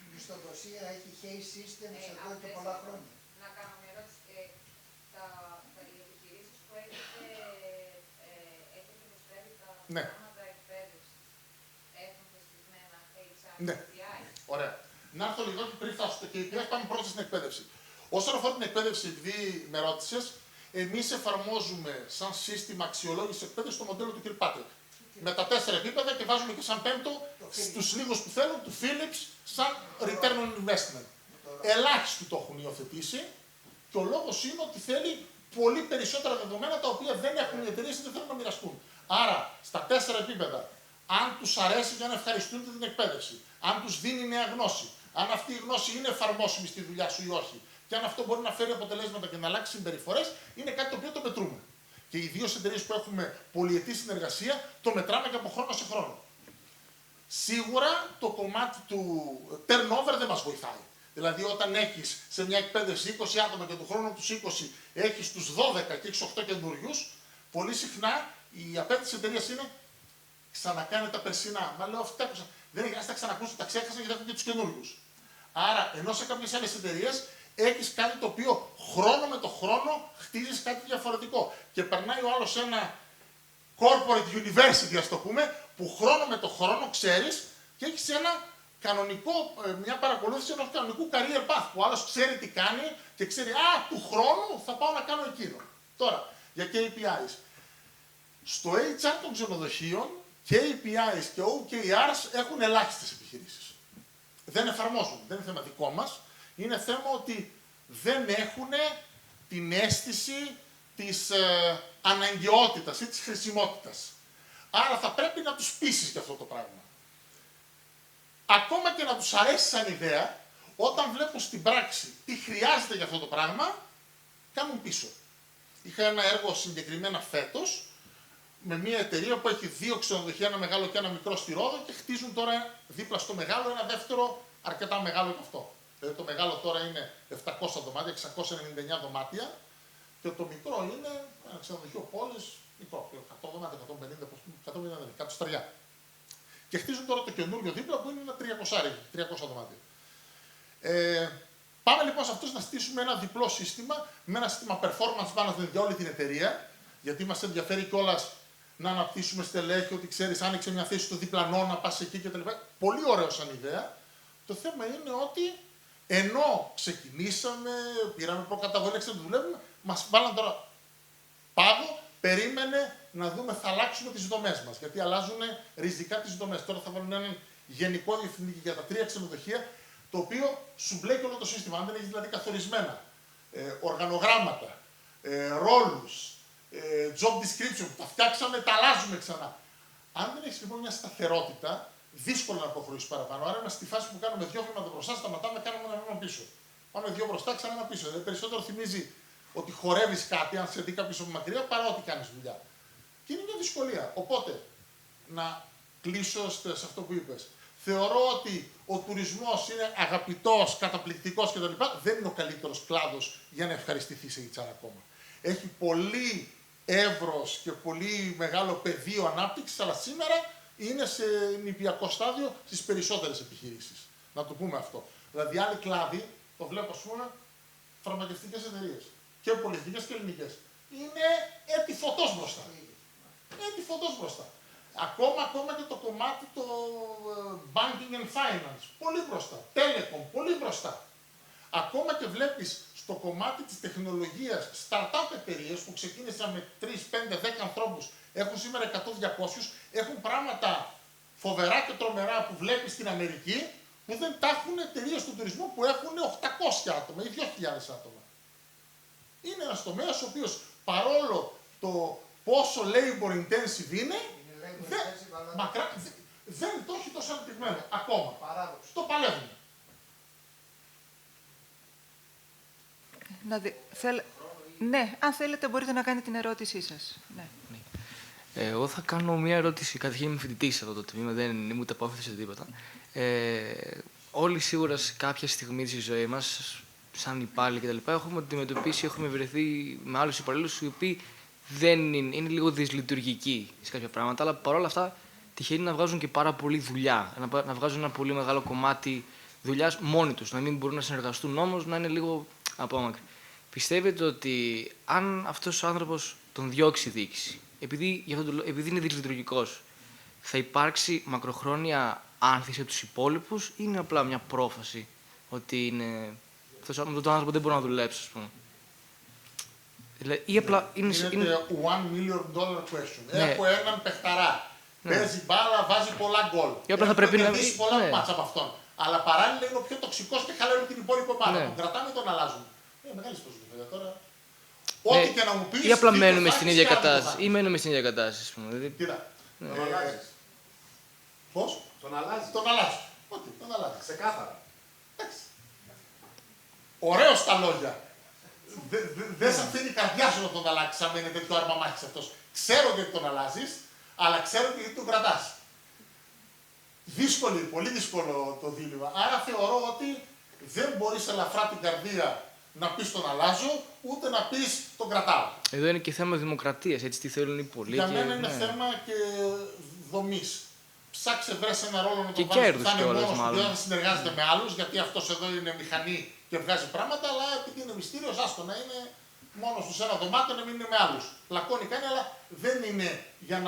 Η μισθοδοσία έχει Hay Systems εδώ και πολλά χρόνια. Να κάνω μια ερώτηση. Οι επιχειρήσεις που έχετε προσφέρει τα Ναι. προγράμματα εκπαίδευσης έχουν θεσπισμένα HR Ναι. KPI. Ωραία. Να έρθω λίγο και πριν φτάσω στο KPI, πάμε πρώτα στην εκπαίδευση. Όσον αφορά την εκπαίδευση, επειδή με ρώτησες, εμείς εφαρμόζουμε σαν σύστημα αξιολόγησης εκπαίδευση το μοντέλο του Kirkpatrick. Με τα 4 επίπεδα και βάζουμε και σαν πέμπτο στους λίγους που θέλουν του Philips σαν return on investment. Ελάχιστοι το έχουν υιοθετήσει και ο λόγος είναι ότι θέλει πολύ περισσότερα δεδομένα τα οποία δεν έχουν οι εταιρείες ή δεν θέλουν να μοιραστούν. Άρα, στα 4 επίπεδα, αν τους αρέσει για να ευχαριστούν την εκπαίδευση, αν τους δίνει νέα γνώση, αν αυτή η γνώση είναι εφαρμόσιμη στη δουλειά σου ή όχι, και αν αυτό μπορεί να φέρει αποτελέσματα και να αλλάξει συμπεριφορές, είναι κάτι το οποίο το μετρούμε. Και οι δύο εταιρείες που έχουμε πολυετή συνεργασία το μετράμε και από χρόνο σε χρόνο. Σίγουρα το κομμάτι του turnover δεν μας βοηθάει. Δηλαδή, όταν έχεις σε μια εκπαίδευση 20 άτομα και του χρόνου τους 20 έχεις τους 12 και έχεις 8 καινούριους, πολύ συχνά η απέτηση της εταιρείας είναι ξανακάνε τα περσινά. Μα λέω, αυτά δεν έχει τα ξανακούσουν, τα ξέχασαν και έχουν και τους καινούριους. Άρα, ενώ σε κάποιες άλλες εταιρείες έχεις κάτι το οποίο χρόνο με το χρόνο χτίζεις κάτι διαφορετικό. Και περνάει ο άλλος ένα corporate university, ας το πούμε, που χρόνο με το χρόνο ξέρεις και έχεις ένα κανονικό, μια παρακολούθηση ενός κανονικού career path, που ο άλλος ξέρει τι κάνει και ξέρει, του χρόνου θα πάω να κάνω εκείνο. Τώρα, για KPIs. Στο HR των ξενοδοχείων, KPIs και OKRs έχουν ελάχιστες επιχειρήσεις. Δεν εφαρμόζουν, δεν είναι θέμα δικό μας. Είναι θέμα ότι δεν έχουν την αίσθηση της αναγκαιότητας ή της χρησιμότητας. Άρα θα πρέπει να τους πείσεις για αυτό το πράγμα. Ακόμα και να τους αρέσει σαν ιδέα, όταν βλέπουν στην πράξη τι χρειάζεται για αυτό το πράγμα, κάνουν πίσω. Είχα ένα έργο συγκεκριμένα φέτος, με μια εταιρεία που έχει 2 ξενοδοχεία, ένα μεγάλο και ένα μικρό στη Ρόδο, και χτίζουν τώρα δίπλα στο μεγάλο ένα δεύτερο αρκετά μεγάλο και αυτό. Δηλαδή το μεγάλο τώρα είναι 700 δωμάτια, 699 δωμάτια, και το μικρό είναι ένα ξενοδοχείο πόλης, μικρό, 100 δωμάτια, 150, κάτω στεριά. Και χτίζουν τώρα το καινούριο δίπλα που είναι ένα 300 δωμάτια. Πάμε λοιπόν σε αυτούς να στήσουμε ένα διπλό σύστημα, με ένα σύστημα performance management για όλη την εταιρεία, γιατί μας ενδιαφέρει κιόλας να αναπτύσσουμε στελέχη, ότι ξέρεις, άνοιξε μια θέση στο διπλανό, να πας εκεί κτλ. Πολύ ωραίο σαν ιδέα. Το θέμα είναι ότι ενώ ξεκινήσαμε, πήραμε προκαταβολή, ξέρετε, δουλεύουμε, μας βάλαν τώρα πάγο, περίμενε να δούμε, θα αλλάξουμε τις δομές μας. Γιατί αλλάζουν ριζικά τις δομές. Τώρα θα βάλουν έναν γενικό διευθυντή για τα 3 ξενοδοχεία. το οποίο σου μπλέκει όλο το σύστημα. Αν δεν έχει δηλαδή καθορισμένα οργανογράμματα, ρόλους, job description, που τα φτιάξαμε, τα αλλάζουμε ξανά. Αν δεν έχει λοιπόν μια σταθερότητα, δύσκολο να προχωρήσει παραπάνω. Άρα είμαστε στη φάση που κάνουμε 2 βήματα μπροστά, σταματάμε, κάνουμε ένα βήμα πίσω. Πάμε 2 μπροστά, ξανά ένα πίσω. Δηλαδή περισσότερο θυμίζει ότι χορεύει κάτι, αν σε δει κάποιο από μακριά, παρά ότι κάνει δουλειά. Και είναι μια δυσκολία. Οπότε, να κλείσω σε αυτό που είπες. Θεωρώ ότι ο τουρισμός είναι αγαπητός, καταπληκτικός κτλ. Δεν είναι ο καλύτερος κλάδος για να ευχαριστηθεί σε HR ακόμα. Έχει πολύ εύρος και πολύ μεγάλο πεδίο ανάπτυξης, αλλά σήμερα είναι σε νηπιακό στάδιο στις περισσότερες επιχειρήσεις. Να το πούμε αυτό. Δηλαδή, άλλοι κλάδοι, το βλέπω, ας πούμε, φαρμακευτικές εταιρείες, και πολιτικές και ελληνικές, είναι έτη φωτός μπροστά. Έτη φωτός μπροστά. Ακόμα και το κομμάτι το banking and finance, πολύ μπροστά. Telecom, πολύ μπροστά. Ακόμα και βλέπεις στο κομμάτι της τεχνολογίας, startup εταιρείες που ξεκίνησαν με 3, 5, 10 ανθρώπους, έχουν σήμερα 100-200, έχουν πράγματα φοβερά και τρομερά που βλέπεις στην Αμερική, που δεν τα έχουν εταιρείες του τουρισμού που έχουν 800 άτομα ή 2.000 άτομα. Είναι ένας τομέας ο οποίος παρόλο το πόσο labor intensive είναι, δεν το έχει τόσο αναπτυγμένο ακόμα. Το παλεύουμε. Ναι, αν θέλετε μπορείτε να κάνετε την ερώτησή σας. Ναι. Εγώ θα κάνω μια ερώτηση. Καταρχήν είμαι φοιτητής σε αυτό το τμήμα, δεν είμαι ούτε απόφαση σε τίποτα. Όλοι σίγουρα σε κάποια στιγμή στη ζωή μας, σαν υπάλληλοι κτλ., έχουμε αντιμετωπίσει, έχουμε βρεθεί με άλλους υπαλλήλους οι οποίοι δεν είναι λίγο δυσλειτουργικοί σε κάποια πράγματα, αλλά παρόλα αυτά τυχαίνει να βγάζουν και πάρα πολύ δουλειά. Να βγάζουν ένα πολύ μεγάλο κομμάτι δουλειάς μόνοι τους. Να μην μπορούν να συνεργαστούν όμως, να είναι λίγο απόμακροι. Πιστεύετε ότι αν αυτός ο άνθρωπος τον διώξει η διοίκηση, επειδή είναι δυσλειτουργικός, θα υπάρξει μακροχρόνια άνθηση από τους υπόλοιπους ή είναι απλά μια πρόφαση ότι είναι αυτός ο άνθρωπος δεν μπορεί να δουλέψει, ας πούμε? Ή απλά είναι $1 million question. Ναι. Έχω έναν παιχταρά. Ναι. Παίζει μπάλα, βάζει πολλά γκολ. Θα πρέπει να κερδίσει πολλά μάτσα από αυτόν. Αλλά παράλληλα είναι ο πιο τοξικός και χαλάει την υπόλοιπη ομάδα. Τον κρατάμε, τον αλλάζουμε. Μεγάλη προσοχή τώρα. Ό,τι και να μου πεις. Ή απλά μένουμε στην ίδια κατάσταση. Ή μένουμε στην ίδια κατάσταση, ας πούμε. Κοίτα. Τον αλλάζεις. Πώς? Τον αλλάζεις. Τον αλλάζεις. Ό,τι, τον αλλάζεις. Ξεκάθαρα. Εντάξει. Ωραίος τα λόγια. Δεν σε αφήνει η καρδιά σου να τον αλλάξει, αν είναι τέτοιο άρμα μάχης αυτός. Ξέρω γιατί τον αλλάζεις, αλλά ξέρω και γιατί τον κρατάς. Πολύ δύσκολο το δίλημμα. Άρα θεωρώ ότι δεν μπορείς ελαφρά την καρδία να πεις τον αλλάζω, ούτε να πεις τον κρατάω. Εδώ είναι και θέμα δημοκρατίας, έτσι τι θέλουν οι πολίτες. Για μένα είναι θέμα και δομής. Ψάξε βρες ένα ρόλο να τον βάλεις που θα είναι μόνος του, δεν θα συνεργάζεται με άλλους, γιατί αυτός εδώ είναι μηχανή και βγάζει πράγματα, αλλά επειδή είναι μυστήριος, άστο να είναι μόνος του σε ένα δωμάτιο, να μην είναι με άλλους. Πλακώνει κάνει, αλλά δεν είναι για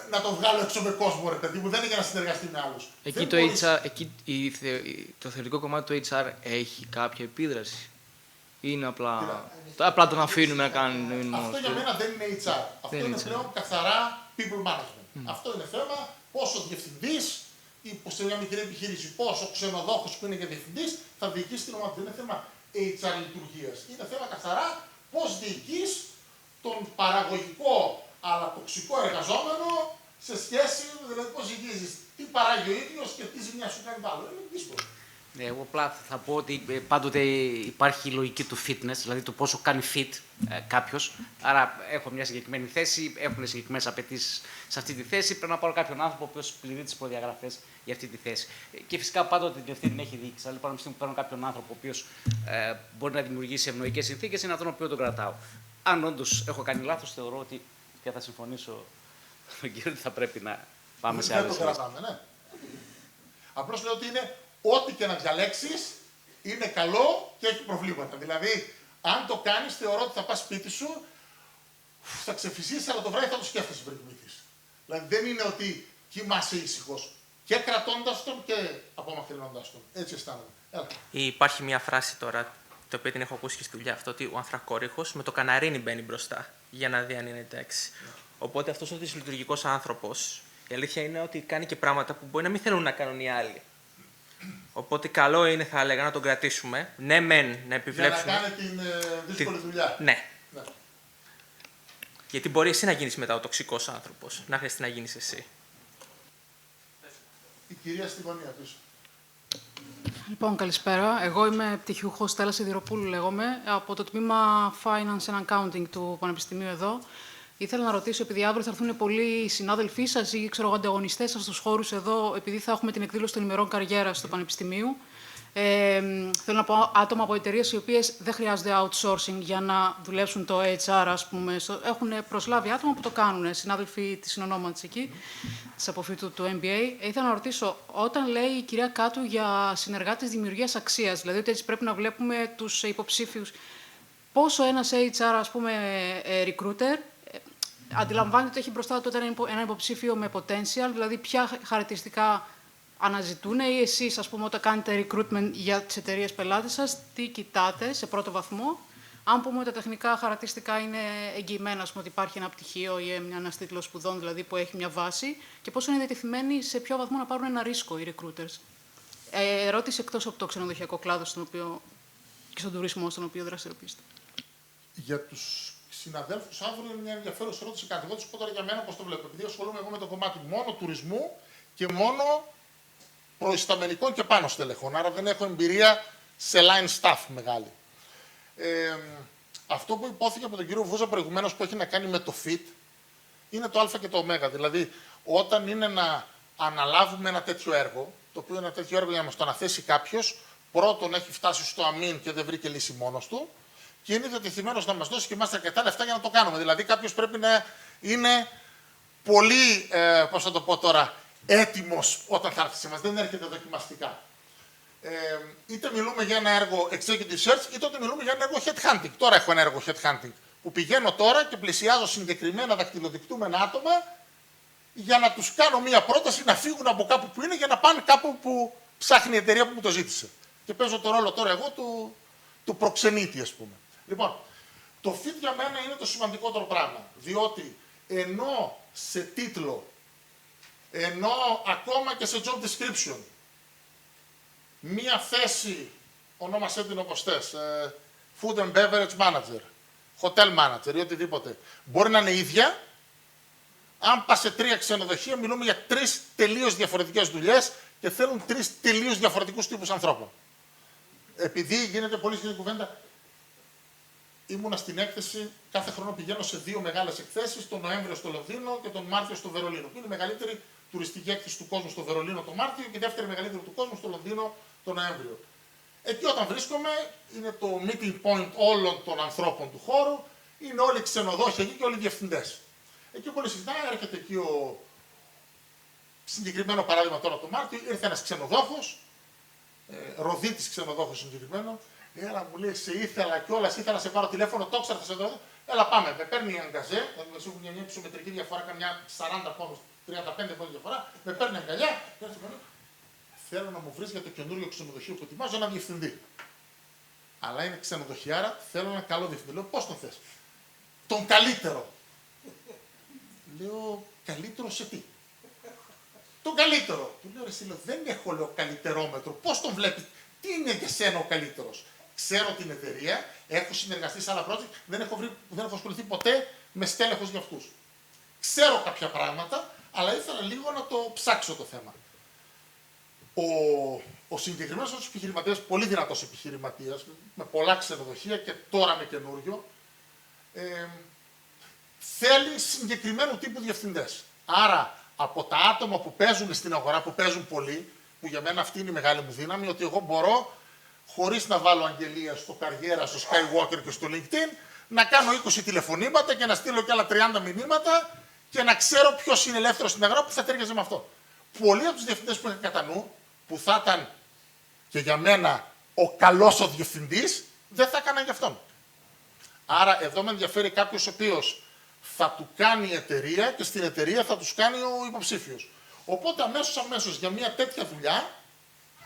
να τον βγάλω έξω με κόσμο, ρε παιδί μου, δεν είναι για να συνεργαστεί με άλλους. Εκεί το θεωρητικό κομμάτι του HR έχει κάποια επίδραση. Είναι απλά τον αφήνουμε να κάνει. Αυτό για μένα δεν είναι HR. Αυτό είναι πλέον καθαρά people management. Αυτό είναι θέμα πόσο διευθυντής ή σε μια μικρή επιχείρηση, πόσο ξενοδόχος που είναι και διευθυντής θα διοικήσει την ομάδα. Δεν είναι θέμα HR λειτουργίας. Είναι θέμα καθαρά πώς διοικείς τον παραγωγικό αλλά τοξικό εργαζόμενο σε σχέση με δηλαδή πώς διοικήσεις τι παράγει ο ίδιος και τι ζημιά σου κάνει το άλλο. Είναι δύσκολο. Εγώ απλά θα πω ότι πάντοτε υπάρχει η λογική του fitness, δηλαδή το πόσο κάνει fit κάποιος. Άρα έχω μια συγκεκριμένη θέση, έχουν συγκεκριμένες απαιτήσεις σε αυτή τη θέση. Πρέπει να πάρω κάποιον άνθρωπο ο οποίος πληρεί τις προδιαγραφές για αυτή τη θέση. Και φυσικά πάντοτε την ευθύνη έχει διοίκηση. Αλλά λοιπόν, που παίρνω κάποιον άνθρωπο ο οποίος μπορεί να δημιουργήσει ευνοϊκές συνθήκες, είναι αυτόν ο οποίος τον κρατάω. Αν όντως έχω κάνει λάθος, θεωρώ ότι και θα συμφωνήσω με τον κύριο ότι θα πρέπει να πάμε σε άλλες θέσεις. Ναι. Απλώς λέω ότι είναι ό,τι και να διαλέξεις είναι καλό και έχει προβλήματα. Δηλαδή, αν το κάνεις, θεωρώ ότι θα πας σπίτι σου, θα ξεφυσίσεις, αλλά το βράδυ θα το σκέφτεσαι πριν κοιμηθείς. Δηλαδή, δεν είναι ότι κοιμάσαι ήσυχος και κρατώντας τον και απομακρυνώντας τον. Έτσι αισθάνομαι. Υπάρχει μια φράση τώρα, την οποία την έχω ακούσει και στη δουλειά, αυτό ότι ο ανθρακόρυχος με το καναρίνι μπαίνει μπροστά για να δει αν είναι εντάξει. Οπότε αυτός ο δυσλειτουργικός άνθρωπος, η αλήθεια είναι ότι κάνει και πράγματα που μπορεί να μην θέλουν να κάνουν οι άλλοι. Οπότε καλό είναι, θα έλεγα, να τον κρατήσουμε. Ναι, μεν να επιβλέψουμε. Για να κάνει την δύσκολη δουλειά. Ναι. Ναι. Γιατί μπορεί εσύ να γίνεις μετά ο τοξικός άνθρωπος, να χρειαστεί να γίνεις εσύ. Η κυρία στη γωνία πίσω. Λοιπόν, καλησπέρα. Εγώ είμαι πτυχιούχος Στέλλα Σιδηροπούλου, λέγομαι, από το τμήμα Finance and Accounting του Πανεπιστημίου εδώ. Ήθελα να ρωτήσω, επειδή αύριο θα έρθουν πολλοί συνάδελφοί σας ή ανταγωνιστές σας στους χώρους εδώ, επειδή θα έχουμε την εκδήλωση των ημερών καριέρας του Πανεπιστημίου. Θέλω να πω άτομα από εταιρείες οι οποίες δεν χρειάζονται outsourcing για να δουλέψουν το HR, ας πούμε. Έχουν προσλάβει άτομα που το κάνουν, συνάδελφοι της συνονόματος εκεί, της αποφύτου του MBA. Ήθελα να ρωτήσω, όταν λέει η κυρία Κάτου για συνεργάτες δημιουργίας αξίας, δηλαδή ότι έτσι πρέπει να βλέπουμε τους υποψήφιους, πόσο ένας HR, ας πούμε, recruiter, αντιλαμβάνεται ότι έχει μπροστά του ένα υποψήφιο με potential, δηλαδή ποια χαρακτηριστικά αναζητούν ή εσείς, ας πούμε, όταν κάνετε recruitment για τις εταιρείες πελάτες σας, τι κοιτάτε σε πρώτο βαθμό. Αν πούμε ότι τα τεχνικά χαρακτηριστικά είναι εγγυημένα, ας πούμε, ότι υπάρχει ένα πτυχίο ή ένας τίτλος σπουδών, δηλαδή που έχει μια βάση, και πόσο είναι διατεθειμένοι σε ποιο βαθμό να πάρουν ένα ρίσκο οι recruiters. Ερώτηση εκτός από το ξενοδοχειακό κλάδο και στον τουρισμό στον οποίο δραστηριοποιείστε. Για τους συναδέλφους, αύριο είναι μια ενδιαφέρουσα ερώτηση. Κάτι εγώ τους πω τώρα για μένα πώς το βλέπω. Επειδή ασχολούμαι εγώ με το κομμάτι μόνο τουρισμού και μόνο προϊσταμενικών και πάνω στελεχών. Άρα δεν έχω εμπειρία σε line staff μεγάλη. Αυτό που υπόθηκε από τον κύριο Βούζα προηγουμένως που έχει να κάνει με το fit είναι το α και το ω. Δηλαδή, όταν είναι να αναλάβουμε ένα τέτοιο έργο, το οποίο είναι ένα τέτοιο έργο για να μας το αναθέσει κάποιος, πρώτον έχει φτάσει στο αμήν και δεν βρήκε λύση μόνος του, και είναι διατεθειμένος να μας δώσει και εμάς αρκετά λεφτά για να το κάνουμε. Δηλαδή, κάποιος πρέπει να είναι πολύ, πώς θα το πω τώρα, έτοιμος όταν θα έρθει σε μας, δεν έρχεται δοκιμαστικά. Είτε μιλούμε για ένα έργο executive search, είτε μιλούμε για ένα έργο headhunting. Τώρα έχω ένα έργο headhunting, που πηγαίνω τώρα και πλησιάζω συγκεκριμένα δακτυλοδεικτούμενα άτομα για να τους κάνω μία πρόταση να φύγουν από κάπου που είναι για να πάνε κάπου που ψάχνει η εταιρεία που μου το ζήτησε. Και παίζω το ρόλο τώρα εγώ του προξενήτη, ας πούμε. Λοιπόν, το fit για μένα είναι το σημαντικότερο πράγμα, διότι ενώ σε τίτλο, ενώ ακόμα και σε job description, μία θέση, ονόμασέ την όπως θες, food and beverage manager, hotel manager ή οτιδήποτε, μπορεί να είναι ίδια. Αν πας σε 3 ξενοδοχεία, μιλούμε για 3 τελείως διαφορετικές δουλειές και θέλουν 3 τελείως διαφορετικούς τύπους ανθρώπων. Επειδή γίνεται πολύ σχετική κουβέντα, ήμουνα στην έκθεση, κάθε χρόνο πηγαίνω σε 2 μεγάλες εκθέσεις, τον Νοέμβριο στο Λονδίνο και τον Μάρτιο στο Βερολίνο. Είναι η μεγαλύτερη τουριστική έκθεση του κόσμου στο Βερολίνο το Μάρτιο και η δεύτερη μεγαλύτερη του κόσμου στο Λονδίνο το Νοέμβριο. Εκεί όταν βρίσκομαι είναι το meeting point όλων των ανθρώπων του χώρου, είναι όλοι ξενοδόχοι εκεί και όλοι διευθυντές. Εκεί πολύ συχνά έρχεται εκεί ο συγκεκριμένο παράδειγμα τώρα το Μάρτιο, ήρθε ένας ξενοδόχος, Ροδίτης ξενοδόχος συγκεκριμένο, έλα μου λέει, σε ήθελα κιόλας, ήθελα να σε πάρω τηλέφωνο, το ξέρω, θα σε δω. Έλα πάμε, με παίρνει η αγκαζέ, δηλαδή μας έχουν μια υψομετρική διαφορά, καμιά 40 πόνους, 35 πόνους διαφορά, με παίρνει αγκαλιά και έτσι μου θέλω να μου βρεις για το καινούριο ξενοδοχείο που ετοιμάζω ένα διευθυντή. Αλλά είναι ξενοδοχιάρα, θέλω ένα καλό διευθυντή. Λέω, πώς τον θες? Τον καλύτερο. Λέω, καλύτερο σε τι? Τον καλύτερο. Του λέω, ρε, δεν έχω, λέω, καλύτερόμετρο. Πώς τον βλέπεις? Τι είναι για σένα ο καλύτερος? Ξέρω την εταιρεία, έχω συνεργαστεί σε άλλα project, δεν έχω ασχοληθεί ποτέ με στέλεχος για αυτούς. Ξέρω κάποια πράγματα, αλλά ήθελα λίγο να το ψάξω το θέμα. Ο συγκεκριμένος αυτός επιχειρηματίας, πολύ δυνατός επιχειρηματίας, με πολλά ξενοδοχεία και τώρα με καινούριο, θέλει συγκεκριμένου τύπου διευθυντές. Άρα, από τα άτομα που παίζουν στην αγορά, που παίζουν πολύ, που για μένα αυτή είναι η μεγάλη μου δύναμη, ότι εγώ μπορώ, χωρίς να βάλω αγγελία στο καριέρα, στο Skywalker και στο LinkedIn, να κάνω 20 τηλεφωνήματα και να στείλω και άλλα 30 μηνύματα και να ξέρω ποιος είναι ελεύθερος στην αγορά που θα ταιριάζει με αυτό. Πολλοί από τους διευθυντές που είχα κατά νου, που θα ήταν και για μένα ο καλός ο διευθυντής, δεν θα έκαναν γι' αυτόν. Άρα εδώ με ενδιαφέρει κάποιος ο οποίος θα του κάνει η εταιρεία και στην εταιρεία θα τους κάνει ο υποψήφιος. Οπότε αμέσως για μια τέτοια δουλειά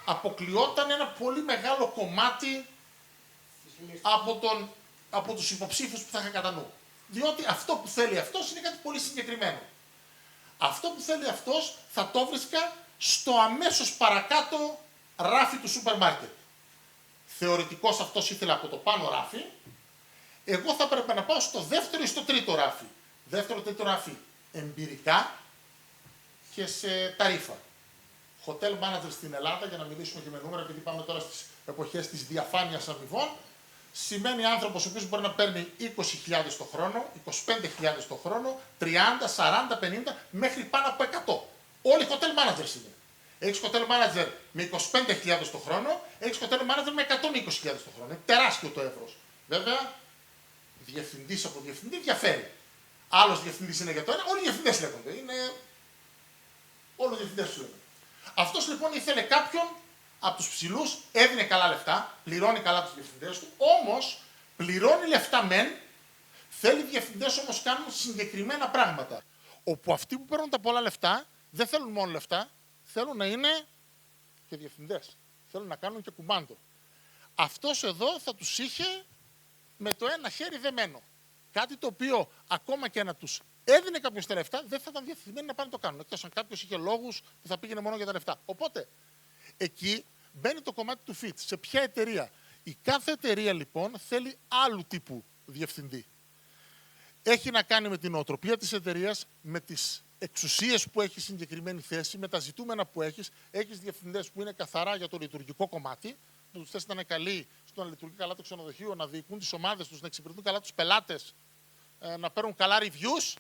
αποκλειόταν ένα πολύ μεγάλο κομμάτι από τους υποψήφιους που θα είχα κατά νου. Διότι αυτό που θέλει αυτός είναι κάτι πολύ συγκεκριμένο. Αυτό που θέλει αυτός θα το βρίσκα στο αμέσως παρακάτω ράφι του σούπερ μάρκετ. Θεωρητικώς αυτός ήθελε από το πάνω ράφι, εγώ θα έπρεπε να πάω στο δεύτερο ή στο τρίτο ράφι. Δεύτερο, τρίτο ράφι εμπειρικά και σε ταρίφα. Hotel manager στην Ελλάδα, για να μιλήσουμε και με νούμερα, επειδή πάμε τώρα στις εποχές της διαφάνειας αμοιβών, σημαίνει άνθρωπος ο οποίος μπορεί να παίρνει 20.000 το χρόνο, 25.000 το χρόνο, 30, 40, 50, μέχρι πάνω από 100. Όλοι hotel managers είναι. Έχεις hotel manager με 25.000 το χρόνο, έχεις hotel manager με 120.000 το χρόνο. Είναι τεράστιο το εύρος. Βέβαια, διευθυντής από διευθυντή διαφέρει. Άλλος διευθυντής είναι για το ένα, όλοι οι διευθυντές λέγονται. Είναι... Όλοι οι διευθυντές του λέγονται. Αυτός λοιπόν ήθελε κάποιον από τους ψηλούς, έδινε καλά λεφτά, πληρώνει καλά τους διευθυντές του, όμως πληρώνει λεφτά μεν, θέλει διευθυντές όμως κάνουν συγκεκριμένα πράγματα. Όπου αυτοί που παίρνουν τα πολλά λεφτά δεν θέλουν μόνο λεφτά, θέλουν να είναι και διευθυντές. Θέλουν να κάνουν και κουμάντο. Αυτός εδώ θα τους είχε με το ένα χέρι δεμένο. Κάτι το οποίο ακόμα και να τους έδινε κάποιος τα λεφτά, δεν θα ήταν διαθετημένοι να πάνε να το κάνουν. Εκτός αν κάποιος είχε λόγους που θα πήγαινε μόνο για τα λεφτά. Οπότε, εκεί μπαίνει το κομμάτι του fit. Σε ποια εταιρεία. Η κάθε εταιρεία λοιπόν θέλει άλλου τύπου διευθυντή. Έχει να κάνει με την νοοτροπία της εταιρείας, με τις εξουσίες που έχει συγκεκριμένη θέση, με τα ζητούμενα που έχεις. Έχεις διευθυντές που είναι καθαρά για το λειτουργικό κομμάτι, να τους θες να είναι καλοί στο να λειτουργεί καλά το ξενοδοχείο, να διοικούν τις ομάδες τους, να εξυπηρετούν καλά τους πελάτες, να παίρνουν καλά reviews.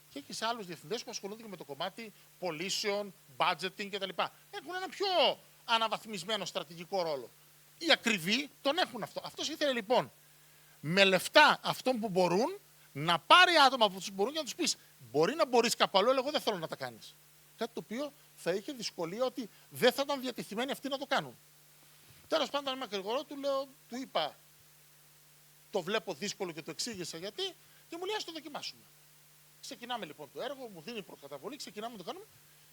Και έχεις άλλους διευθυντές που ασχολούνται και με το κομμάτι πωλήσεων, budgeting κτλ. Έχουν ένα πιο αναβαθμισμένο στρατηγικό ρόλο. Οι ακριβοί τον έχουν αυτό. Αυτός ήθελε λοιπόν με λεφτά αυτών που μπορούν να πάρει άτομα από αυτούς που μπορούν και να τους πεις: μπορεί να μπορείς κάπου αλλού, αλλά εγώ δεν θέλω να τα κάνεις. Κάτι το οποίο θα είχε δυσκολία ότι δεν θα ήταν διατεθειμένοι αυτοί να το κάνουν. Τέλος πάντων, αν είμαι ακρηγορό, του είπα: το βλέπω δύσκολο και το εξήγησα γιατί, και μου λέει: ας το δοκιμάσουμε. Ξεκινάμε λοιπόν το έργο, μου δίνει προκαταβολή, ξεκινάμε να το κάνουμε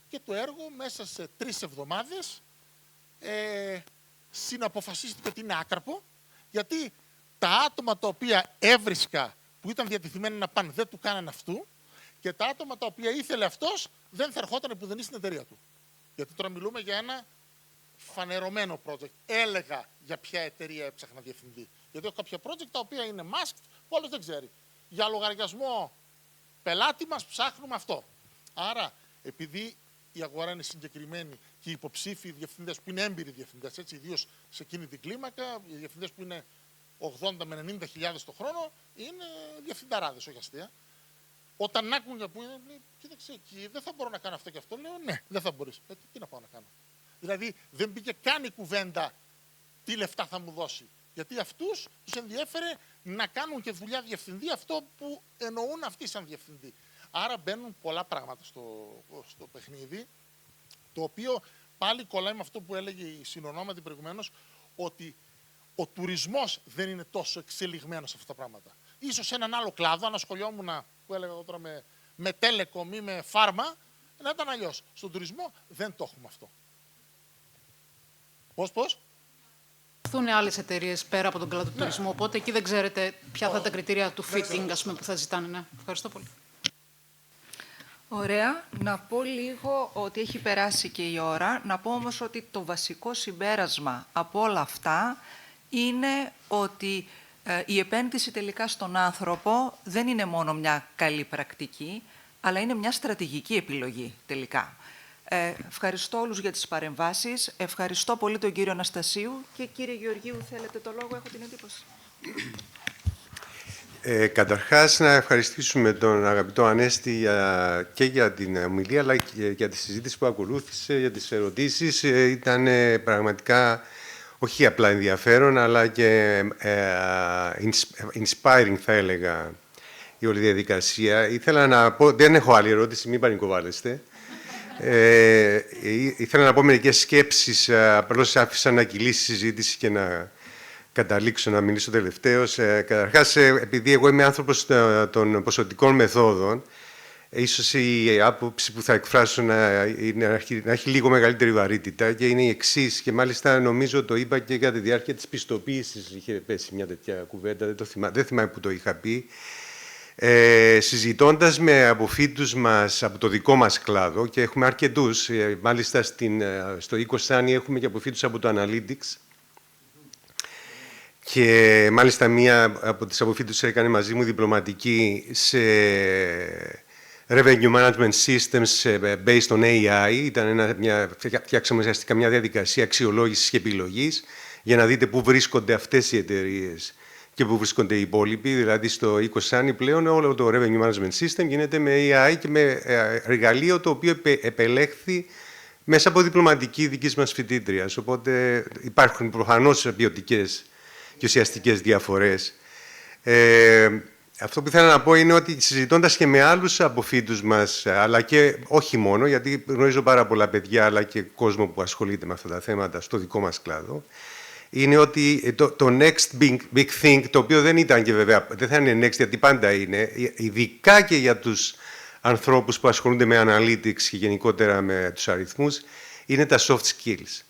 και το έργο μέσα σε 3 εβδομάδες συναποφασίστηκε ότι είναι άκραπο, γιατί τα άτομα τα οποία έβρισκα που ήταν διατεθειμένοι να πάνε δεν του κάνανε αυτού και τα άτομα τα οποία ήθελε αυτός δεν θα ερχόταν που δεν είναι στην εταιρεία του. Γιατί τώρα μιλούμε για ένα φανερωμένο project. Έλεγα για ποια εταιρεία έψαχνα διευθυντή. Γιατί έχω κάποια project τα οποία είναι masked που άλλος δεν ξέρει. Για λογαριασμό πελάτη μας ψάχνουμε αυτό. Άρα, επειδή η αγορά είναι συγκεκριμένη και οι υποψήφοι διευθυντές που είναι έμπειροι διευθυντές, έτσι, ιδίως σε εκείνη την κλίμακα, οι διευθυντές που είναι 80 με 90.000 το χρόνο, είναι διευθυνταράδες, όχι αστεία. Όταν άκουν για που είναι, λέει: κοίταξε εκεί, δεν θα μπορώ να κάνω αυτό και αυτό. Λέω: ναι, δεν θα μπορείς. Τι να πάω να κάνω. Δηλαδή, δεν μπήκε καν η κουβέντα τι λεφτά θα μου δώσει. Γιατί αυτούς τους ενδιέφερε να κάνουν και δουλειά διευθυντή αυτό που εννοούν αυτοί σαν διευθυντή. Άρα μπαίνουν πολλά πράγματα στο παιχνίδι, το οποίο πάλι κολλάει με αυτό που έλεγε η συνονόματη προηγουμένως, ότι ο τουρισμός δεν είναι τόσο εξελιγμένος σε αυτά τα πράγματα. Ίσως σε έναν άλλο κλάδο, αν ασχολιόμουν, που έλεγα εγώ τώρα με telecom ή με φάρμα, να ήταν αλλιώς. Στον τουρισμό δεν το έχουμε αυτό. Πώς? Υπάρχουν άλλες εταιρείες πέρα από τον κλάδο του τουρισμού, οπότε εκεί δεν ξέρετε ποια θα είναι τα κριτήρια του fitting, ας πούμε, που θα ζητάνε. Ναι. Ευχαριστώ πολύ. Ωραία. Να πω λίγο ότι έχει περάσει και η ώρα. Να πω όμως ότι το βασικό συμπέρασμα από όλα αυτά είναι ότι η επένδυση τελικά στον άνθρωπο δεν είναι μόνο μια καλή πρακτική, αλλά είναι μια στρατηγική επιλογή τελικά. Ευχαριστώ όλους για τις παρεμβάσεις. Ευχαριστώ πολύ τον κύριο Αναστασίου. Και κύριε Γεωργίου, θέλετε το λόγο, έχω την εντύπωση. Καταρχάς, να ευχαριστήσουμε τον αγαπητό Ανέστη και για την ομιλία, αλλά και για τη συζήτηση που ακολούθησε, για τις ερωτήσεις. Ήταν πραγματικά όχι απλά ενδιαφέρον, αλλά και inspiring, θα έλεγα, η όλη διαδικασία. Ήθελα να πω, δεν έχω άλλη ερώτηση, μην πανικοβάλλεστε. Ήθελα να πω μερικές σκέψεις, απλώς άφησα να κυλήσει η συζήτηση και να καταλήξω να μιλήσω τελευταίος. Καταρχάς, επειδή εγώ είμαι άνθρωπος των ποσοτικών μεθόδων, ίσως η άποψη που θα εκφράσω να έχει λίγο μεγαλύτερη βαρύτητα και είναι η εξής, και μάλιστα νομίζω το είπα και για τη διάρκεια της πιστοποίησης, είχε πέσει μια τέτοια κουβέντα, δεν θυμάμαι που το είχα πει. Συζητώντας με αποφύτους μας από το δικό μας κλάδο, και έχουμε αρκετούς, μάλιστα στο Ecosani έχουμε και αποφύτους από το Analytics, και μάλιστα μία από τις αποφύτους έκανε μαζί μου διπλωματική σε Revenue Management Systems based on AI. Φτιάξαμε ουσιαστικά μια διαδικασία αξιολόγησης και επιλογής για να δείτε πού βρίσκονται αυτές οι εταιρείες και πού βρίσκονται οι υπόλοιποι. Δηλαδή στο Ecosani πλέον όλο το Revenue Management System γίνεται με AI και με εργαλείο το οποίο επελέχθη μέσα από διπλωματική δικής μας φοιτήτριας. Οπότε υπάρχουν προφανώς ποιοτικές και ουσιαστικές διαφορές. Αυτό που ήθελα να πω είναι ότι συζητώντας και με άλλους αποφύτους μας, αλλά και όχι μόνο, γιατί γνωρίζω πάρα πολλά παιδιά, αλλά και κόσμο που ασχολείται με αυτά τα θέματα στο δικό μας κλάδο, είναι ότι το next big thing, το οποίο δεν ήταν και βέβαια, δεν θα είναι next, γιατί πάντα είναι, ειδικά και για τους ανθρώπους που ασχολούνται με analytics και γενικότερα με τους αριθμούς, είναι τα soft skills.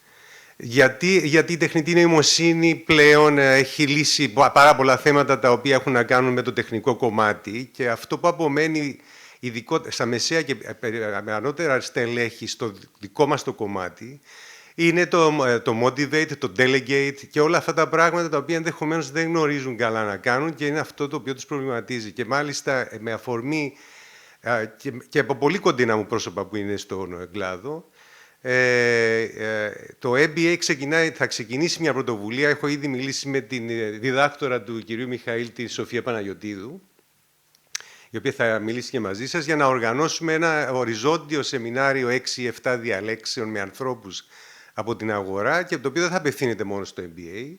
Γιατί η τεχνητή νοημοσύνη πλέον έχει λύσει πάρα πολλά θέματα τα οποία έχουν να κάνουν με το τεχνικό κομμάτι, και αυτό που απομένει ειδικότερα στα μεσαία και ανώτερα στελέχη στο δικό μας το κομμάτι είναι το motivate, το delegate και όλα αυτά τα πράγματα τα οποία ενδεχομένως δεν γνωρίζουν καλά να κάνουν, και είναι αυτό το οποίο τους προβληματίζει. Και μάλιστα με αφορμή και από πολύ κοντινά μου πρόσωπα που είναι στον κλάδο, το MBA θα ξεκινήσει μια πρωτοβουλία. Έχω ήδη μιλήσει με την διδάκτορα του κυρίου Μιχαήλ, τη Σοφία Παναγιωτίδου, η οποία θα μιλήσει και μαζί σας, για να οργανώσουμε ένα οριζόντιο σεμινάριο 6-7 διαλέξεων με ανθρώπους από την αγορά, και το οποίο δεν θα απευθύνεται μόνο στο MBA,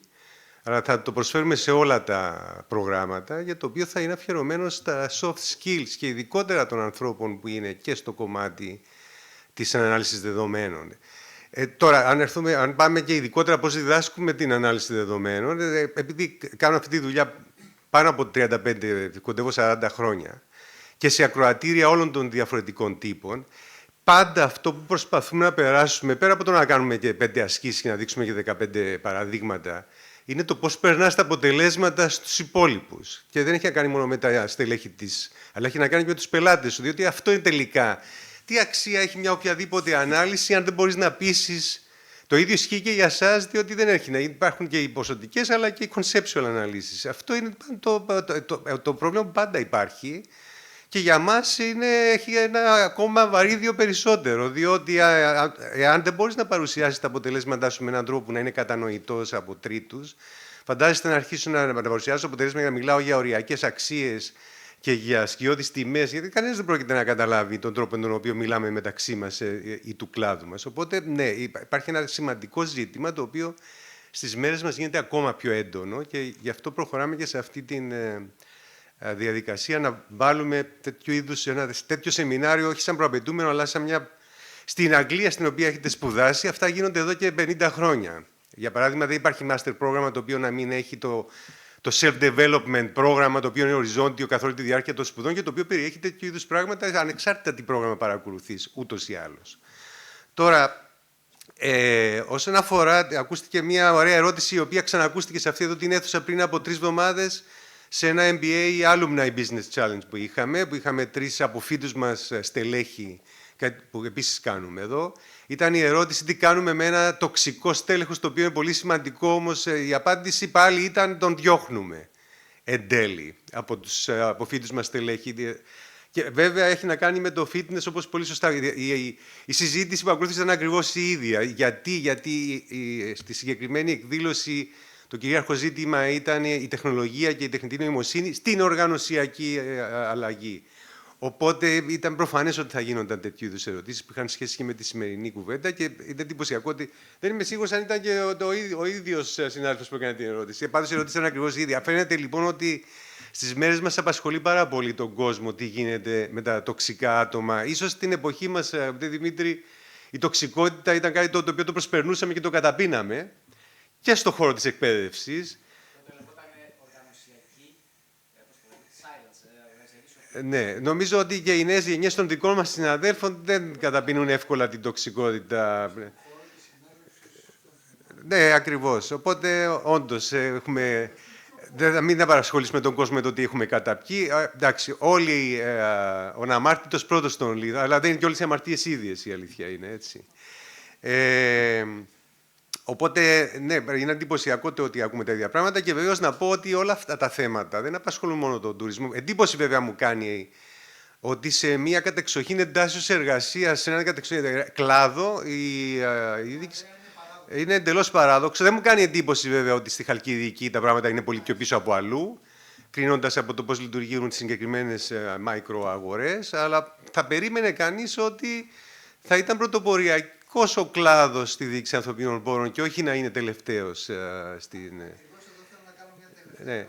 αλλά θα το προσφέρουμε σε όλα τα προγράμματα, για το οποίο θα είναι αφιερωμένο στα soft skills και ειδικότερα των ανθρώπων που είναι και στο κομμάτι της ανάλυσης δεδομένων. Τώρα, αν πάμε και ειδικότερα πώς διδάσκουμε την ανάλυση δεδομένων, επειδή κάνω αυτή τη δουλειά πάνω από 35, κοντεύω 40 χρόνια, και σε ακροατήρια όλων των διαφορετικών τύπων, πάντα αυτό που προσπαθούμε να περάσουμε, πέρα από το να κάνουμε και 5 ασκήσεις και να δείξουμε και 15 παραδείγματα, είναι το πώς περνάς τα αποτελέσματα στους υπόλοιπους. Και δεν έχει να κάνει μόνο με τα στελέχη της, αλλά έχει να κάνει και με τους πελάτες σου, διότι αυτό είναι τελικά. Τι αξία έχει μια οποιαδήποτε ανάλυση αν δεν μπορείς να πείσεις? Το ίδιο ισχύει και για εσάς, διότι δεν έχει να υπάρχουν και οι ποσοτικές αλλά και οι conceptual αναλύσεις. Αυτό είναι το πρόβλημα που πάντα υπάρχει, και για μας έχει ένα ακόμα βαρύδιο περισσότερο, διότι αν δεν μπορείς να παρουσιάσεις τα αποτελέσματά σου με έναν τρόπο που να είναι κατανοητός από τρίτους, φαντάζεστε να αρχίσω να παρουσιάσω αποτελέσματα για να μιλάω για οριακές αξίες και για σκιώδεις τιμές, γιατί κανένας δεν πρόκειται να καταλάβει τον τρόπο με τον οποίο μιλάμε μεταξύ μας ή του κλάδου μας. Οπότε, ναι, υπάρχει ένα σημαντικό ζήτημα, το οποίο στις μέρες μας γίνεται ακόμα πιο έντονο, και γι' αυτό προχωράμε και σε αυτή τη διαδικασία να βάλουμε ένα τέτοιο σεμινάριο, όχι σαν προαπαιτούμενο, αλλά στην Αγγλία, στην οποία έχετε σπουδάσει. Αυτά γίνονται εδώ και 50 χρόνια. Για παράδειγμα, δεν υπάρχει master πρόγραμμα το οποίο να μην έχει το self-development πρόγραμμα, το οποίο είναι οριζόντιο καθ' όλη τη διάρκεια των σπουδών και το οποίο περιέχει τέτοιου είδους πράγματα ανεξάρτητα τι πρόγραμμα παρακολουθείς, ούτως ή άλλως. Τώρα, όσον αφορά, ακούστηκε μια ωραία ερώτηση, η οποία ξανακούστηκε σε αυτή εδώ την αίθουσα πριν από 3 εβδομάδες, σε ένα MBA Alumni Business Challenge που είχαμε 3 αποφύτους μας στελέχη, που επίσης κάνουμε εδώ. Ήταν η ερώτηση τι κάνουμε με ένα τοξικό στέλεχος, το οποίο είναι πολύ σημαντικό, όμως η απάντηση πάλι ήταν τον διώχνουμε εν τέλει από τους αποφύτους μας στελέχη. Και βέβαια έχει να κάνει με το fitness, όπως πολύ σωστά. Η συζήτηση που ακολούθησε ήταν ακριβώς η ίδια. Γιατί στη συγκεκριμένη εκδήλωση το κυρίαρχο ζήτημα ήταν η τεχνολογία και η τεχνητή νοημοσύνη στην οργανωσιακή αλλαγή. Οπότε ήταν προφανές ότι θα γίνονταν τέτοιου είδους ερωτήσεις που είχαν σχέση και με τη σημερινή κουβέντα, και είναι εντυπωσιακό ότι δεν είμαι σίγουρος αν ήταν και ο ίδιος συνάδελφος που έκανε την ερώτηση. Πάντως η ερώτηση ήταν ακριβώς η ίδια. Φαίνεται λοιπόν ότι στις μέρες μας απασχολεί πάρα πολύ τον κόσμο τι γίνεται με τα τοξικά άτομα. Ίσως στην εποχή μας, Δημήτρη, η τοξικότητα ήταν κάτι το οποίο το προσπερνούσαμε και το καταπίναμε και στον χώρο της εκπαίδευσης. Ναι, νομίζω ότι και οι νέες γενιές των δικών μας συναδέλφων δεν καταπίνουν εύκολα την τοξικότητα. Ναι, ακριβώς. Οπότε, όντως, έχουμε... μην απασχολήσουμε τον κόσμο με το ότι έχουμε καταπιεί. Εντάξει, όλοι ο αναμάρτητος πρώτος τον λίδα, αλλά δεν είναι και όλες οι αμαρτίες ίδιες, η αλήθεια είναι, έτσι. Οπότε, ναι, είναι εντυπωσιακό το ότι ακούμε τα ίδια πράγματα και βεβαίως να πω ότι όλα αυτά τα θέματα δεν απασχολούν μόνο τον τουρισμό. Εντύπωση βέβαια μου κάνει ότι σε μια κατεξοχήν εντάσσεως εργασία, σε έναν κατεξοχήν κλάδο, η δίκηση είναι εντελώς παράδοξο. Δεν μου κάνει εντύπωση βέβαια ότι στη Χαλκιδική τα πράγματα είναι πολύ πιο πίσω από αλλού, κρίνοντας από το πώς λειτουργούν τις συγκεκριμένες μικροαγορές, αλλά θα περίμενε κανείς ότι θα ήταν πρωτοποριακός ο κλάδος στη διοίκηση ανθρωπίνων πόρων και όχι να είναι τελευταίος στην... Ναι.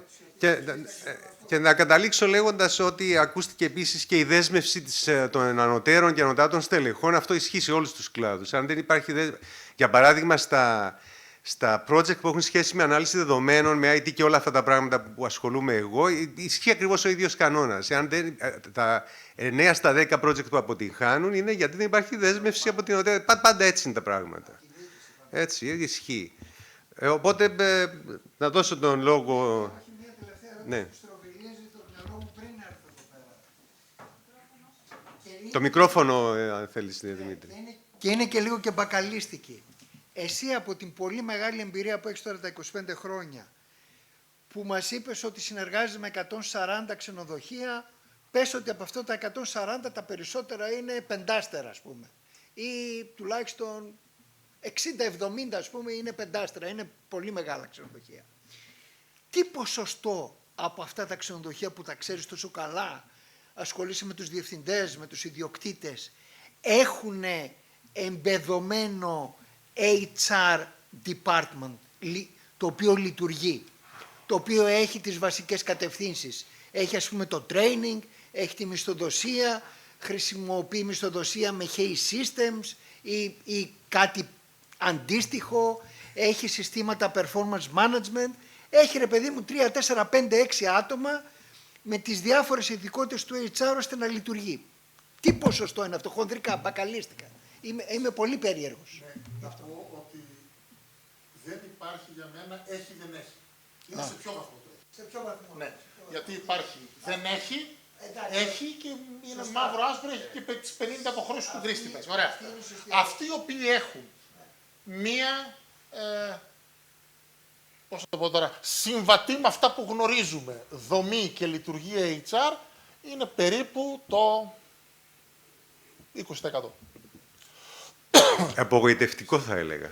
Και να καταλήξω λέγοντας ότι ακούστηκε επίσης και η δέσμευση των ανωτέρων και ανωτάτων στελεχών. Αυτό ισχύει σε όλους τους κλάδους. Αν δεν υπάρχει για παράδειγμα, στα project που έχουν σχέση με ανάλυση δεδομένων, με IT και όλα αυτά τα πράγματα που ασχολούμαι εγώ, ισχύει ακριβώς ο ίδιος κανόνας. Τα 9 στα 10 project που αποτυγχάνουν είναι γιατί δεν υπάρχει δέσμευση από την ανωτέρα. Πάντα έτσι είναι τα πράγματα. Έτσι, ισχύει. Οπότε, να δώσω τον λόγο... Ναι. Το μικρόφωνο, αν θέλεις, Δημήτρη. Και είναι και λίγο και μπακαλίστικη. Εσύ από την πολύ μεγάλη εμπειρία που έχεις τώρα τα 25 χρόνια, που μας είπες ότι συνεργάζεσαι με 140 ξενοδοχεία, πες ότι από αυτά τα 140 τα περισσότερα είναι πεντάστερα, ας πούμε. Ή τουλάχιστον 60-70, ας πούμε, είναι πεντάστερα. Είναι πολύ μεγάλα ξενοδοχεία. Τι ποσοστό από αυτά τα ξενοδοχεία που τα ξέρεις τόσο καλά, ασχολείσαι με τους διευθυντές, με τους ιδιοκτήτες, έχουν εμπεδομένο HR department, το οποίο λειτουργεί, το οποίο έχει τις βασικές κατευθύνσεις. Έχει, ας πούμε, το training, έχει τη μισθοδοσία, χρησιμοποιεί μισθοδοσία με hay systems ή κάτι αντίστοιχο, έχει συστήματα performance management, έχει, ρε παιδί μου, 3, 4, 5, 6 άτομα με τις διάφορες ειδικότητες του HR ώστε να λειτουργεί. Τι ποσοστό είναι αυτό, χονδρικά, μπακαλίστικα. Είμαι πολύ περίεργος. Ναι, να πω ότι δεν υπάρχει για μένα έχει δεν έχει. Είναι σε ποιο βαθμό το έχει. Σε ποιο βαθμό. Ναι, γιατί υπάρχει δεν έχει, έχει και είναι μαύρο άσπρο, έχει και τις 50 αποχρώσεις του κρίστιπες. Ωραία. Αυτοί οι οποίοι έχουν μία, πώς θα το πω τώρα, συμβατή με αυτά που γνωρίζουμε, δομή και λειτουργία HR, είναι περίπου το 20%. Απογοητευτικό θα έλεγα.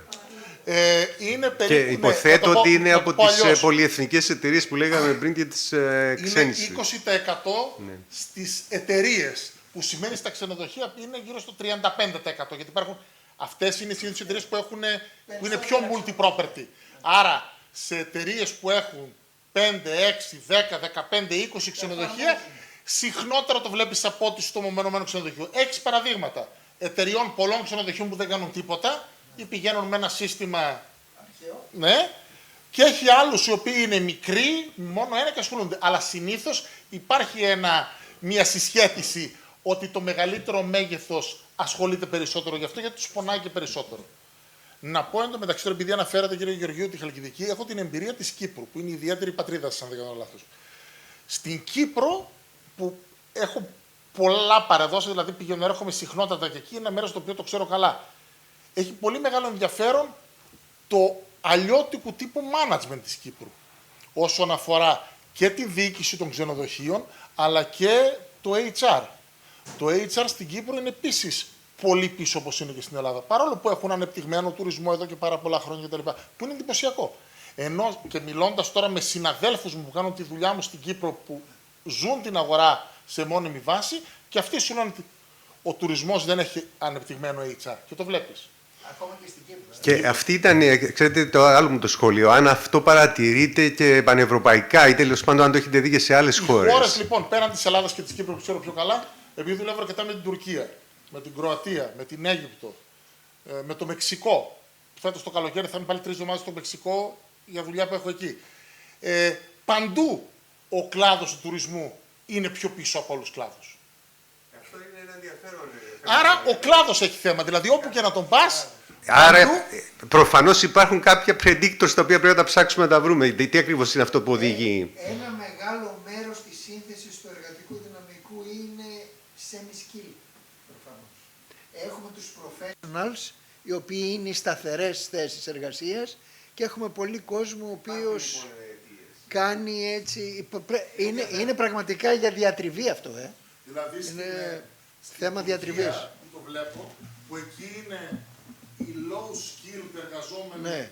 Είναι περίπου, και υποθέτω ότι είναι από τις αλλιώς. Πολυεθνικές εταιρείες που λέγαμε πριν και τις ξένες. Είναι 20% στις εταιρείες, που σημαίνει στα ξενοδοχεία είναι γύρω στο 35%. Γιατί υπάρχουν, αυτές είναι οι εταιρείες που είναι πιο multi-property. Άρα, σε εταιρείες που έχουν 5, 6, 10, 15, 20 ξενοδοχεία, συχνότερα το βλέπεις από ό,τι στο μεμονωμένο ξενοδοχείο. 6 παραδείγματα εταιρεών πολλών ξενοδοχείων που δεν κάνουν τίποτα ή πηγαίνουν με ένα σύστημα. Ναι, και έχει άλλους οι οποίοι είναι μικροί, μόνο ένα και ασχολούνται. Αλλά συνήθως υπάρχει μια συσχέτιση ότι το μεγαλύτερο μέγεθος ασχολείται περισσότερο γι' αυτό, γιατί τους πονάει και περισσότερο. Να πω εντωμεταξύ, επειδή αναφέρατε, κύριε Γεωργίου, τη Χαλκιδική, έχω την εμπειρία της Κύπρου, που είναι η ιδιαίτερη πατρίδα σας, αν δεν κάνω λάθος. Στην Κύπρο, που έχω πολλά παρεδώσει, δηλαδή πηγαίνω, έρχομαι συχνότατα και εκεί, είναι ένα μέρος το οποίο το ξέρω καλά. Έχει πολύ μεγάλο ενδιαφέρον το αλλιώτικου τύπου management της Κύπρου, όσον αφορά και τη διοίκηση των ξενοδοχείων, αλλά και το HR. Το HR στην Κύπρο είναι επίσης πολύ πίσω όπως είναι και στην Ελλάδα. Παρόλο που έχουν ανεπτυγμένο τουρισμό εδώ και πάρα πολλά χρόνια κτλ. Που είναι εντυπωσιακό. Ενώ και μιλώντας τώρα με συναδέλφους μου που κάνουν τη δουλειά μου στην Κύπρο, που ζουν την αγορά σε μόνιμη βάση, και αυτοί σου λένε ότι ο τουρισμός δεν έχει ανεπτυγμένο HR. Και το βλέπεις. Ακόμα και στην Κύπρο. Και αυτή ήταν, ξέρετε, το άλλο μου το σχόλιο. Αν αυτό παρατηρείται και πανευρωπαϊκά ή τέλος πάντων αν το έχετε δει και σε άλλες χώρες. Οι χώρες λοιπόν πέραν της Ελλάδας και της Κύπρου που ξέρω πιο καλά, επειδή δουλεύω αρκετά με την Τουρκία, με την Κροατία, με την Αίγυπτο, με το Μεξικό. Φέτος το καλοκαίρι θα είμαι πάλι 3 εβδομάδες στο Μεξικό για δουλειά που έχω εκεί. Παντού ο κλάδος του τουρισμού είναι πιο πίσω από όλους τους κλάδους. Αυτό είναι ένα ενδιαφέρον. Άρα ο κλάδος έχει θέμα. Δηλαδή όπου και να τον πας, Άρα, προφανώς υπάρχουν κάποια predictors τα οποία πρέπει να τα ψάξουμε να τα βρούμε. Τι ακριβώς είναι αυτό που οδηγεί. Ένα μεγάλο μέρος της σύνθεσης του εργατικού δυναμικού είναι semi-skill, προφανώς. Έχουμε τους professionals, οι οποίοι είναι οι σταθερές θέσεις εργασίας, και έχουμε πολύ κόσμο ο οποίος κάνει έτσι... Είναι πραγματικά για διατριβή αυτό, Δηλαδή είναι θέμα διατριβής. Το βλέπω, που εκεί είναι οι low skilled εργαζόμενοι, Ναι.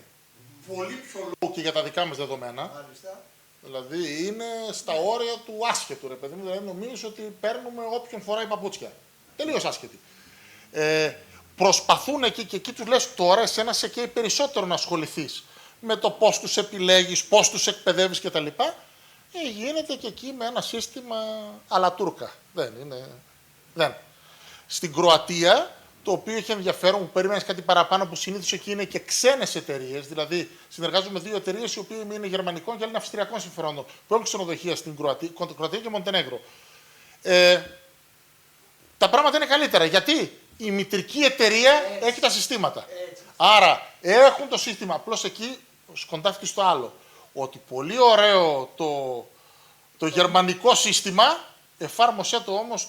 πολύ πιο low και για τα δικά μας δεδομένα. Μάλιστα. Δηλαδή είναι στα όρια του άσχετου, ρε παιδί μου. Δηλαδή νομίζω ότι παίρνουμε όποιον φοράει παπούτσια. Τελείως άσχετη. Προσπαθούν εκεί και εκεί τους λες τώρα εσένα σε καίει περισσότερο να ασχοληθείς με το πώς τους επιλέγεις, πώς τους εκπαιδεύεις κτλ. Γίνεται και εκεί με ένα σύστημα αλατούρκα. Δεν. Στην Κροατία, το οποίο έχει ενδιαφέρον, που περίμενες κάτι παραπάνω, που συνήθως εκεί είναι και ξένες εταιρείες. Δηλαδή, συνεργάζομαι με δύο εταιρείες οι οποίες είναι γερμανικών και άλλοι είναι αυστριακών συμφερόντων, που έχουν ξενοδοχεία στην Κροατία και Μοντενέγκρο. Τα πράγματα είναι καλύτερα. Γιατί η μητρική εταιρεία έχει τα συστήματα. Άρα, έχουν το σύστημα. Απλώς εκεί σκοντάφηκε στο άλλο. Ότι πολύ ωραίο το γερμανικό σύστημα, εφάρμοσέ το όμως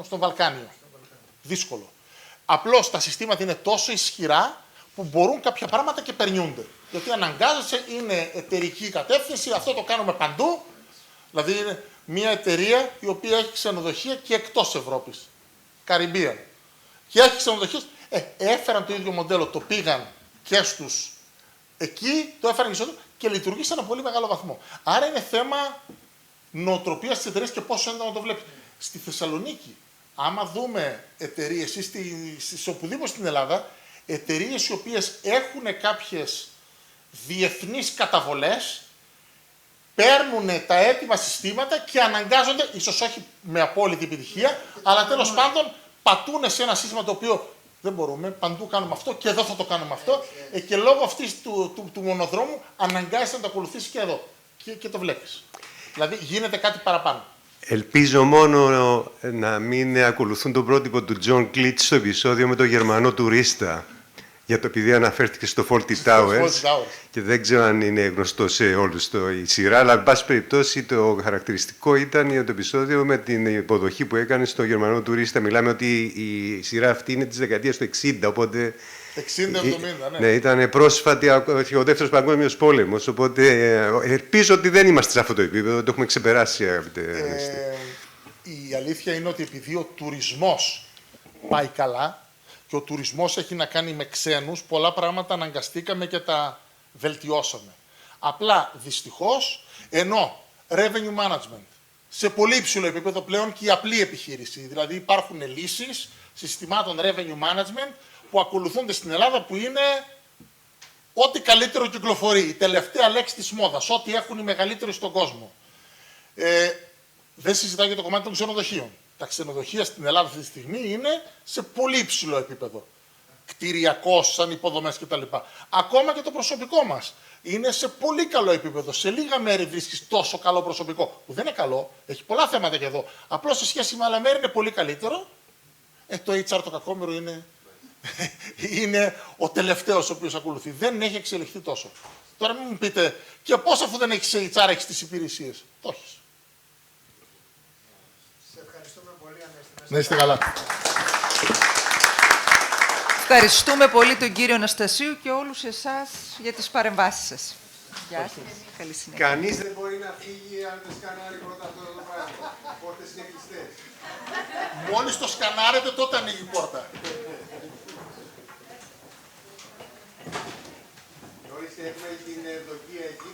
στον Βαλκάνιο. Δύσκολο. Απλώς τα συστήματα είναι τόσο ισχυρά που μπορούν κάποια πράγματα και περνιούνται. Γιατί αναγκάζεσαι, είναι εταιρική κατεύθυνση, αυτό το κάνουμε παντού. Δηλαδή είναι μια εταιρεία η οποία έχει ξενοδοχεία και εκτός Ευρώπης. Καριμπίαν. Και έχει ξενοδοχεία. Έφεραν το ίδιο μοντέλο, το πήγαν και στους εκεί, το έφεραν και λειτουργεί σε ένα πολύ μεγάλο βαθμό. Άρα είναι θέμα νοοτροπίας της εταιρείας και πόσο έντονα να το βλέπεις. Στη Θεσσαλονίκη, άμα δούμε εταιρείες ή σε οπουδήποτε στην Ελλάδα, εταιρείες οι οποίες έχουν κάποιες διεθνείς καταβολές, παίρνουν τα έτοιμα συστήματα και αναγκάζονται, ίσως όχι με απόλυτη επιτυχία, αλλά τέλος πάντων πατούν σε ένα σύστημα το οποίο δεν μπορούμε, παντού κάνουμε αυτό και εδώ θα το κάνουμε αυτό, και λόγω αυτής του μονοδρόμου αναγκάζεσαι να το ακολουθήσεις και εδώ. Και το βλέπεις. Δηλαδή γίνεται κάτι παραπάνω. Ελπίζω μόνο να μην ακολουθούν τον πρότυπο του John Glitch στο επεισόδιο με τον Γερμανό τουρίστα. Για το επειδή αναφέρθηκε στο Fawlty Towers και δεν ξέρω αν είναι γνωστό σε όλους η σειρά, αλλά εν πάση περιπτώσει το χαρακτηριστικό ήταν το επεισόδιο με την υποδοχή που έκανε στο Γερμανό τουρίστα. Μιλάμε ότι η σειρά αυτή είναι της δεκαετίας του 60, οπότε 60-70, ναι, ήταν πρόσφατη ο Δεύτερος Παγκόσμιος Πόλεμος, οπότε ελπίζω ότι δεν είμαστε σε αυτό το επίπεδο, το έχουμε ξεπεράσει, αγαπητέ. Η αλήθεια είναι ότι επειδή ο τουρισμός πάει καλά και ο τουρισμός έχει να κάνει με ξένους, πολλά πράγματα αναγκαστήκαμε και τα βελτιώσαμε. Απλά, δυστυχώς, ενώ revenue management σε πολύ υψηλό επίπεδο πλέον και η απλή επιχείρηση, δηλαδή υπάρχουν λύσεις συστημάτων revenue management που ακολουθούνται στην Ελλάδα, που είναι ό,τι καλύτερο κυκλοφορεί, η τελευταία λέξη της μόδας, ό,τι έχουν οι μεγαλύτεροι στον κόσμο. Δεν συζητάω για το κομμάτι των ξενοδοχείων. Τα ξενοδοχεία στην Ελλάδα αυτή τη στιγμή είναι σε πολύ υψηλό επίπεδο. Κτηριακός, σαν υποδομές κτλ. Ακόμα και το προσωπικό μας είναι σε πολύ καλό επίπεδο. Σε λίγα μέρη βρίσκεις τόσο καλό προσωπικό, που δεν είναι καλό, έχει πολλά θέματα και εδώ. Απλώς σε σχέση με άλλα μέρη είναι πολύ καλύτερο. Το HR το κακόμοιρο είναι ο τελευταίος ο οποίος ακολουθεί. Δεν έχει εξελιχθεί τόσο. Τώρα μην μου πείτε, και πώς αφού δεν έχεις HR, έχεις τις υπηρεσίες. Το έχεις. Σε ευχαριστούμε πολύ, Ανέστη. Να είστε καλά. Ευχαριστούμε πολύ τον κύριο Αναστασίου και όλους εσάς για τις παρεμβάσεις σας. Γεια σας. Καλή συνέχεια. Κανείς δεν μπορεί να φύγει αν δεν σκανάρει πρώτα αυτό το πράγμα. Οι πόρτες είναι κλειστές. Μόλις το σκανάρετε, τότε ανοίγει η πόρτα. Ορίστε, έχουμε την δοκία εκεί.